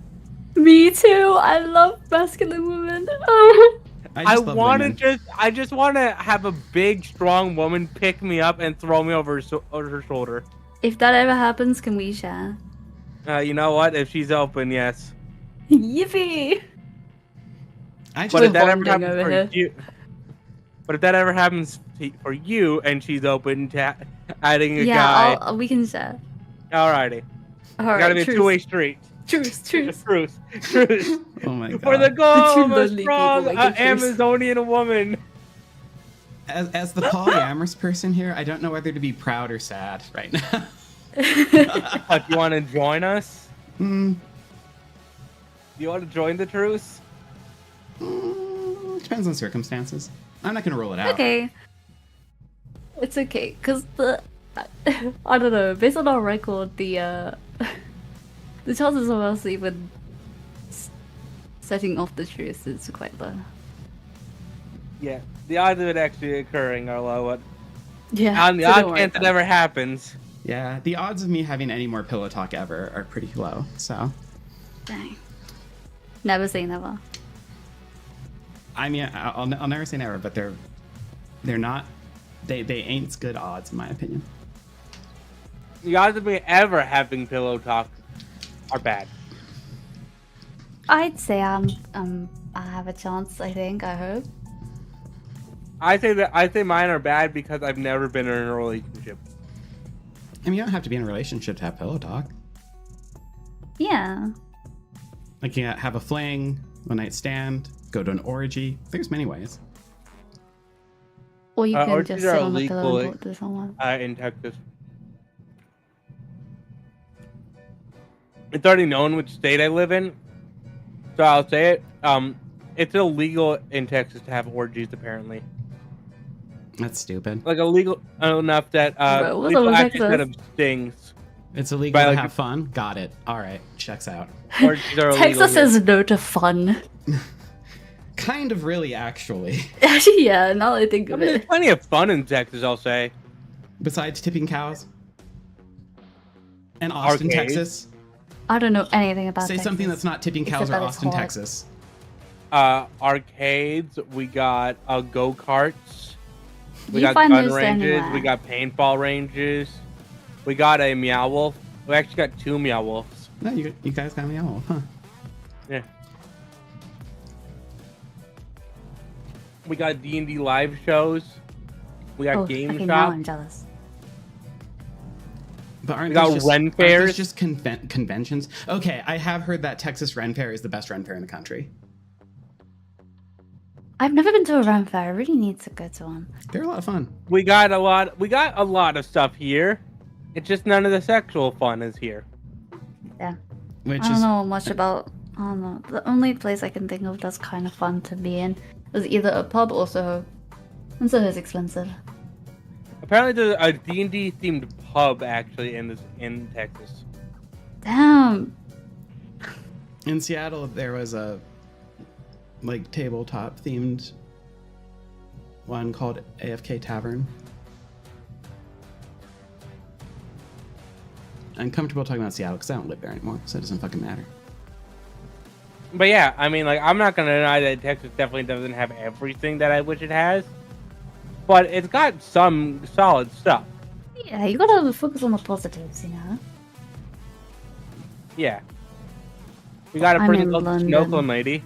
Speaker 3: Me too. I love masculine women.
Speaker 2: I
Speaker 1: love
Speaker 2: want to
Speaker 1: women.
Speaker 2: I just want to have a big, strong woman pick me up and throw me over her shoulder.
Speaker 3: If that ever happens, can we share?
Speaker 2: You know what? If she's open, yes.
Speaker 3: Yippee!
Speaker 1: I
Speaker 2: But if
Speaker 1: just
Speaker 2: that ever
Speaker 3: bonding
Speaker 2: happens
Speaker 3: over
Speaker 2: for
Speaker 3: here.
Speaker 2: you, but if that ever happens for you and she's open to adding a guy,
Speaker 3: we can share.
Speaker 2: alrighty,
Speaker 3: Alright,
Speaker 2: gotta be a
Speaker 3: truce.
Speaker 2: two-way street.
Speaker 3: Truce.
Speaker 2: Truce.
Speaker 1: oh my god.
Speaker 2: For the goal
Speaker 3: two
Speaker 2: of a
Speaker 3: lonely
Speaker 2: strong
Speaker 3: people making truce.
Speaker 2: Amazonian woman.
Speaker 1: As the polyamorous person here, I don't know whether to be proud or sad right now.
Speaker 2: Do you want to join us?
Speaker 1: Hmm.
Speaker 2: Do you want to join the truce?
Speaker 1: Depends on circumstances. I'm not gonna rule it out.
Speaker 3: Okay. It's okay, cause I don't know. Based on our record, the chances of us even setting off the truce is quite low.
Speaker 2: Yeah, the odds of it actually occurring are low.
Speaker 3: Yeah.
Speaker 2: On the
Speaker 3: so don't
Speaker 2: odd
Speaker 3: worry
Speaker 2: chance it
Speaker 3: about
Speaker 2: ever happens.
Speaker 1: Yeah, the odds of me having any more pillow talk ever are pretty low. So,
Speaker 3: Dang. Never say never.
Speaker 1: I mean, I'll never say never, but they're not. They ain't good odds in my opinion.
Speaker 2: The odds of me ever having pillow talk are bad.
Speaker 3: I'd say I have a chance. I hope.
Speaker 2: I say mine are bad because I've never been in a relationship.
Speaker 1: I mean, you don't have to be in a relationship to have pillow talk.
Speaker 3: Yeah.
Speaker 1: Like, you have a fling, one night stand, go to an orgy. There's many ways.
Speaker 3: Or you can
Speaker 2: orgies
Speaker 3: just sit
Speaker 2: are
Speaker 3: on the pillow
Speaker 2: illegal
Speaker 3: and talk to someone.
Speaker 2: In Texas. It's already known which state I live in, so I'll say it. It's illegal in Texas to have orgies, apparently.
Speaker 1: That's stupid.
Speaker 2: Like illegal enough that
Speaker 3: Bro, what's
Speaker 2: people
Speaker 3: up with
Speaker 2: actually said
Speaker 3: Texas?
Speaker 2: of stings.
Speaker 1: It's illegal
Speaker 2: But,
Speaker 1: to
Speaker 2: like,
Speaker 1: have fun. Got it. All right, checks out.
Speaker 2: Orgies are illegal.
Speaker 3: Texas
Speaker 2: here.
Speaker 3: is no to fun.
Speaker 1: Kind of, really, actually.
Speaker 3: Actually, yeah. Now that I think
Speaker 2: I
Speaker 3: of
Speaker 2: mean, there's
Speaker 3: it.
Speaker 2: plenty of fun in Texas, I'll say.
Speaker 1: Besides tipping cows. And Austin,
Speaker 2: Arcades.
Speaker 1: Texas.
Speaker 3: I don't know anything about
Speaker 1: Say
Speaker 3: Texas.
Speaker 1: something that's not tipping cows
Speaker 3: Except
Speaker 1: or
Speaker 3: that it's
Speaker 1: Austin,
Speaker 3: hot.
Speaker 1: Texas.
Speaker 2: Arcades. We got go-karts. We
Speaker 3: You
Speaker 2: got
Speaker 3: find
Speaker 2: gun
Speaker 3: those
Speaker 2: ranges.
Speaker 3: anywhere.
Speaker 2: We got paintball ranges. We got a Meow Wolf. We actually got 2 Meow Wolves.
Speaker 1: No, you guys got me all, huh?
Speaker 2: Yeah. We got D&D live shows. We got game
Speaker 3: okay, now
Speaker 2: shop.
Speaker 3: I'm jealous.
Speaker 1: But aren't
Speaker 2: We got
Speaker 1: these just,
Speaker 2: Ren
Speaker 1: aren't
Speaker 2: fairs.
Speaker 1: these just conventions? Okay, I have heard that Texas Ren Fair is the best Ren Fair in the country.
Speaker 3: I've never been to a Ren fair. I really need to go to one.
Speaker 1: They're a lot of fun.
Speaker 2: We got a lot of stuff here. It's just none of the sexual fun is here.
Speaker 3: Yeah.
Speaker 1: Which
Speaker 3: I don't
Speaker 1: is
Speaker 3: know much about. I don't know. The only place I can think of that's kind of fun to be in is either a pub or Soho. And Soho's expensive.
Speaker 2: Apparently there's a D&D themed pub actually in Texas.
Speaker 3: Damn.
Speaker 1: in Seattle there was a like tabletop themed one called AFK Tavern. I'm comfortable talking about Seattle because I don't live there anymore, so it doesn't fucking matter.
Speaker 2: But yeah, I mean, like, I'm not gonna deny that Texas definitely doesn't have everything that I wish it has, but it's got some solid stuff.
Speaker 3: Yeah, you gotta focus on the positives, you know?
Speaker 2: Yeah. We got a
Speaker 3: I'm
Speaker 2: pretty
Speaker 3: in
Speaker 2: local
Speaker 3: London.
Speaker 2: Snowflake lady.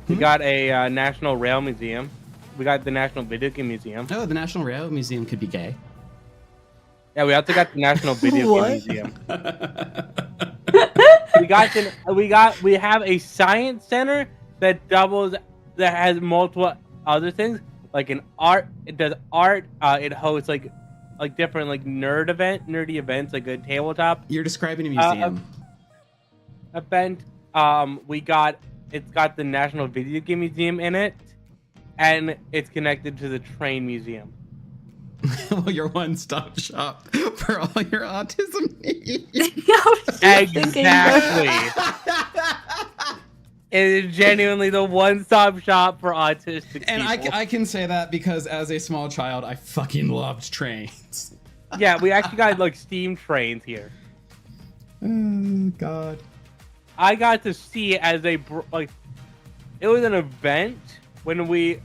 Speaker 2: We got a National Rail Museum. We got the National Video Game Museum.
Speaker 1: Oh, the National Rail Museum could be gay.
Speaker 2: Yeah, we also got the National Video Game
Speaker 3: What?
Speaker 2: Museum. We have a science center that doubles, that has multiple other things, like an art. It does art. It hosts like different like nerdy events, like a tabletop
Speaker 1: You're describing a museum.
Speaker 2: event. It's got the National Video Game Museum in it, and it's connected to the train museum.
Speaker 1: Well, your one-stop shop for all your autism needs.
Speaker 2: Exactly. It is genuinely the one-stop shop for autistic
Speaker 1: And
Speaker 2: people.
Speaker 1: I can say that because as a small child, I fucking loved trains.
Speaker 2: Yeah, we actually got like steam trains here.
Speaker 1: Oh, God.
Speaker 2: I got to see it as it was an event when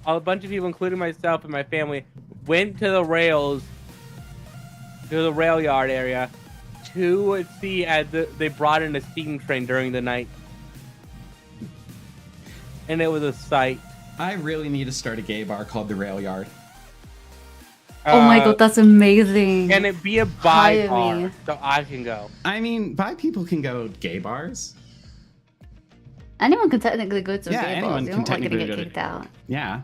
Speaker 2: a bunch of people, including myself and my family, went to the rail yard area to see they brought in a steam train during the night. And it was a sight.
Speaker 1: I really need to start a gay bar called the Rail Yard.
Speaker 3: Oh my god, that's amazing.
Speaker 2: Can it be a bi
Speaker 3: Hire
Speaker 2: bar
Speaker 3: me.
Speaker 2: so I can go?
Speaker 1: I mean, bi people can go gay bars.
Speaker 3: Anyone can technically go to a
Speaker 1: Yeah,
Speaker 3: gay
Speaker 1: anyone
Speaker 3: bar.
Speaker 1: can
Speaker 3: You're not gonna
Speaker 1: technically
Speaker 3: get
Speaker 1: go to-
Speaker 3: kicked out.
Speaker 1: Yeah.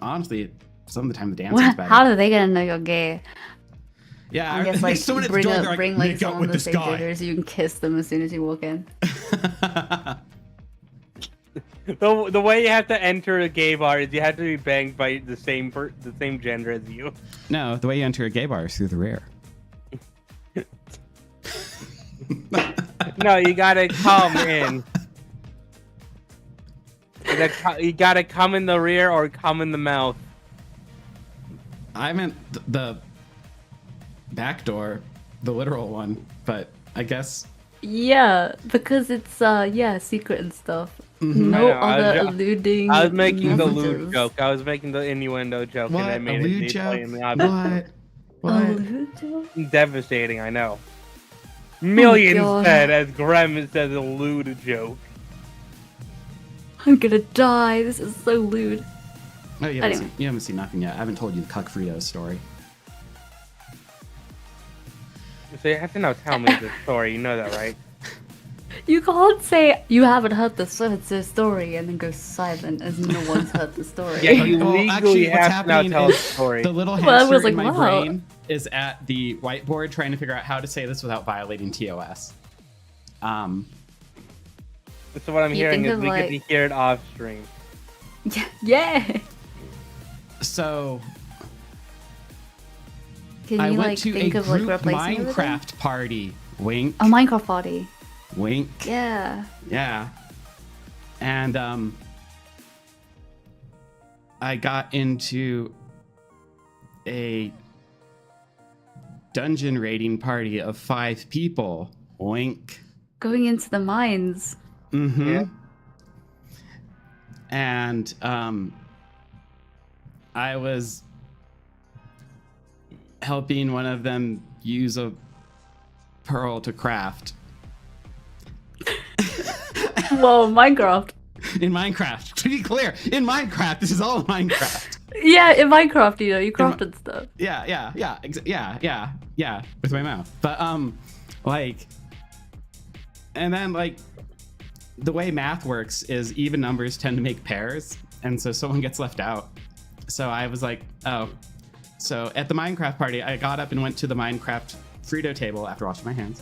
Speaker 1: Honestly, some of the time the dancing's better.
Speaker 3: How do they get to know you're gay?
Speaker 1: Yeah,
Speaker 3: I guess like
Speaker 1: someone at the
Speaker 3: bring
Speaker 1: door,
Speaker 3: up,
Speaker 1: they're like,
Speaker 3: bring like
Speaker 1: "Make out
Speaker 3: someone
Speaker 1: with
Speaker 3: the
Speaker 1: this
Speaker 3: same
Speaker 1: guy."
Speaker 3: gender so you can kiss them as soon as you walk in.
Speaker 2: The way you have to enter a gay bar is you have to be banged by the same gender as you.
Speaker 1: No, the way you enter a gay bar is through the rear.
Speaker 2: No, you gotta come in. You gotta come in the rear or come in the mouth.
Speaker 1: I meant the back door, the literal one, but I guess.
Speaker 3: Yeah, because it's secret and stuff.
Speaker 1: Mhm.
Speaker 3: No
Speaker 2: I know,
Speaker 3: other alluding.
Speaker 2: I was making the
Speaker 3: messages.
Speaker 2: lewd joke. I was making the innuendo joke,
Speaker 1: What?
Speaker 2: and I
Speaker 1: A
Speaker 2: made
Speaker 1: lewd
Speaker 2: it
Speaker 1: joke?
Speaker 2: blatantly obvious.
Speaker 1: What?
Speaker 3: A lewd joke?
Speaker 2: Devastating, I know. Millions
Speaker 3: God.
Speaker 2: said, as Grem says, a lewd joke.
Speaker 3: I'm gonna die. This is so lewd.
Speaker 1: Oh, you haven't,
Speaker 3: Anyway.
Speaker 1: you haven't seen nothing yet. I haven't told you the Cuck Fritos story.
Speaker 2: So you have to now tell me the story. You know that, right?
Speaker 3: You can't say you haven't heard the story and then go silent as no one's heard the story.
Speaker 2: Yeah, you
Speaker 1: Well,
Speaker 2: legally
Speaker 1: actually, what's
Speaker 2: have to now
Speaker 1: happening
Speaker 2: tell the
Speaker 1: is
Speaker 2: story.
Speaker 1: The little
Speaker 3: Well, I
Speaker 1: hamster
Speaker 3: was
Speaker 1: in
Speaker 3: like,
Speaker 1: my
Speaker 3: wow.
Speaker 1: brain is at the whiteboard trying to figure out how to say this without violating TOS.
Speaker 2: So what I'm
Speaker 3: You
Speaker 2: hearing
Speaker 3: think
Speaker 2: is
Speaker 3: of,
Speaker 2: we
Speaker 3: like-
Speaker 2: get to hear it off stream.
Speaker 3: Yeah.
Speaker 1: So
Speaker 3: Can
Speaker 1: I
Speaker 3: you
Speaker 1: went
Speaker 3: like
Speaker 1: to
Speaker 3: think
Speaker 1: a
Speaker 3: of like
Speaker 1: group
Speaker 3: replacing everything?
Speaker 1: Minecraft party. Wink,
Speaker 3: A Minecraft party.
Speaker 1: wink.
Speaker 3: Yeah.
Speaker 1: Yeah. And I got into a dungeon raiding party of 5 people. Wink.
Speaker 3: Going into the mines.
Speaker 1: Mm-hmm.
Speaker 2: Yeah.
Speaker 1: And I was helping one of them use a pearl to craft.
Speaker 3: Whoa, Minecraft.
Speaker 1: In Minecraft. To be clear, in Minecraft, this is all Minecraft.
Speaker 3: Yeah, in Minecraft, you crafted stuff.
Speaker 1: Yeah, with my mouth. But like, and then like, the way math works is even numbers tend to make pairs, and so someone gets left out. So I was like, oh. So at the Minecraft party, I got up and went to the Minecraft Frito table after washing my hands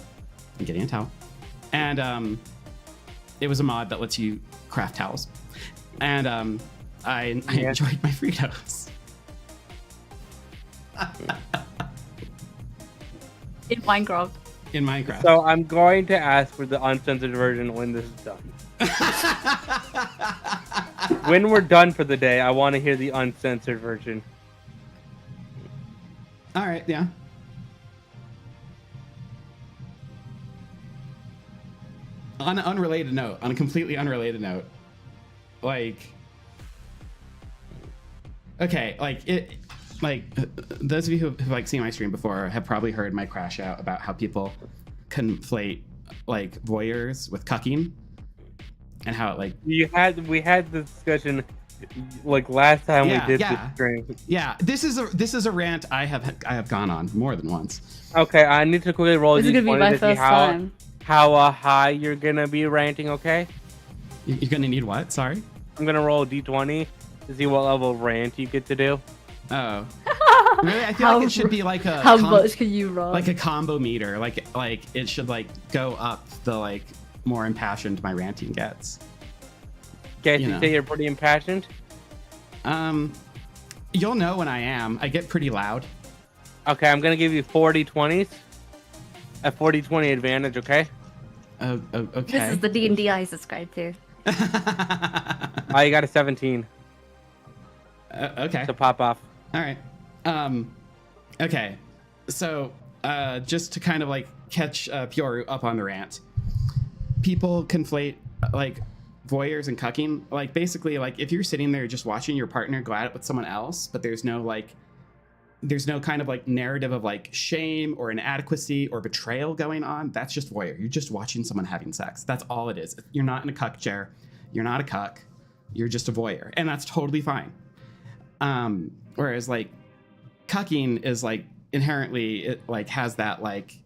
Speaker 1: and getting a towel, and it was a mod that lets you craft towels, and I enjoyed my Fritos.
Speaker 3: In Minecraft.
Speaker 1: In Minecraft.
Speaker 2: So I'm going to ask for the uncensored version when this is done. When we're done for the day, I want to hear the uncensored version.
Speaker 1: All right, yeah. On an unrelated note, on a completely unrelated note, like, okay, like it, like those of you who have like seen my stream before have probably heard my crash out about how people conflate like voyeurs with cucking, and how it like
Speaker 2: We had the discussion like last time
Speaker 1: Yeah,
Speaker 2: we did
Speaker 1: yeah.
Speaker 2: the stream.
Speaker 1: yeah, this is a rant I have gone on more than once.
Speaker 2: Okay, I need to quickly roll
Speaker 3: This is
Speaker 2: these
Speaker 3: gonna be my first time.
Speaker 2: how high you're gonna be ranting. Okay,
Speaker 1: You're gonna need what? Sorry.
Speaker 2: I'm gonna roll a d20 to see what level of rant you get to do.
Speaker 1: Oh, really? I feel like it should be like a
Speaker 3: How much can you run?
Speaker 1: like a combo meter. Like it should like go up the like more impassioned my ranting gets.
Speaker 2: Okay, so
Speaker 1: You
Speaker 2: you
Speaker 1: know.
Speaker 2: say you're pretty impassioned.
Speaker 1: You'll know when I am. I get pretty loud.
Speaker 2: Okay, I'm gonna give you 40-20s. A 40-20 advantage. Okay.
Speaker 1: Okay.
Speaker 3: This is the D&D I subscribe to.
Speaker 2: Oh, you got a 17.
Speaker 1: Okay.
Speaker 2: So pop off.
Speaker 1: All right. Okay. So, just to kind of like catch Pyoru up on the rant, people conflate like voyeurs and cucking, like basically like if you're sitting there just watching your partner go at it with someone else, but there's no kind of like narrative of like shame or inadequacy or betrayal going on, that's just voyeur. You're just watching someone having sex. That's all it is. You're not in a cuck chair. You're not a cuck. You're just a voyeur, and that's totally fine. Whereas like cucking is like inherently, it like has that like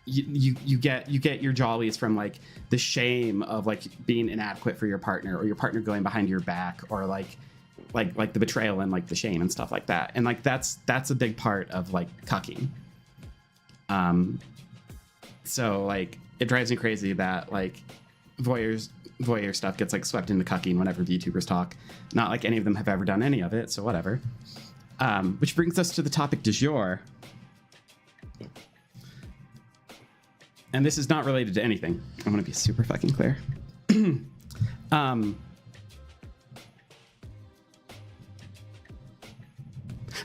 Speaker 1: you get your jollies from like the shame of like being inadequate for your partner, or your partner going behind your back, or like the betrayal and like the shame and stuff like that. And like that's a big part of like cucking. So like it drives me crazy that like voyeur stuff gets like swept into cucking whenever VTubers talk. Not like any of them have ever done any of it, so whatever. Which brings us to the topic du jour. And this is not related to anything. I want to be super fucking clear.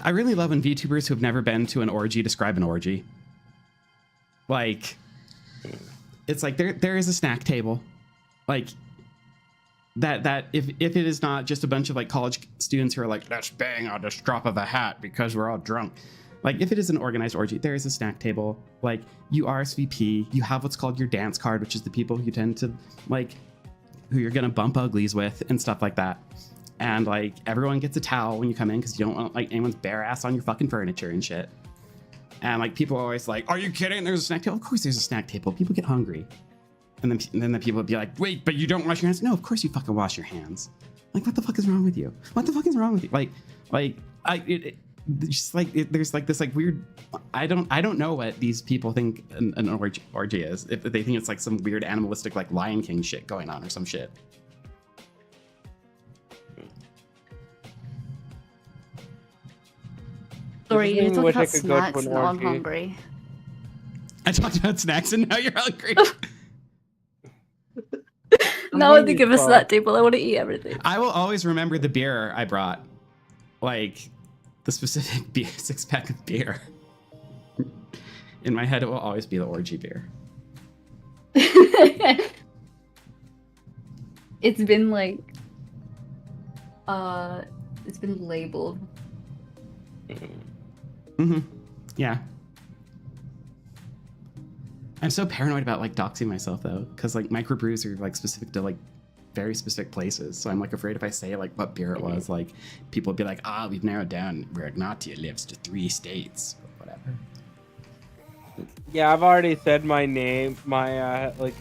Speaker 1: I really love when VTubers who have never been to an orgy describe an orgy. Like, it's like there is a snack table. Like, that if it is not just a bunch of like college students who are like, let's bang on the drop of a hat because we're all drunk. Like, if it is an organized orgy, there is a snack table. Like, you RSVP, you have what's called your dance card, which is the people who tend to, like, who you're gonna bump uglies with and stuff like that. And, like, everyone gets a towel when you come in because you don't want, like, anyone's bare ass on your fucking furniture and shit. And, like, people are always like, are you kidding? There's a snack table? Of course there's a snack table. People get hungry. And then the people would be like, wait, but you don't wash your hands? No, of course you fucking wash your hands. Like, what the fuck is wrong with you? What the fuck is wrong with you? There's like this like weird, I don't know what these people think an orgy is. If they think it's like some weird animalistic like Lion King shit going on or some shit.
Speaker 3: Sorry, you talking
Speaker 2: wish I
Speaker 3: about
Speaker 2: could go to
Speaker 3: snacks,
Speaker 2: an
Speaker 3: now I'm
Speaker 2: orgy.
Speaker 3: hungry.
Speaker 1: I talked about snacks and now you're hungry.
Speaker 3: Now I
Speaker 2: hungry
Speaker 3: think of a
Speaker 2: as fuck.
Speaker 3: snack table, I want to eat everything.
Speaker 1: I will always remember the beer I brought. Like, the specific beer, 6-pack of beer. In my head, it will always be the orgy beer.
Speaker 3: It's been like, it's been labeled.
Speaker 1: Mm-hmm. Yeah. I'm so paranoid about like doxing myself though, because like microbrews are like specific to like very specific places. So I'm like afraid if I say like what beer it was, like people would be like, we've narrowed down where Ignatia lives to 3 states or whatever.
Speaker 2: Yeah, I've already said my name, my like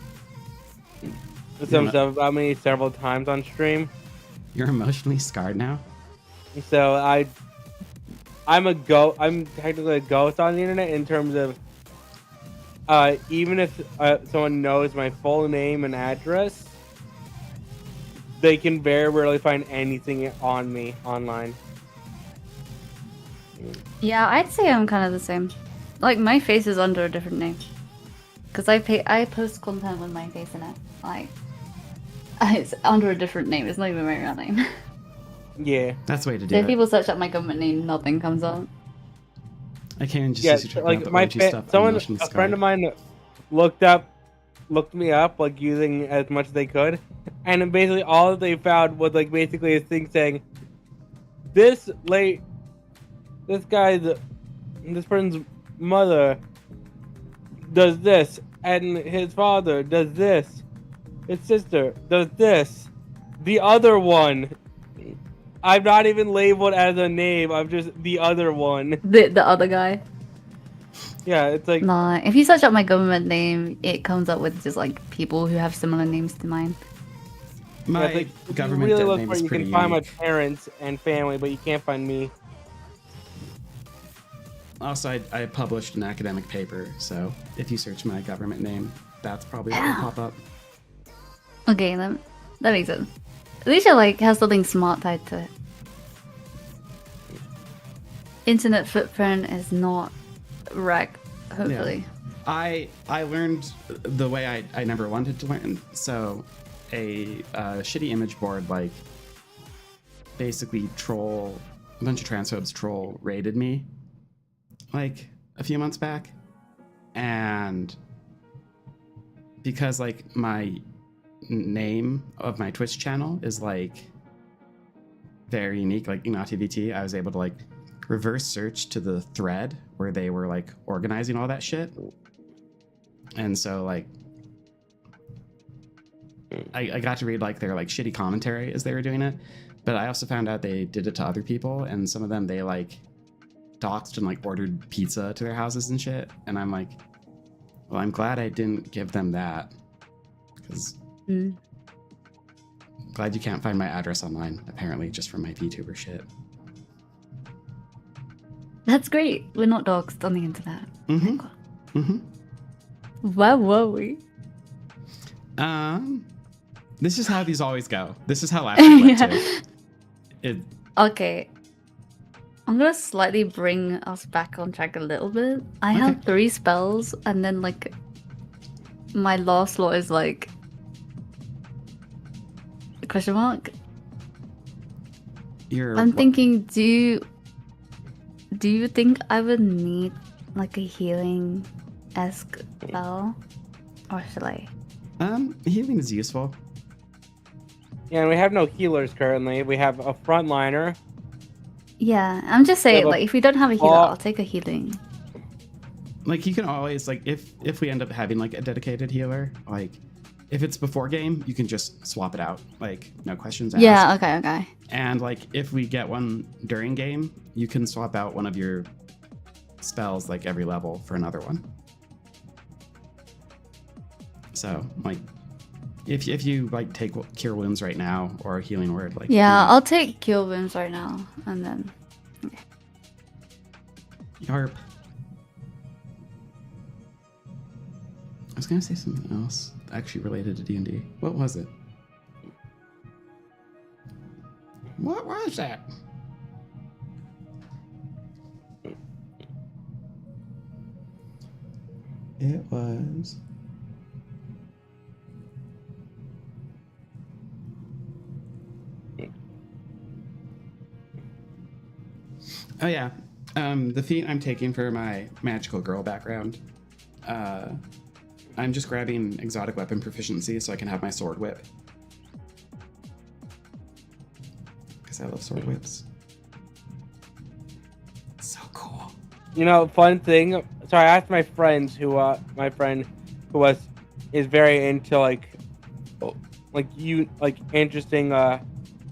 Speaker 2: some stuff about me several times on stream.
Speaker 1: You're emotionally scarred now?
Speaker 2: So I'm technically a ghost on the internet in terms of even if someone knows my full name and address, they can very rarely find anything on me online.
Speaker 3: Yeah, I'd say I'm kind of the same. Like, my face is under a different name. Because I post content with my face in it. Like, it's under a different name. It's not even my real name.
Speaker 2: Yeah.
Speaker 1: That's the way to do
Speaker 3: So if
Speaker 1: it.
Speaker 3: people search up my government name, nothing comes up.
Speaker 1: I can't just
Speaker 2: Yeah,
Speaker 1: see you
Speaker 2: like
Speaker 1: about the
Speaker 2: my
Speaker 1: orgy stuff. I'm
Speaker 2: someone,
Speaker 1: emotionally
Speaker 2: a friend
Speaker 1: scarred.
Speaker 2: of mine looked me up, like using as much as they could, and then basically all that they found was like basically a thing saying, this person's mother does this, and his father does this, his sister does this, the other one. I'm not even labeled as a name. I'm just the other one.
Speaker 3: The other guy.
Speaker 2: Yeah, it's like
Speaker 3: Nah, if you search up my government name, it comes up with just like people who have similar names to mine.
Speaker 1: My
Speaker 2: yeah, it's like, if
Speaker 1: government
Speaker 2: you really look
Speaker 1: name
Speaker 2: for it,
Speaker 1: is
Speaker 2: you
Speaker 1: pretty
Speaker 2: can find my
Speaker 1: unique.
Speaker 2: parents and family, but you can't find me.
Speaker 1: Also, I published an academic paper, so if you search my government name, that's probably what will pop up.
Speaker 3: Okay, that makes sense. At least it like has something smart tied to it. Internet footprint is not wrecked, hopefully.
Speaker 1: I learned the way I never wanted to learn. So a shitty image board, like, basically a bunch of transphobes troll raided me, like, a few months back. And because, like, my name of my Twitch channel is like very unique. Like Ignati VT, I was able to like reverse search to the thread where they were like organizing all that shit. And so like I got to read like their like shitty commentary as they were doing it. But I also found out they did it to other people, and some of them they like doxed and like ordered pizza to their houses and shit. And I'm like, well, I'm glad I didn't give them that, because glad you can't find my address online, apparently, just from my VTuber shit.
Speaker 3: That's great. We're not doxed on the internet. Where were we?
Speaker 1: This is how these always go. This is how last week went too.
Speaker 3: Okay. I'm gonna slightly bring us back on track a little bit. I have 3 spells, and then like my last slot is like question mark. I'm thinking, do you think I would need like a healing-esque spell, or should I?
Speaker 1: Healing is useful.
Speaker 2: Yeah, and we have no healers currently. We have a frontliner.
Speaker 3: Yeah, I'm just saying, like, if we don't have a healer, I'll take a healing.
Speaker 1: Like, you can always, like, if we end up having, like, a dedicated healer, like, if it's before game, you can just swap it out. Like, no questions asked.
Speaker 3: Yeah, okay.
Speaker 1: And, like, if we get one during game, you can swap out one of your spells, like, every level for another one. So, like, if you, like, take Cure Wounds right now, or Healing Word, like...
Speaker 3: Yeah, I'll take Cure Wounds right now, and then... Okay.
Speaker 1: Yarp. I was gonna say something else actually related to D&D. What was it? What was that? It was... Oh yeah, the feat I'm taking for my magical girl background, I'm just grabbing exotic weapon proficiency so I can have my sword whip. Because I love sword whips. It's so cool.
Speaker 2: You know, fun thing. So I asked my friends my friend who is very into like interesting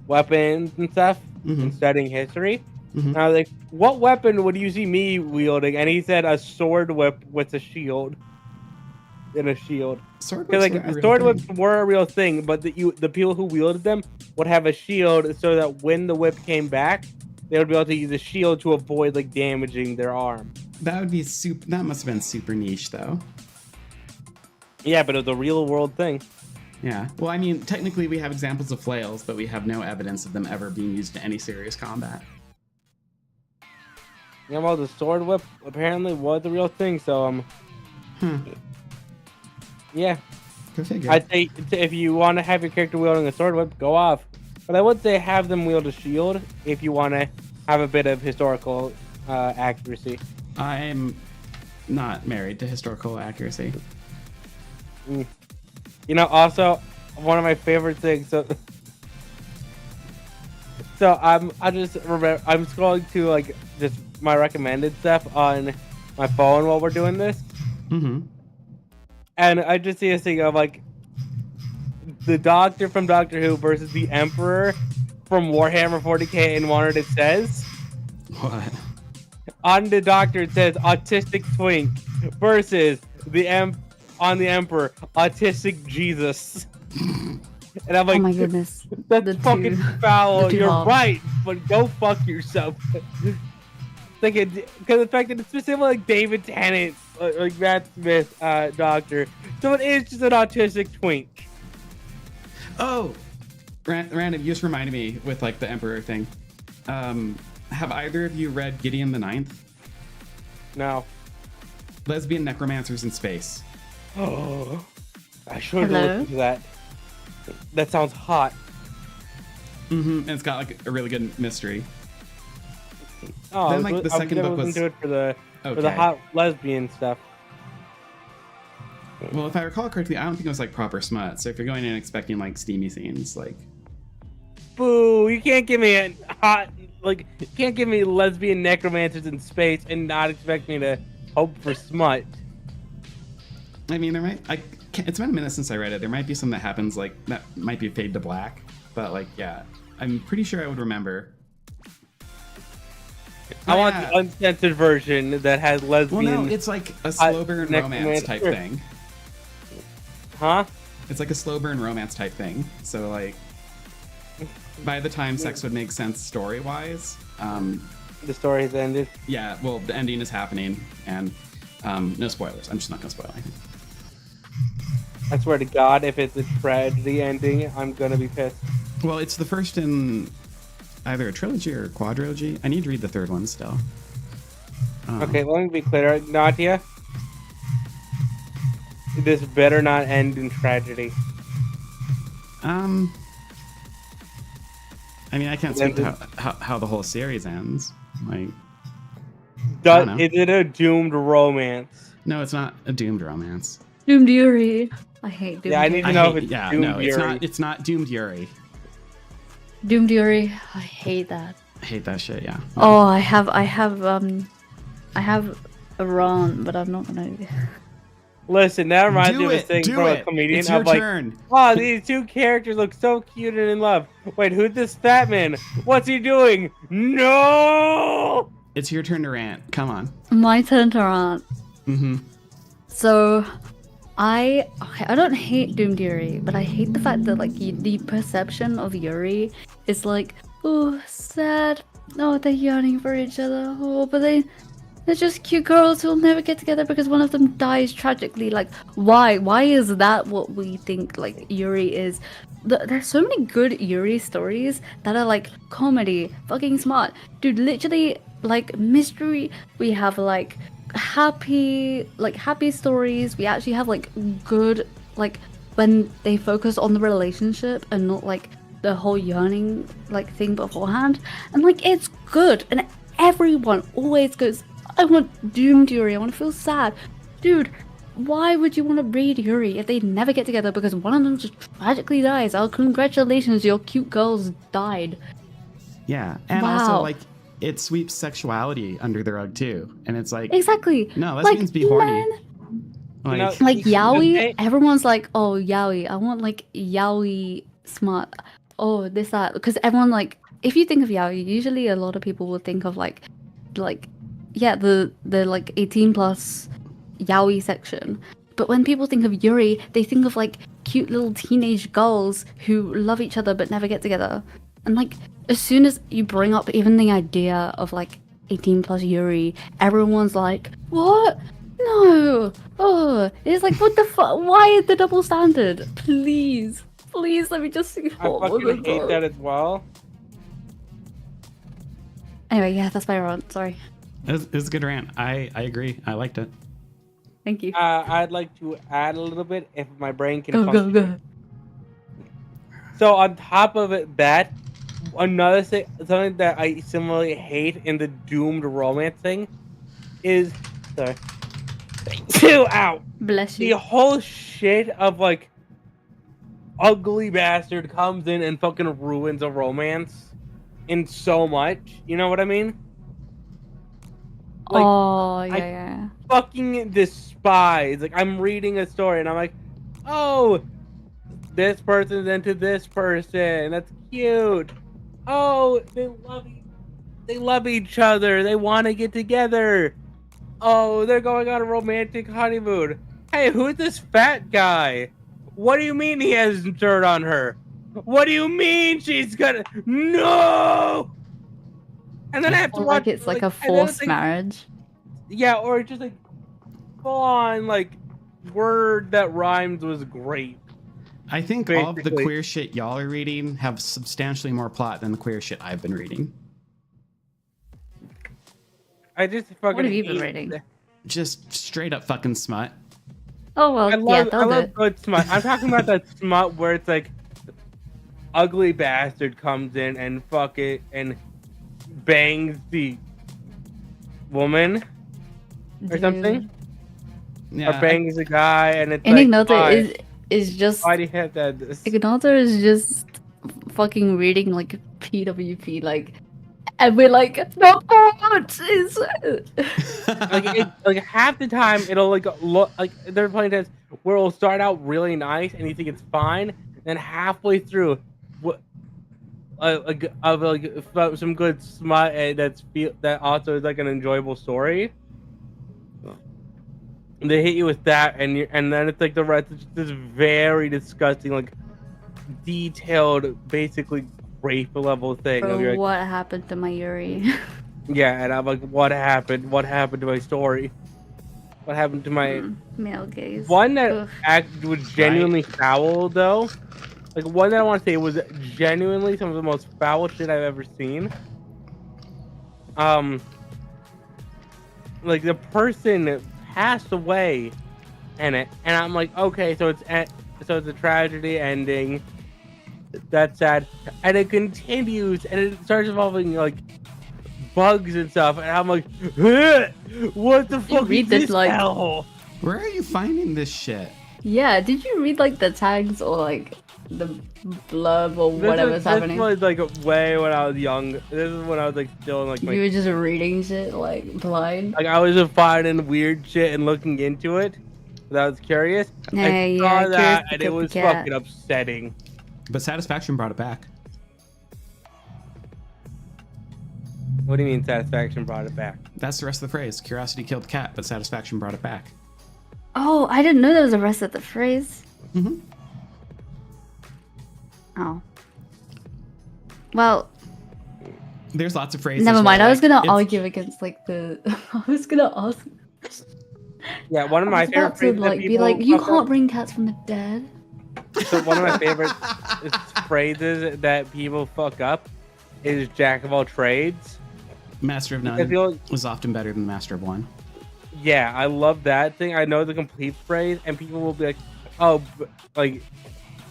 Speaker 2: weapons and stuff and studying history. And I was like, what weapon would you see me wielding? And he said a sword whip with a shield. And a shield.
Speaker 1: Sword whips
Speaker 2: whips were a real thing, but the people who wielded them would have a shield so that when the whip came back, they would be able to use a shield to avoid like damaging their arm.
Speaker 1: That would be super. That must have been super niche, though.
Speaker 2: Yeah, but it was a real world thing.
Speaker 1: Yeah. Well, I mean, technically we have examples of flails, but we have no evidence of them ever being used in any serious combat.
Speaker 2: Yeah, well, the sword whip apparently was the real thing, so yeah.
Speaker 1: Go figure.
Speaker 2: I'd say if you want to have your character wielding a sword whip, go off. But I would say have them wield a shield if you want to have a bit of historical accuracy.
Speaker 1: I'm not married to historical accuracy.
Speaker 2: You know, also one of my favorite things. So I'm scrolling to like just my recommended stuff on my phone while we're doing this. And I just see a thing of like the Doctor from Doctor Who versus the Emperor from Warhammer 40k, and one it says,
Speaker 1: What?
Speaker 2: On the Doctor it says autistic twink versus on the Emperor autistic Jesus. And I'm like,
Speaker 3: oh my goodness,
Speaker 2: that's fucking foul. You're right, but go fuck yourself. Because the fact that it's specifically like David Tennant, like Matt Smith, Doctor, so it is just an autistic twink.
Speaker 1: Oh, Random, you just reminded me with like the Emperor thing. Have either of you read Gideon the Ninth?
Speaker 2: No.
Speaker 1: Lesbian necromancers in space.
Speaker 2: Oh, I should look into that. That sounds hot.
Speaker 1: And it's got like a really good mystery.
Speaker 2: Oh,
Speaker 1: then like the second book was
Speaker 2: into it for the hot lesbian stuff.
Speaker 1: Well, if I recall correctly, I don't think it was like proper smut. So if you're going in expecting like steamy scenes, like
Speaker 2: Boo! You can't give me a hot, like, you can't give me lesbian necromancers in space and not expect me to hope for smut.
Speaker 1: I mean, it's been a minute since I read it. There might be some that happens like that might be fade to black, but like, yeah, I'm pretty sure I would remember.
Speaker 2: I want the uncensored version that has lesbian.
Speaker 1: Well, no, it's like a slow burn romance type thing.
Speaker 2: Huh?
Speaker 1: It's like a slow burn romance type thing. So like, by the time sex would make sense story wise,
Speaker 2: the story has ended.
Speaker 1: Yeah, well, the ending is happening, and no spoilers. I'm just not gonna spoil anything.
Speaker 2: I swear to God, if it's a tragedy ending, I'm gonna be pissed.
Speaker 1: Well, it's the first in either a trilogy or a quadrilogy. I need to read the third one still.
Speaker 2: Okay, let me be clear, Nadia. This better not end in tragedy.
Speaker 1: I mean, I can't speak to how the whole series ends. Like,
Speaker 2: Is it a doomed romance?
Speaker 1: No, it's not a doomed romance.
Speaker 3: Doomed Yuri. I hate Doomed Yuri.
Speaker 2: I need to know if it's Doomed Yuri.
Speaker 1: It's not Doomed Yuri.
Speaker 3: Doomed Yuri. I hate that.
Speaker 1: I hate that shit. Yeah.
Speaker 3: Oh, I have a rant, but I'm not gonna.
Speaker 2: Listen, that reminds me of a thing from a comedian.
Speaker 1: It's your turn.
Speaker 2: Oh, these two characters look so cute and in love. Wait, who's this fat man? What's he doing? No!
Speaker 1: It's your turn to rant. Come on.
Speaker 3: My turn to rant.
Speaker 1: Mm-hmm.
Speaker 3: So, I don't hate Doomed Yuri, but I hate the fact that like the perception of Yuri is like, oh, sad. Oh, they're yearning for each other. Oh, but they're just cute girls who'll never get together because one of them dies tragically. Like, why? Why is that what we think like Yuri is? There's so many good Yuri stories that are like comedy, fucking smart. Dude, literally like mystery. We have like happy stories. We actually have like good, like when they focus on the relationship and not like the whole yearning like thing beforehand. And like it's good. And everyone always goes, I want Doomed Yuri, I want to feel sad. Dude, why would you want to read Yuri if they never get together because one of them just tragically dies? Oh, congratulations, your cute girls died.
Speaker 1: Yeah, and also like it sweeps sexuality under the rug too. And it's like,
Speaker 3: exactly.
Speaker 1: No, lesbians be horny.
Speaker 3: Like yaoi, everyone's like, oh, yaoi, I want like yaoi smart. Oh, this, that. Because everyone like, if you think of yaoi, usually a lot of people will think of like yeah, the like 18 plus yaoi section. But when people think of Yuri, they think of like cute little teenage girls who love each other but never get together. And like as soon as you bring up even the idea of like 18 plus Yuri, everyone's like, what? No. Oh, it's like, what the fuck? Why is the double standard? Please let me just see.
Speaker 2: I fucking hate that as well.
Speaker 3: Anyway, yeah, that's my rant. Sorry.
Speaker 1: It was a good rant. I agree. I liked it.
Speaker 3: Thank you.
Speaker 2: I'd like to add a little bit if my brain can
Speaker 3: function. Go.
Speaker 2: So on top of it, another thing, something that I similarly hate in the doomed romance thing is ow.
Speaker 3: Bless you.
Speaker 2: The whole shit of like ugly bastard comes in and fucking ruins a romance in so much. You know what I mean? Like,
Speaker 3: oh, yeah.
Speaker 2: Fucking despise. Like, I'm reading a story and I'm like, oh, this person's into this person. That's cute. Oh, they love each other. They want to get together. Oh, they're going on a romantic honeymoon. Hey, who's this fat guy? What do you mean he has dirt on her? What do you mean she's gonna... No! And then I have to watch...
Speaker 3: Like it's like a forced marriage.
Speaker 2: Yeah, or just like full on like word that rhymes was great.
Speaker 1: I think all of the queer shit y'all are reading have substantially more plot than the queer shit I've been reading.
Speaker 2: I just fucking...
Speaker 3: What have you been reading?
Speaker 1: Just straight up fucking smut.
Speaker 3: Oh well,
Speaker 2: I love good smut. I'm talking about that smut where it's like ugly bastard comes in and fuck it and bangs the woman or something.
Speaker 1: Yeah,
Speaker 2: or bangs a guy, and it's
Speaker 3: And
Speaker 2: like,
Speaker 3: Ignato is just
Speaker 2: why do you have that? This?
Speaker 3: Ignato is just fucking reading like PWP like, and we're like, no, what is it?
Speaker 2: Like half the time it'll like look like they're playing tests where it'll start out really nice and you think it's fine, then halfway through, what some good smut and that also is like an enjoyable story. They hit you with that, and then it's like the rest is just this very disgusting, like detailed, basically rape level thing.
Speaker 3: Bro,
Speaker 2: You're like,
Speaker 3: what happened to my Yuri?
Speaker 2: yeah, and I'm like, what happened? What happened to my story? What happened to my
Speaker 3: Male gaze.
Speaker 2: one that
Speaker 3: Ugh.
Speaker 2: was genuinely foul though? Like one that I want to say was genuinely some of the most foul shit I've ever seen. Like the person passed away in it, and I'm like, okay, so it's a tragedy ending. That's sad, and it continues, and it starts involving like bugs and stuff, and I'm like, what the fuck
Speaker 3: read
Speaker 2: is
Speaker 3: this,
Speaker 2: this
Speaker 3: like-
Speaker 2: hell?
Speaker 1: where are you finding this shit?
Speaker 3: Yeah, did you read like the tags or like the blurb or whatever's happening?
Speaker 2: This was like way when I was young. This is when I was like still in like my
Speaker 3: You were just reading shit like blind.
Speaker 2: like I was just finding weird shit and looking into it. But I was curious. I saw that and it was fucking upsetting.
Speaker 1: But Satisfaction brought it back.
Speaker 2: What do you mean Satisfaction brought it back?
Speaker 1: That's the rest of the phrase. Curiosity killed the cat, but Satisfaction brought it back.
Speaker 3: Oh, I didn't know there was a rest of the phrase.
Speaker 1: Mm-hmm.
Speaker 3: Oh. Well,
Speaker 1: There's lots of phrases.
Speaker 3: never mind.
Speaker 1: where,
Speaker 3: I was
Speaker 1: like,
Speaker 3: gonna
Speaker 1: it's-
Speaker 3: argue against like the. I was gonna ask.
Speaker 2: Yeah, one of my
Speaker 3: I was about
Speaker 2: favorite
Speaker 3: to
Speaker 2: phrases that
Speaker 3: like be
Speaker 2: people
Speaker 3: like, you
Speaker 2: fuck
Speaker 3: can't
Speaker 2: up-
Speaker 3: bring cats from the dead.
Speaker 2: So one of my favorite phrases that people fuck up is jack of all trades.
Speaker 1: Master of
Speaker 2: I
Speaker 1: None
Speaker 2: feel
Speaker 1: was often better than Master of One.
Speaker 2: yeah, I love that thing. I know the complete phrase, and people will be like, "Oh, like,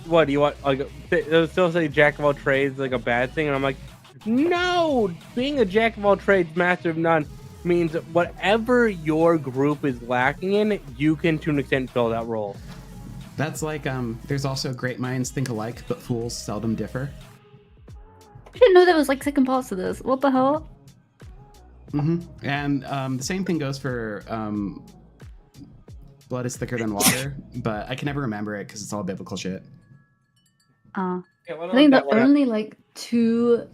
Speaker 2: what do you want?" Like, they'll still say "jack of all trades" like a bad thing, and I'm like, "No, being a jack of all trades, master of none means whatever your group is lacking in, you can to an extent fill that role."
Speaker 1: That's like there's also great minds think alike, but fools seldom differ.
Speaker 3: I didn't know there was like second parts to this. What the hell?
Speaker 1: Mm-hmm. And the same thing goes for blood is thicker than water, but I can never remember it because it's all biblical shit.
Speaker 2: Yeah,
Speaker 3: I think the only like two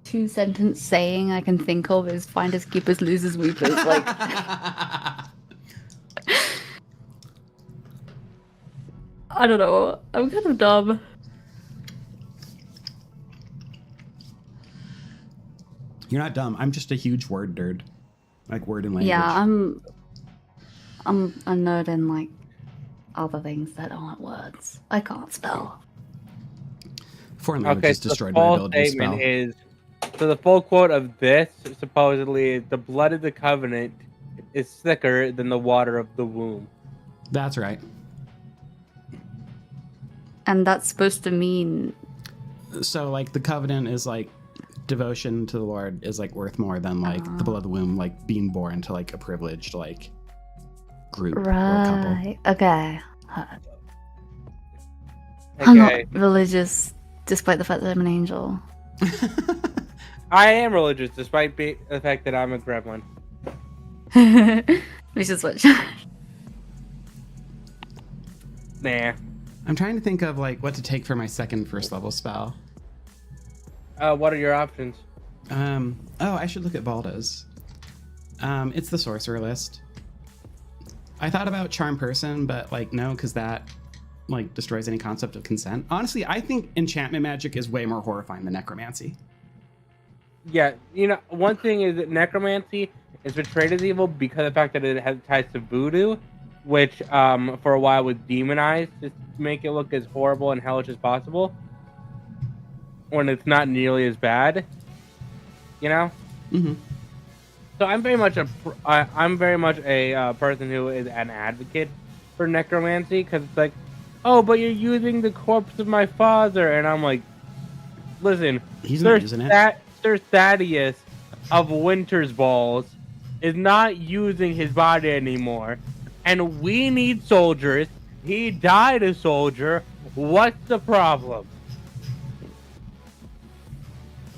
Speaker 3: sentence saying I can think of is finders keepers losers weepers. Like I don't know. I'm kind of dumb.
Speaker 1: You're not dumb. I'm just a huge word nerd. Like word and language.
Speaker 3: Yeah, I'm a nerd in like other things that aren't words. I can't spell.
Speaker 1: Foreign
Speaker 2: Okay,
Speaker 1: languages
Speaker 2: so the
Speaker 1: destroyed my
Speaker 2: full
Speaker 1: ability to
Speaker 2: statement
Speaker 1: spell.
Speaker 2: is so the full quote of this supposedly is the blood of the covenant is thicker than the water of the womb.
Speaker 1: That's right.
Speaker 3: And that's supposed to mean
Speaker 1: So like the covenant is like devotion to the Lord is like worth more than like the blood of the womb, like being born to like a privileged like group or a couple.
Speaker 3: right. Okay. I'm not
Speaker 2: Okay,
Speaker 3: religious despite the fact that I'm an angel.
Speaker 2: I am religious despite the fact that I'm a gremlin.
Speaker 3: We should switch.
Speaker 2: Nah.
Speaker 1: I'm trying to think of like what to take for my second first level spell.
Speaker 2: What are your options?
Speaker 1: Oh, I should look at Balda's. It's the sorcerer list. I thought about charm person, but like no, because that like destroys any concept of consent. Honestly, I think enchantment magic is way more horrifying than necromancy.
Speaker 2: Yeah, you know, one thing is that necromancy is portrayed as evil because of the fact that it has ties to voodoo, which for a while was demonized to make it look as horrible and hellish as possible, when it's not nearly as bad. You know.
Speaker 1: Mm-hmm.
Speaker 2: So I'm very much a person who is an advocate for necromancy because it's like, oh, but you're using the corpse of my father, and I'm like, listen,
Speaker 1: He's not using it.
Speaker 2: Sir Thaddeus of Winter's Balls is not using his body anymore, and we need soldiers. He died a soldier. What's the problem?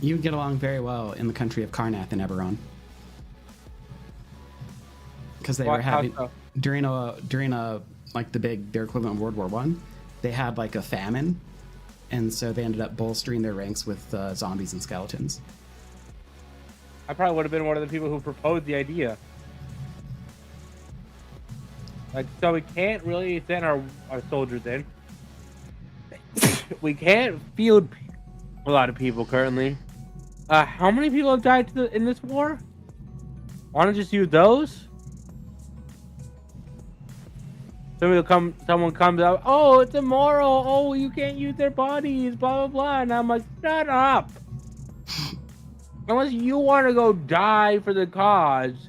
Speaker 1: You would get along very well in the country of Karnath and Eberron. Because they were having
Speaker 2: How so?
Speaker 1: during a like their equivalent of World War One, they had like a famine, and so they ended up bolstering their ranks with zombies and skeletons.
Speaker 2: I probably would have been one of the people who proposed the idea. Like, so we can't really send our soldiers in. We can't field a lot of people currently. How many people have died in this war? Want to just use those? Someone comes out. Oh, it's immoral. Oh, you can't use their bodies. Blah blah blah. And I'm like, shut up. Unless you want to go die for the cause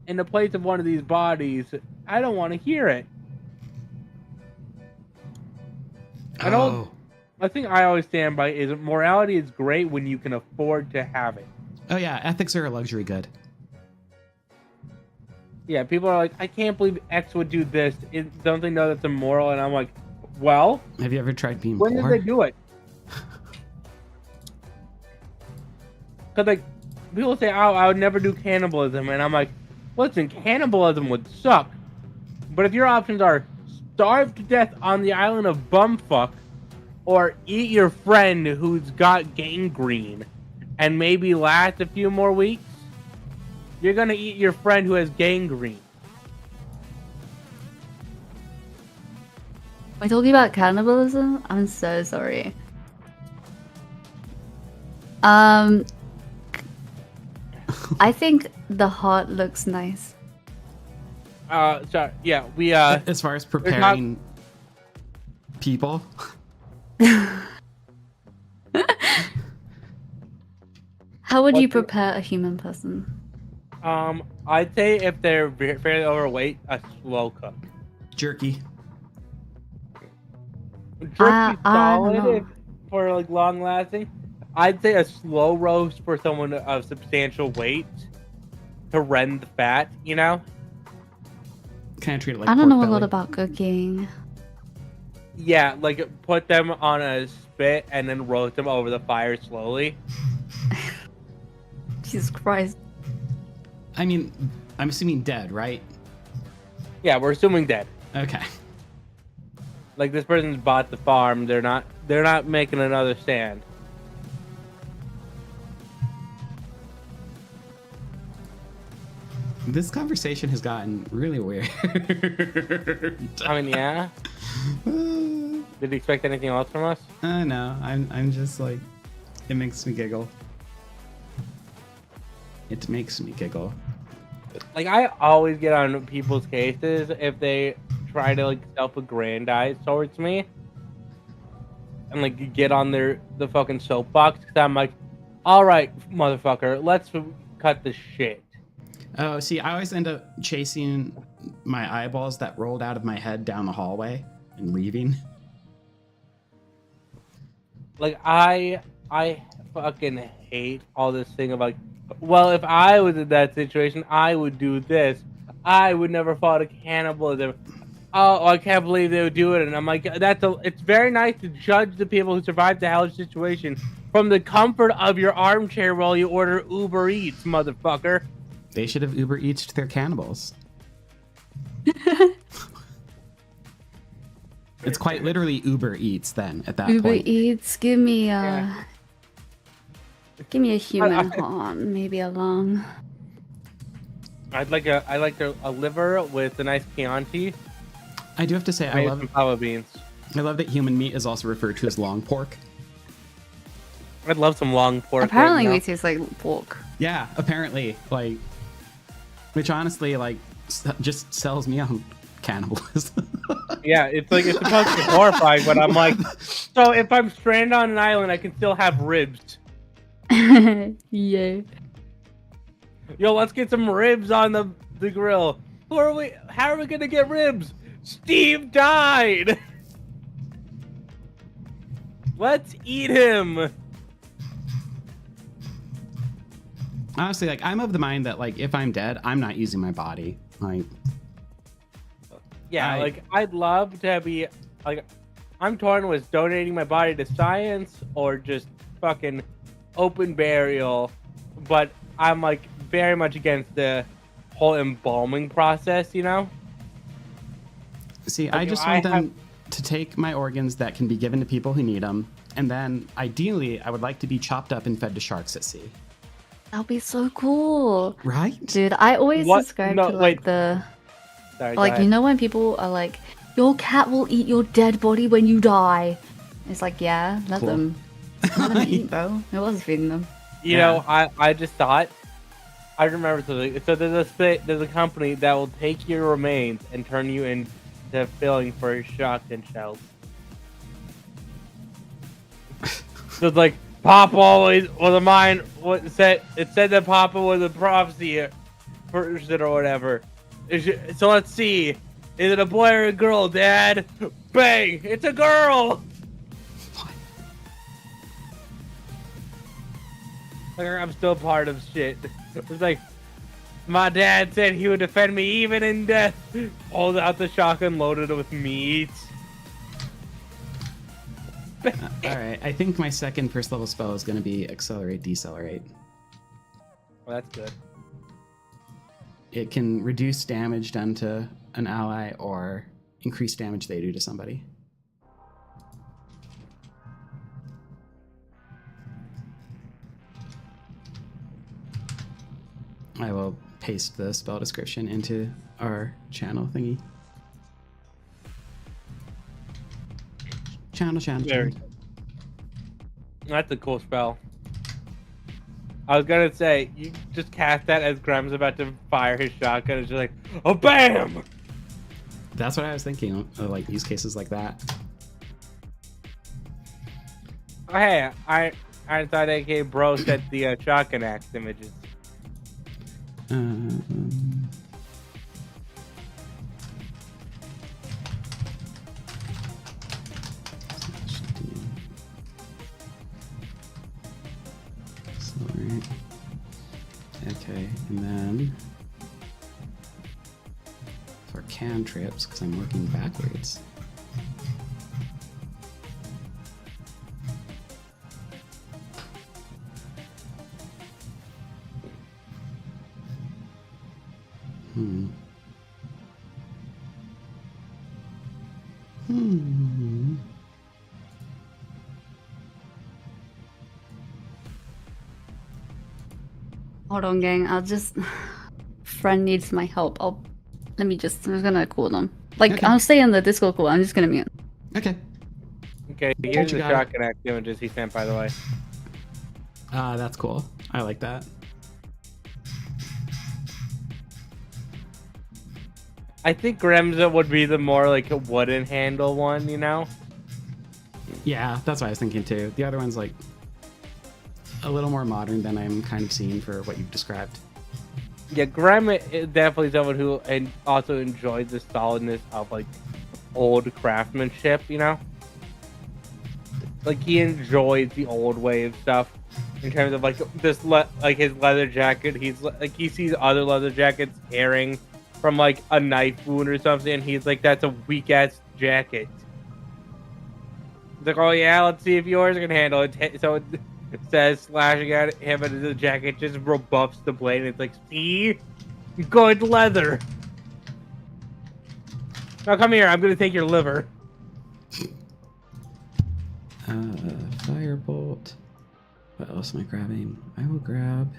Speaker 2: in the place of one of these bodies, I don't want to hear it. I think I always stand by is morality is great when you can afford to have it.
Speaker 1: Oh yeah, ethics are a luxury good.
Speaker 2: Yeah, people are like, I can't believe X would do this. Don't they know that's immoral? And I'm like, well,
Speaker 1: Have you ever tried being
Speaker 2: when
Speaker 1: poor?
Speaker 2: did they do it? Because like people say, oh, I would never do cannibalism, and I'm like, listen, cannibalism would suck. But if your options are starve to death on the island of bumfuck, or eat your friend who's got gangrene and maybe last a few more weeks, you're gonna eat your friend who has gangrene.
Speaker 3: We're talking about cannibalism? I'm so sorry. I think the heart looks nice.
Speaker 2: Sorry, yeah, we
Speaker 1: As far as preparing people.
Speaker 3: How would you
Speaker 2: What's your-
Speaker 3: prepare a human person?
Speaker 2: I'd say if they're fairly overweight, a slow cook.
Speaker 1: Jerky.
Speaker 2: Jerky
Speaker 3: I don't
Speaker 2: solid
Speaker 3: know.
Speaker 2: for like long lasting. I'd say a slow roast for someone of substantial weight to rend the fat, you know?
Speaker 1: Kind of treat it like
Speaker 3: I don't know a
Speaker 1: pork
Speaker 3: lot
Speaker 1: belly.
Speaker 3: about cooking.
Speaker 2: Yeah, like put them on a spit and then roast them over the fire slowly.
Speaker 3: Jesus Christ.
Speaker 1: I mean, I'm assuming dead, right?
Speaker 2: Yeah, we're assuming dead.
Speaker 1: Okay.
Speaker 2: Like this person's bought the farm. They're not making another stand.
Speaker 1: This conversation has gotten really weird.
Speaker 2: I mean, yeah. Did you expect anything else from us?
Speaker 1: No, I'm just like, it makes me giggle. It makes me giggle.
Speaker 2: Like I always get on people's cases if they try to like self-aggrandize towards me and like get on the fucking soapbox, because I'm like, all right, motherfucker, let's cut the shit.
Speaker 1: Oh, see, I always end up chasing my eyeballs that rolled out of my head down the hallway and leaving.
Speaker 2: Like I fucking hate all this thing of like, well, if I was in that situation, I would do this. I would never fall to cannibalism. Oh, I can't believe they would do it. And I'm like, it's very nice to judge the people who survived the hellish situation from the comfort of your armchair while you order Uber Eats, motherfucker.
Speaker 1: They should have Uber Eats their cannibals. It's quite literally Uber Eats then at that
Speaker 3: Uber
Speaker 1: point.
Speaker 3: Eats, give me
Speaker 2: Yeah.
Speaker 3: a human heart, maybe a lung.
Speaker 2: I'd like a liver with a nice Chianti.
Speaker 1: I do have to say, I
Speaker 2: Maybe
Speaker 1: love
Speaker 2: some fava beans.
Speaker 1: that human meat is also referred to as long pork.
Speaker 2: I'd love some long pork.
Speaker 3: Apparently
Speaker 2: right
Speaker 3: we
Speaker 2: now.
Speaker 3: taste like pork.
Speaker 1: Yeah, apparently, like, which honestly, like, just sells me on cannibalism.
Speaker 2: Yeah, it's like it's supposed to be horrifying, but I'm like, so if I'm stranded on an island, I can still have ribs.
Speaker 3: Yeah.
Speaker 2: Yo, let's get some ribs on the grill. How are we gonna get ribs? Steve died. Let's eat him.
Speaker 1: Honestly, like, I'm of the mind that, like, if I'm dead, I'm not using my body. Like,
Speaker 2: Yeah, like I'd love to be like I'm torn with donating my body to science or just fucking open burial, but I'm like very much against the whole embalming process, you know?
Speaker 1: See,
Speaker 2: Like,
Speaker 1: I just want them to take my organs that can be given to people who need them, and then ideally, I would like to be chopped up and fed to sharks at sea.
Speaker 3: That'd be so cool.
Speaker 1: Right?
Speaker 3: Dude, I always
Speaker 2: What?
Speaker 3: subscribe
Speaker 2: No,
Speaker 3: to like
Speaker 2: wait.
Speaker 3: the
Speaker 2: Sorry, go
Speaker 3: like
Speaker 2: ahead.
Speaker 3: you know when people are like, your cat will eat your dead body when you die. It's like, yeah, let
Speaker 1: Cool.
Speaker 3: them. Let them eat, bro. It was feeding them.
Speaker 2: You know, I just thought I remember something. So there's a company that will take your remains and turn you into filling for shotgun shells. So it's like Papa always was a mind. What said it said that Papa was a prophecy person or whatever. So let's see. Is it a boy or a girl, Dad? Bang! It's a girl. Like, I'm still part of shit. It's like my dad said he would defend me even in death. Pulls out the shotgun loaded with meat.
Speaker 1: Alright, I think my second first level spell is going to be Accelerate, Decelerate.
Speaker 2: Well, that's good.
Speaker 1: It can reduce damage done to an ally or increase damage they do to somebody. I will paste the spell description into our channel thingy. Channel.
Speaker 2: Very good. That's a cool spell. I was gonna say, you just cast that as Grem's about to fire his shotgun. It's just like, oh, bam!
Speaker 1: That's what I was thinking, like use cases like that.
Speaker 2: Oh, hey, I thought AK Bro said the shotgun axe images.
Speaker 1: Sorry. Okay, and then for cantrips, because I'm working backwards. Hmm.
Speaker 3: Hold on, gang. I'll just. Friend needs my help. I'm just gonna call them. Like,
Speaker 1: Okay.
Speaker 3: I'll stay in the Discord call. I'm just gonna mute.
Speaker 1: Okay.
Speaker 2: Okay, here's
Speaker 1: you
Speaker 2: the
Speaker 1: got?
Speaker 2: shotgun axe images he sent, by the way.
Speaker 1: That's cool. I like that.
Speaker 2: I think Gremza would be the more like a wooden handle one, you know?
Speaker 1: Yeah, that's what I was thinking too. The other one's like a little more modern than I'm kind of seeing for what you've described.
Speaker 2: Yeah, Grem is definitely someone who also enjoys the solidness of like old craftsmanship, you know? Like he enjoys the old way of stuff in terms of like this like his leather jacket. He's like he sees other leather jackets tearing from like a knife wound or something, and he's like, that's a weak ass jacket. He's like, oh yeah, let's see if yours can handle it. So it says slashing at him, and the jacket just rebuffs the blade, and it's like, see? Good leather. Now come here, I'm gonna take your liver.
Speaker 1: Firebolt. What else am I grabbing? I will grab.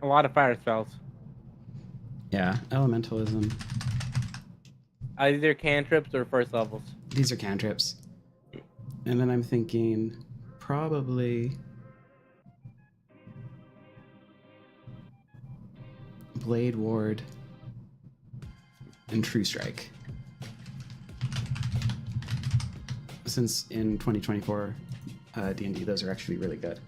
Speaker 2: A lot of fire spells.
Speaker 1: Yeah, elementalism.
Speaker 2: Either cantrips or first levels.
Speaker 1: These are cantrips. And then I'm thinking probably Blade Ward and True Strike. Since in 2024 D&D, those are actually really good.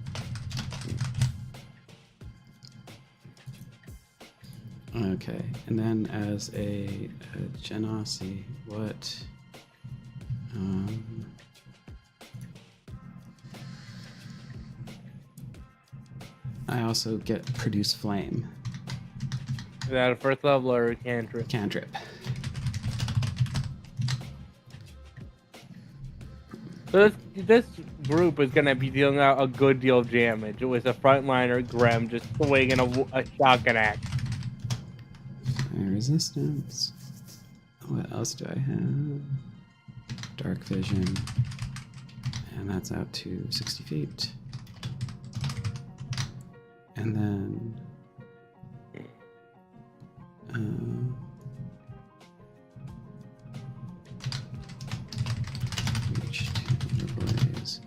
Speaker 1: Okay, and then as a Genasi, what? I also get Produce Flame.
Speaker 2: that a first level or a cantrip?
Speaker 1: Cantrip.
Speaker 2: So this group is gonna be dealing out a good deal of damage with a frontliner Grem just swinging a shotgun axe.
Speaker 1: Fire resistance. What else do I have? Dark vision. And that's out to 60 feet. And then... reach to blaze.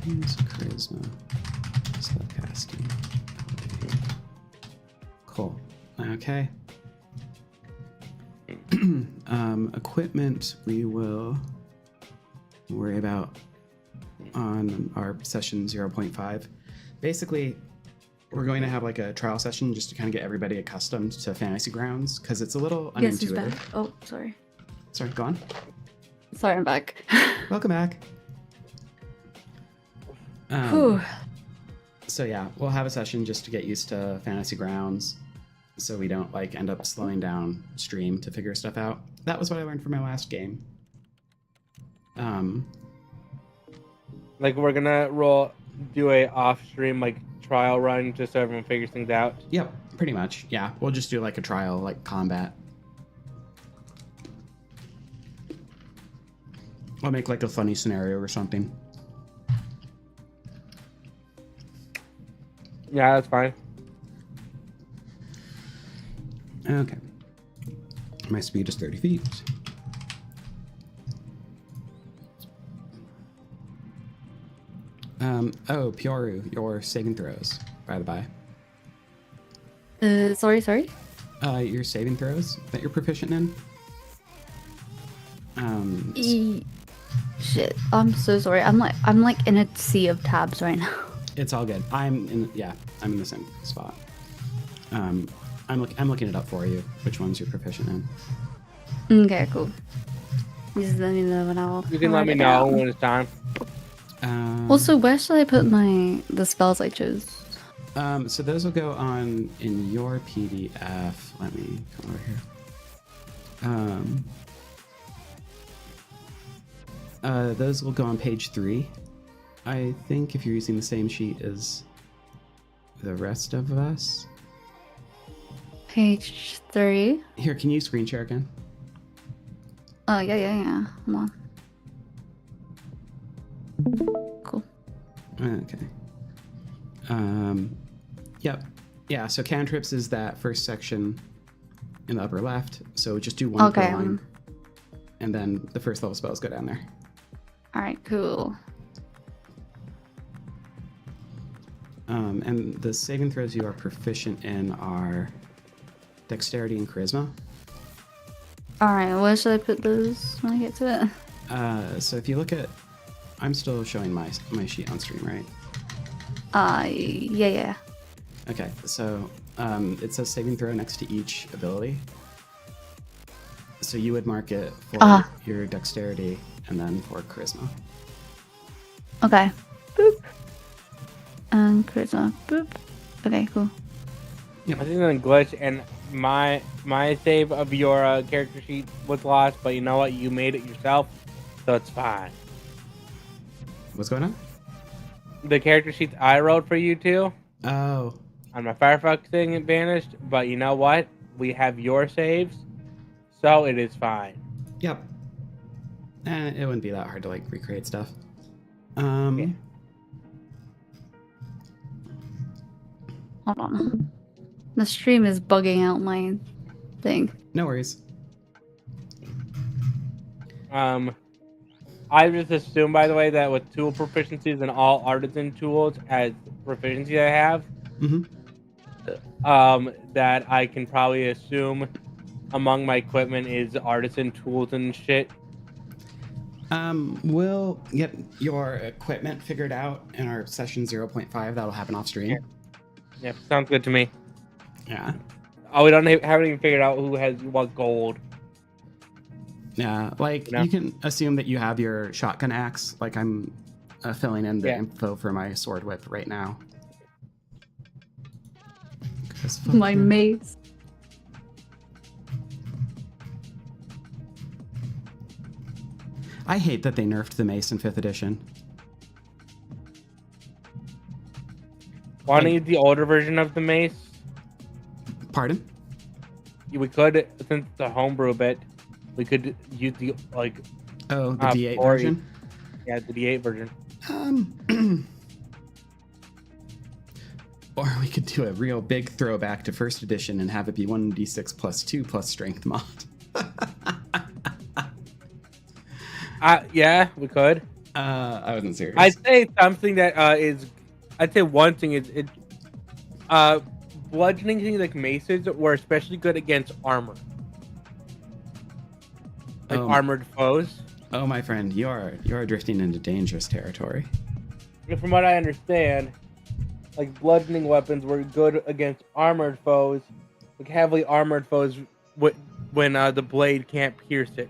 Speaker 1: Use charisma. Spellcasting. Cool. Okay. Equipment we will worry about on our session 0.5. Basically, we're going to have like a trial session just to kind of get everybody accustomed to Fantasy Grounds because it's a little
Speaker 3: Yes, he's
Speaker 1: unintuitive.
Speaker 3: back. Oh, sorry.
Speaker 1: Sorry, go on.
Speaker 3: Sorry, I'm back.
Speaker 1: Welcome back.
Speaker 3: Whew.
Speaker 1: So yeah, we'll have a session just to get used to Fantasy Grounds so we don't like end up slowing down stream to figure stuff out. That was what I learned from my last game.
Speaker 2: Like we're gonna do a off stream like trial run just so everyone figures things out.
Speaker 1: Yep, pretty much. Yeah, we'll just do like a trial, like combat. I'll make like a funny scenario or something.
Speaker 2: Yeah, that's fine.
Speaker 1: Okay. My speed is 30 feet. Oh, Pioru, your saving throws, by the by.
Speaker 3: Sorry.
Speaker 1: Your saving throws that you're proficient in.
Speaker 3: Shit. I'm so sorry. I'm like in a sea of tabs right now.
Speaker 1: It's all good. I'm in the same spot. I'm looking it up for you, which ones you're proficient in.
Speaker 3: Okay, cool. Just let me know when I'll.
Speaker 2: You can let me know when it's time.
Speaker 3: Also, where should I put the spells I chose?
Speaker 1: So those will go on in your PDF. Let me come over here. Those will go on page 3. I think if you're using the same sheet as the rest of us.
Speaker 3: Page 3.
Speaker 1: Here, can you screen share again?
Speaker 3: Oh, yeah. Hold on. Cool.
Speaker 1: Okay. Yep. Yeah, so cantrips is that first section in the upper left. So just do one per line. And then the first level spells go down there.
Speaker 3: Alright, cool.
Speaker 1: And the saving throws you are proficient in are dexterity and charisma.
Speaker 3: Alright, where should I put those when I get to it?
Speaker 1: So if you look at... I'm still showing my sheet on stream, right?
Speaker 3: Yeah.
Speaker 1: Okay, so it says saving throw next to each ability. So you would mark it for your dexterity and then for charisma.
Speaker 3: Okay. Boop. And charisma. Boop. Okay, cool.
Speaker 2: I think it's a glitch, and my save of your character sheet was lost, but you know what? You made it yourself, so it's fine.
Speaker 1: What's going on?
Speaker 2: The character sheets I wrote for you two
Speaker 1: Oh.
Speaker 2: on my Firefox thing it vanished, but you know what? We have your saves, so it is fine.
Speaker 1: Yep. And it wouldn't be that hard to like recreate stuff.
Speaker 2: Yeah.
Speaker 3: Hold on. The stream is bugging out my thing.
Speaker 1: No worries.
Speaker 2: I just assume, by the way, that with tool proficiencies and all artisan tools as proficiency I have, that I can probably assume among my equipment is artisan tools and shit.
Speaker 1: We'll get your equipment figured out in our session 0.5. That'll happen off stream.
Speaker 2: Yeah, sounds good to me.
Speaker 1: Yeah.
Speaker 2: Oh, we haven't even figured out who has what gold.
Speaker 1: Yeah, like you can assume that you have your shotgun axe. Like I'm filling in the info for my sword whip right now. as fuck.
Speaker 3: My
Speaker 1: here.
Speaker 3: mace.
Speaker 1: I hate that they nerfed the mace in 5th edition.
Speaker 2: Want to use the older version of the mace?
Speaker 1: Pardon?
Speaker 2: We could, since it's a homebrew bit, we could use the
Speaker 1: Oh, the D8
Speaker 2: 40.
Speaker 1: version?
Speaker 2: Yeah, the D8 version.
Speaker 1: Or we could do a real big throwback to 1st edition and have it be 1d6 plus 2 plus strength mod.
Speaker 2: Yeah, we could.
Speaker 1: I wasn't serious.
Speaker 2: I'd say something that I'd say one thing is bludgeoning things like maces were especially good against armor. Like armored foes.
Speaker 1: Oh, my friend, you're drifting into dangerous territory.
Speaker 2: And from what I understand, like bludgeoning weapons were good against armored foes, like heavily armored foes when the blade can't pierce it.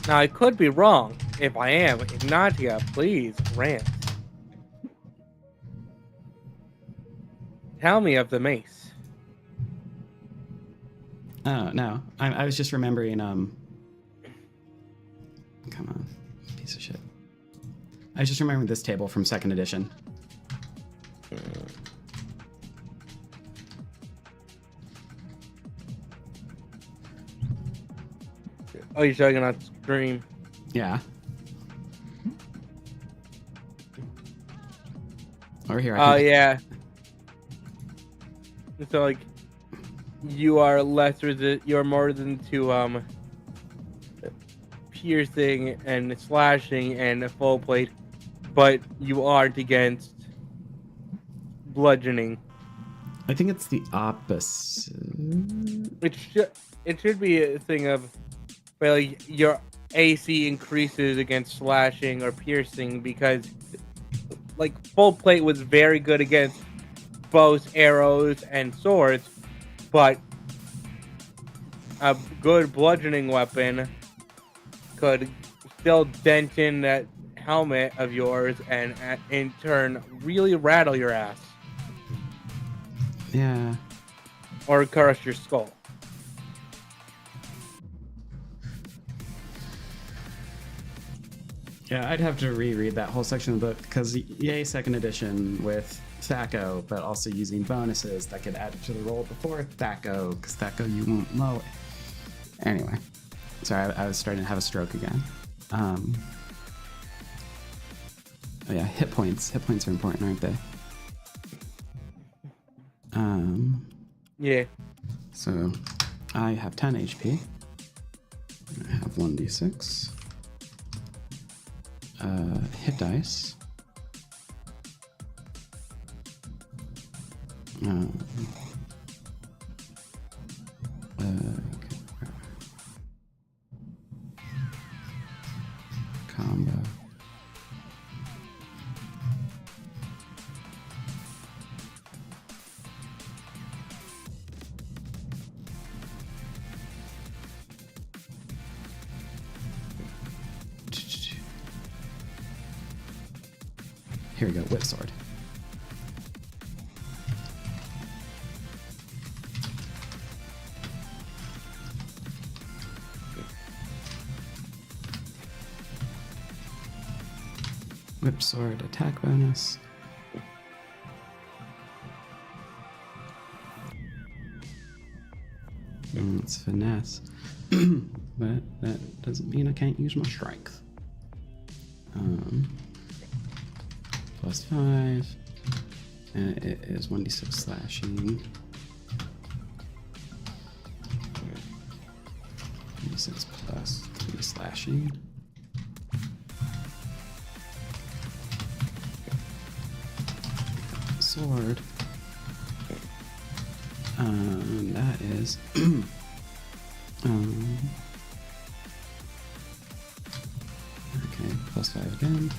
Speaker 2: Now I could be wrong. If I am, Ignatia, please rant. Tell me of the mace.
Speaker 1: Oh, no. I was just remembering, come on, piece of shit. I was just remembering this table from 2nd edition.
Speaker 2: Oh, you're showing it on stream.
Speaker 1: Yeah. Over here.
Speaker 2: Oh, yeah. So, like, you are you're more than to, piercing and slashing and full plate, but you aren't against bludgeoning.
Speaker 1: I think it's the opposite.
Speaker 2: It should be a thing of, well, like, your AC increases against slashing or piercing because, like, full plate was very good against bows, arrows, and swords, but a good bludgeoning weapon could still dent in that helmet of yours and in turn really rattle your ass.
Speaker 1: Yeah.
Speaker 2: Or crush your skull.
Speaker 1: Yeah, I'd have to reread that whole section of the book because yay 2nd edition with Thaco, but also using bonuses that could add to the roll before Thaco, because Thaco you won't lower. Anyway, sorry, I was starting to have a stroke again. Oh yeah, hit points. Hit points are important, aren't they?
Speaker 2: Yeah.
Speaker 1: So I have 10 HP. I have 1d6. Hit dice. Combo. Here we go, whip sword. Whip sword attack bonus. It's finesse. But that doesn't mean I can't use my strength. +5. And it is 1d6 slashing. 1d6 plus 3 slashing. Sword. That is okay, +5 again.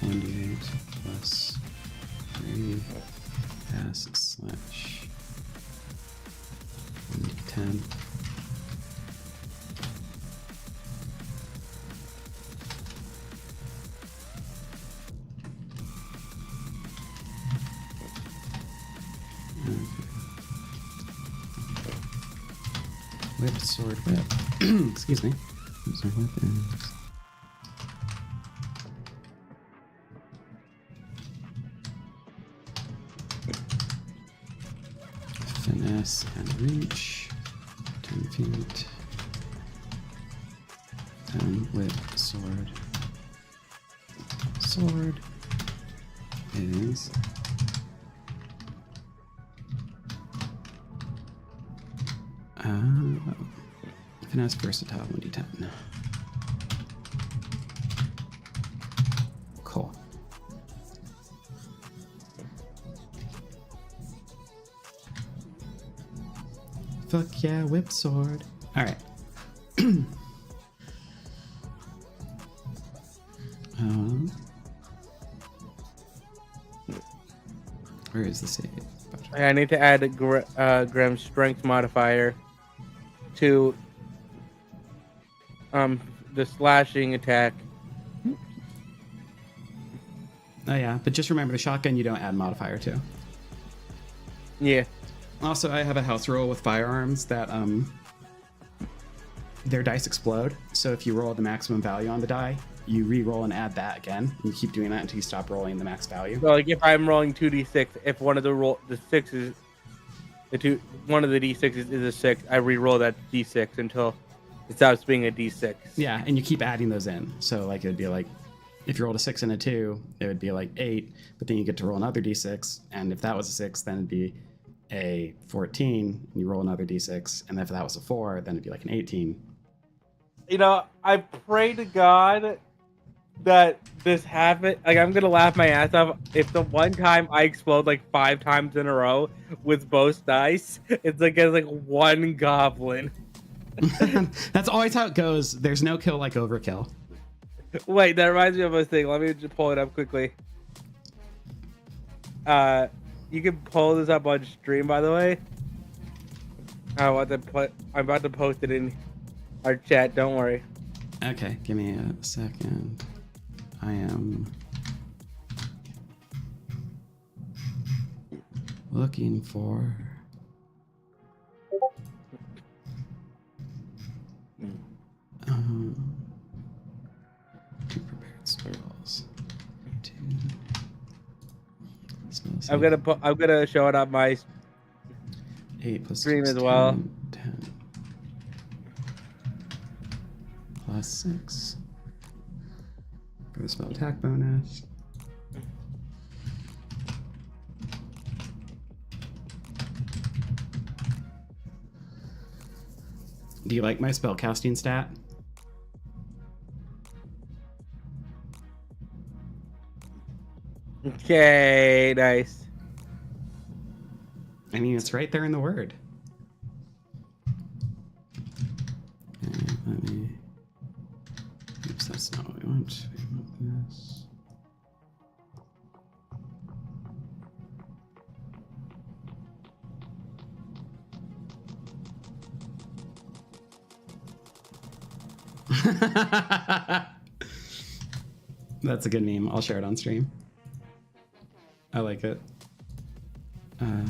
Speaker 1: 1d8 plus 3 pass slash 1d10. Whip, sword, whip. Excuse me. Whip, sword, whip is... Finesse and reach. 10 feet. Then whip, sword. Sword is... Finesse, versatile, 1d10. Cool. Fuck yeah, whip sword. Alright. Where is the save?
Speaker 2: I need to add a Graham's strength modifier to the slashing attack.
Speaker 1: Oh yeah, but just remember the shotgun you don't add modifier to.
Speaker 2: Yeah.
Speaker 1: Also, I have a house rule with firearms that their dice explode. So if you roll the maximum value on the die, you re-roll and add that again. And you keep doing that until you stop rolling the max value.
Speaker 2: So like if I'm rolling 2d6, if one of the sixes, one of the d6s is a 6, I re-roll that d6 until it stops being a d6.
Speaker 1: Yeah, and you keep adding those in. So like it would be like, if you rolled a 6 and a 2, it would be like 8, but then you get to roll another d6, and if that was a 6, then it'd be a 14, and you roll another d6, and if that was a 4, then it'd be like an 18.
Speaker 2: You know, I pray to God that this happened. Like, I'm gonna laugh my ass off if the one time I explode like 5 times in a row with both dice, it's like as like one goblin.
Speaker 1: That's always how it goes. There's no kill like overkill.
Speaker 2: Wait, that reminds me of a thing. Let me just pull it up quickly. You can pull this up on stream, by the way. I'm about to post it in our chat. Don't worry.
Speaker 1: Okay, give me a second. I am looking for two prepared spells.
Speaker 2: I'm gonna show it on my
Speaker 1: 8 plus
Speaker 2: stream
Speaker 1: 6,
Speaker 2: as well.
Speaker 1: 10 plus 6 for the spell attack bonus. Do you like my spell casting stat?
Speaker 2: Okay, nice.
Speaker 1: I mean, it's right there in the word. And let me... Oops, that's not what we want. We want this. That's a good meme. I'll share it on stream. I like it.
Speaker 3: I'm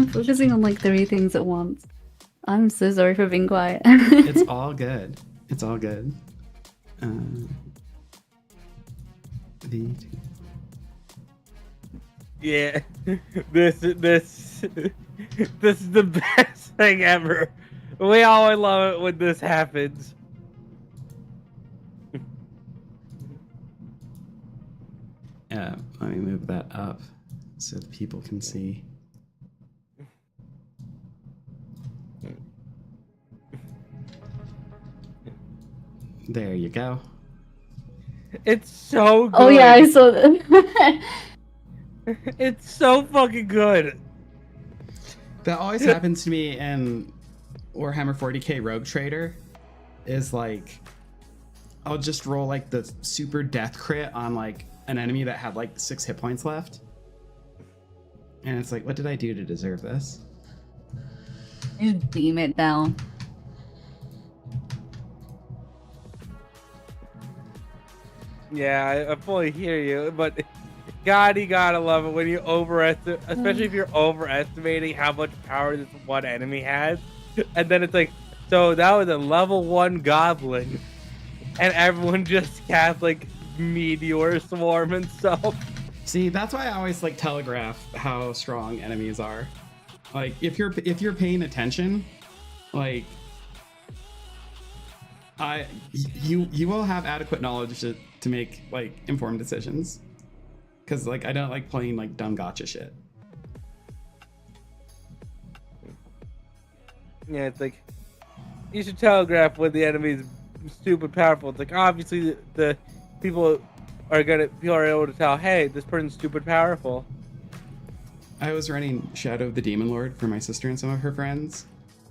Speaker 3: focusing on like 3 things at once. I'm so sorry for being quiet.
Speaker 1: It's all good. It's all good.
Speaker 2: Yeah, this is the best thing ever. We always love it when this happens.
Speaker 1: Let me move that up so that people can see. There you go.
Speaker 2: It's so good.
Speaker 3: Oh yeah, I saw that.
Speaker 2: It's so fucking good.
Speaker 1: That always happens to me in Warhammer 40k Rogue Trader. Is like, I'll just roll like the super death crit on like an enemy that had like 6 hit points left. And it's like, what did I do to deserve this?
Speaker 3: You just beam it down.
Speaker 2: Yeah, I fully hear you, but God, you gotta love it when you overestimate, especially if you're overestimating how much power this one enemy has. And then it's like, so that was a level 1 goblin, and everyone just cast like meteor swarm and stuff.
Speaker 1: See, that's why I always like telegraph how strong enemies are. Like if you're paying attention, like you will have adequate knowledge to make like informed decisions. Cause like I don't like playing like dumb gotcha shit.
Speaker 2: Yeah, it's like you should telegraph when the enemy's stupid powerful. It's like obviously the people are able to tell, hey, this person's stupid powerful.
Speaker 1: I was running Shadow of the Demon Lord for my sister and some of her friends,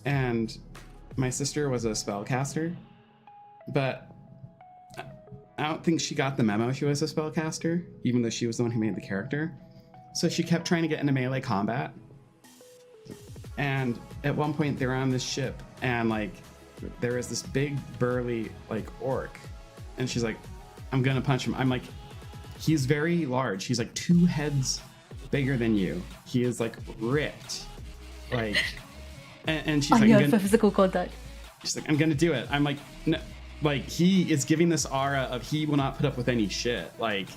Speaker 1: and my sister was a spellcaster, but I don't think she got the memo she was a spellcaster, even though she was the one who made the character. So she kept trying to get into melee combat. And at one point they were on this ship and like there was this big burly like orc. And she's like, I'm gonna punch him. I'm like, he's very large. He's like 2 heads bigger than you. He is like ripped. Like and she's like,
Speaker 3: yeah, for physical contact.
Speaker 1: She's like, I'm gonna do it. I'm like, no. Like he is giving this aura of he will not put up with any shit. Like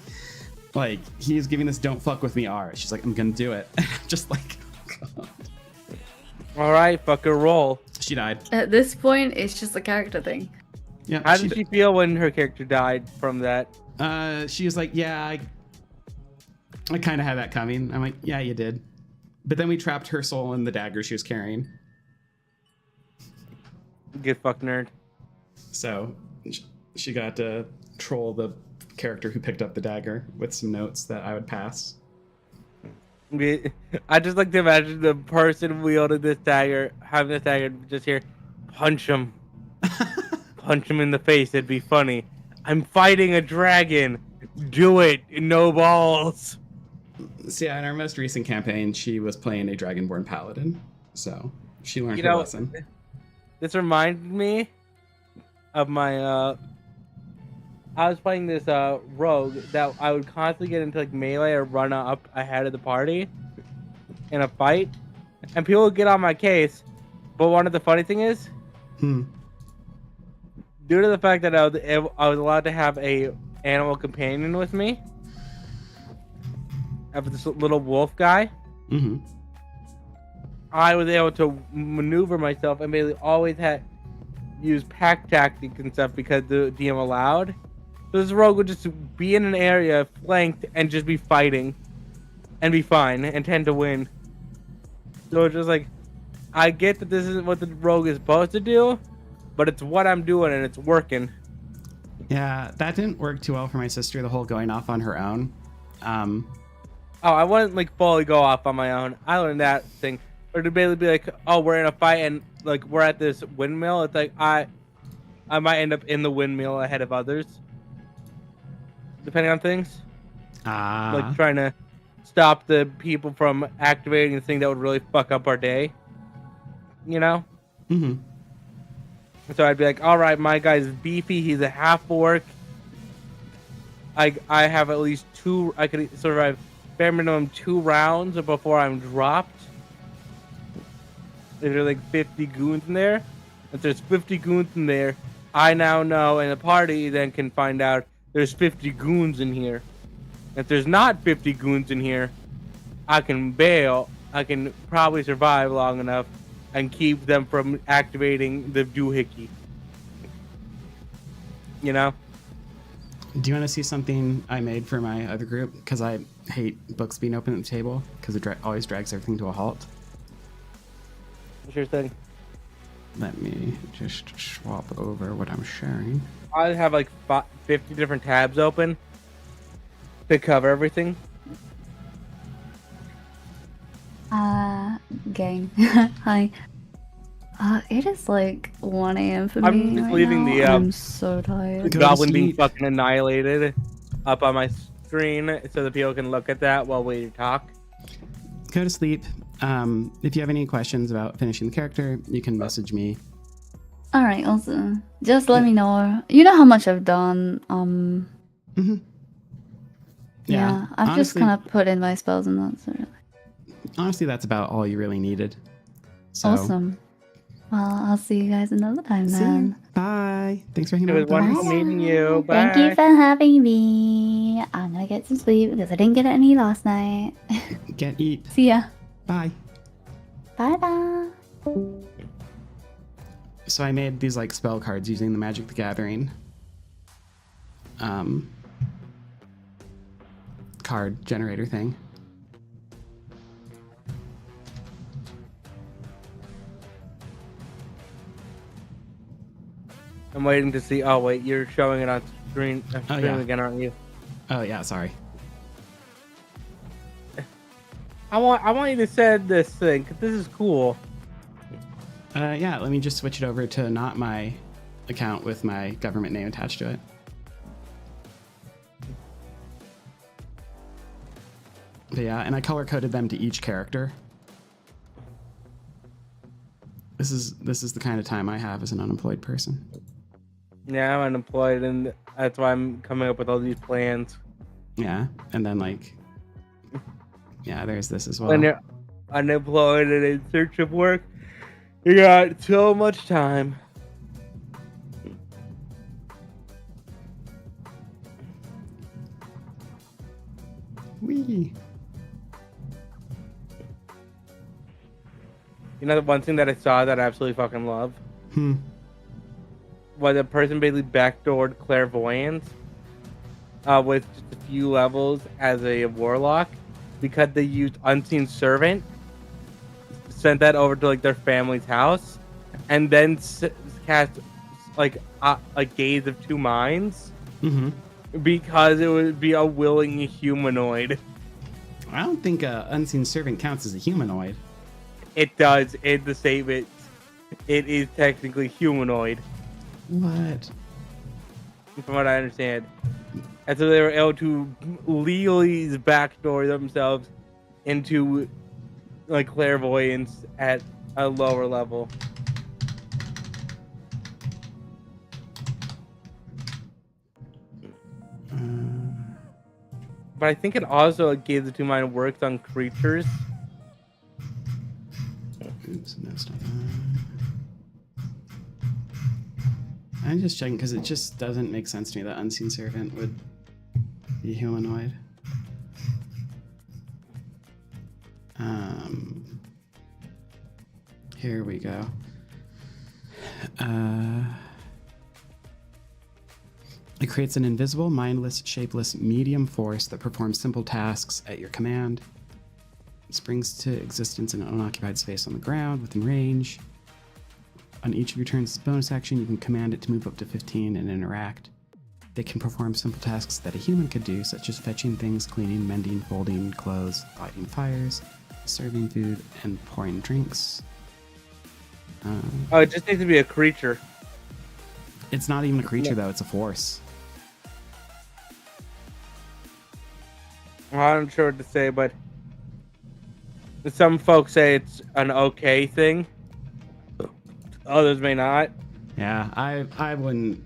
Speaker 1: he is giving this don't fuck with me aura. She's like, I'm gonna do it. Just like, oh God.
Speaker 2: All right, fucker, roll.
Speaker 1: She died.
Speaker 3: At this point, it's just a character thing.
Speaker 1: Yeah.
Speaker 2: How did she feel when her character died from that?
Speaker 1: She was like, yeah, I kind of had that coming. I'm like, yeah, you did. But then we trapped her soul in the dagger she was carrying.
Speaker 2: Get fucked, nerd.
Speaker 1: So she got to troll the character who picked up the dagger with some notes that I would pass.
Speaker 2: I just like to imagine the person wielding this dagger, having this dagger, just here, punch him. Punch him in the face, it'd be funny. I'm fighting a dragon. Do it, no balls.
Speaker 1: So yeah, in our most recent campaign, she was playing a Dragonborn Paladin. So she learned her lesson.
Speaker 2: This reminded me of my I was playing this rogue that I would constantly get into like melee or run up ahead of the party in a fight, and people would get on my case. But one of the funny thing is, due to the fact that I was allowed to have a animal companion with me, of this little wolf guy, I was able to maneuver myself and basically always had use pack tactics and stuff because the DM allowed. So this rogue would just be in an area flanked and just be fighting and be fine and tend to win. So it's just like, I get that this isn't what the rogue is supposed to do, but it's what I'm doing and it's working.
Speaker 1: Yeah, that didn't work too well for my sister, the whole going off on her own.
Speaker 2: Oh, I wouldn't like fully go off on my own. I learned that thing. Or to basically be like, oh, we're in a fight and like we're at this windmill. It's like I might end up in the windmill ahead of others, depending on things. Like trying to stop the people from activating the thing that would really fuck up our day. You know? So I'd be like, all right, my guy's beefy. He's a half orc. I have at least 2. I could survive bare minimum 2 rounds before I'm dropped. There's like 50 goons in there. If there's 50 goons in there, I now know, and the party then can find out there's 50 goons in here. If there's not 50 goons in here, I can bail. I can probably survive long enough and keep them from activating the doohickey. You know?
Speaker 1: Do you want to see something I made for my other group? Because I hate books being open at the table because it always drags everything to a halt.
Speaker 2: Sure thing.
Speaker 1: Let me just swap over what I'm sharing.
Speaker 2: I have like 50 different tabs open to cover everything.
Speaker 3: Game. Hi. It is like 1 a.m. for me.
Speaker 2: I'm just leaving
Speaker 3: now.
Speaker 2: the
Speaker 3: I'm so tired.
Speaker 2: goblin being fucking annihilated up on my screen so that people can look at that while we talk.
Speaker 1: Go to sleep. If you have any questions about finishing the character, you can message me.
Speaker 3: Alright, awesome. Just let me know. You know how much I've done. Yeah, I've just
Speaker 1: honestly,
Speaker 3: kind of put in my spells and that's really
Speaker 1: honestly, that's about all you really needed. So,
Speaker 3: awesome. Well, I'll see you guys another time
Speaker 1: see you.
Speaker 3: then.
Speaker 1: Bye. Thanks for
Speaker 2: It
Speaker 1: hanging out
Speaker 2: was
Speaker 1: with
Speaker 2: wonderful
Speaker 1: us.
Speaker 2: meeting you.
Speaker 3: Thank you
Speaker 2: Bye.
Speaker 3: for having me. I'm gonna get some sleep because I didn't get any last night.
Speaker 1: Eat.
Speaker 3: See ya.
Speaker 1: Bye.
Speaker 3: Bye bye.
Speaker 1: So I made these like spell cards using the Magic the Gathering card generator thing.
Speaker 2: I'm waiting to see. Oh wait, you're showing it on screen,
Speaker 1: yeah.
Speaker 2: again, aren't you?
Speaker 1: Oh yeah, sorry.
Speaker 2: I want you to send this thing 'cause this is cool.
Speaker 1: Yeah, let me just switch it over to not my account with my government name attached to it. But yeah, and I color coded them to each character. This is the kind of time I have as an unemployed person.
Speaker 2: Yeah, I'm unemployed, and that's why I'm coming up with all these plans.
Speaker 1: Yeah, and then like, yeah, there's this as well.
Speaker 2: When you're unemployed and in search of work, you got so much time.
Speaker 1: Wee.
Speaker 2: You know, the one thing that I saw that I absolutely fucking love was a person basically backdoored clairvoyance with just a few levels as a warlock because they used Unseen Servant, sent that over to like their family's house, and then cast like a Gaze of Two Minds because it would be a willing humanoid.
Speaker 1: I don't think Unseen Servant counts as a humanoid.
Speaker 2: It does in the statement. It is technically humanoid,
Speaker 1: What?
Speaker 2: from what I understand. And so they were able to legally backdoor themselves into like clairvoyance at a lower level. But I think it also gave the two mind works on creatures.
Speaker 1: Oops, no, stop that. I'm just checking because it just doesn't make sense to me that Unseen Servant would be humanoid. Here we go. It creates an invisible, mindless, shapeless, medium force that performs simple tasks at your command. It springs to existence in an unoccupied space on the ground within range. On each of your turns as a bonus action, you can command it to move up to 15 and interact. They can perform simple tasks that a human could do, such as fetching things, cleaning, mending, folding clothes, lighting fires, serving food, and pouring drinks.
Speaker 2: Oh, it just needs to be a creature.
Speaker 1: It's not even a creature, though. It's a force.
Speaker 2: Well, I'm not sure what to say, but some folks say it's an okay thing. Others may not.
Speaker 1: Yeah, I wouldn't.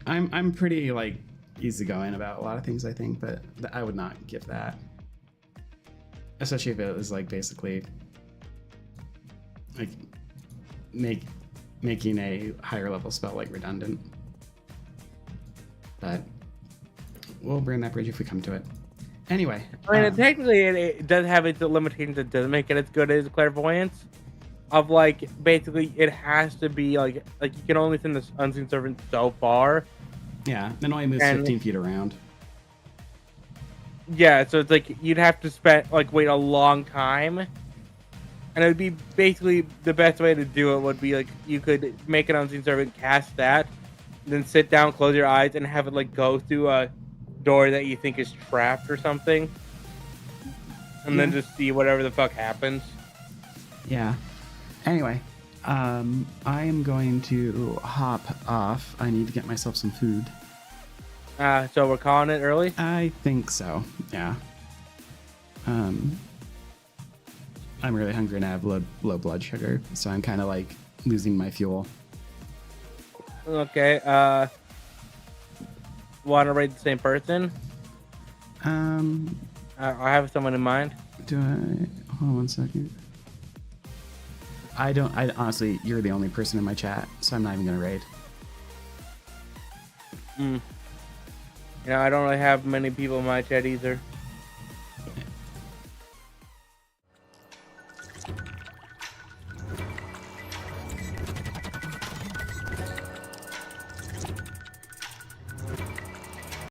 Speaker 1: I'm pretty like easygoing about a lot of things, I think, but I would not give that, especially if it was like basically like making a higher level spell like redundant. But we'll burn that bridge if we come to it. Anyway,
Speaker 2: I mean, technically, it does have its limitations that doesn't make it as good as clairvoyance. Of like, basically, it has to be like you can only send this Unseen Servant so far.
Speaker 1: Yeah, it only moves 15 feet around.
Speaker 2: Yeah, so it's like you'd have to wait a long time, and it would be basically the best way to do it would be like you could make an Unseen Servant, cast that, then sit down, close your eyes, and have it like go through a door that you think is trapped or something, and then just see whatever the fuck happens.
Speaker 1: Yeah. Anyway, I am going to hop off. I need to get myself some food.
Speaker 2: So we're calling it early?
Speaker 1: I think so, yeah. I'm really hungry and I have low blood sugar, so I'm kind of like losing my fuel.
Speaker 2: Okay, want to rate the same person? I have someone in mind.
Speaker 1: Do I? Hold on 1 second. I honestly, you're the only person in my chat, so I'm not even gonna raid.
Speaker 2: You know, I don't really have many people in my chat either.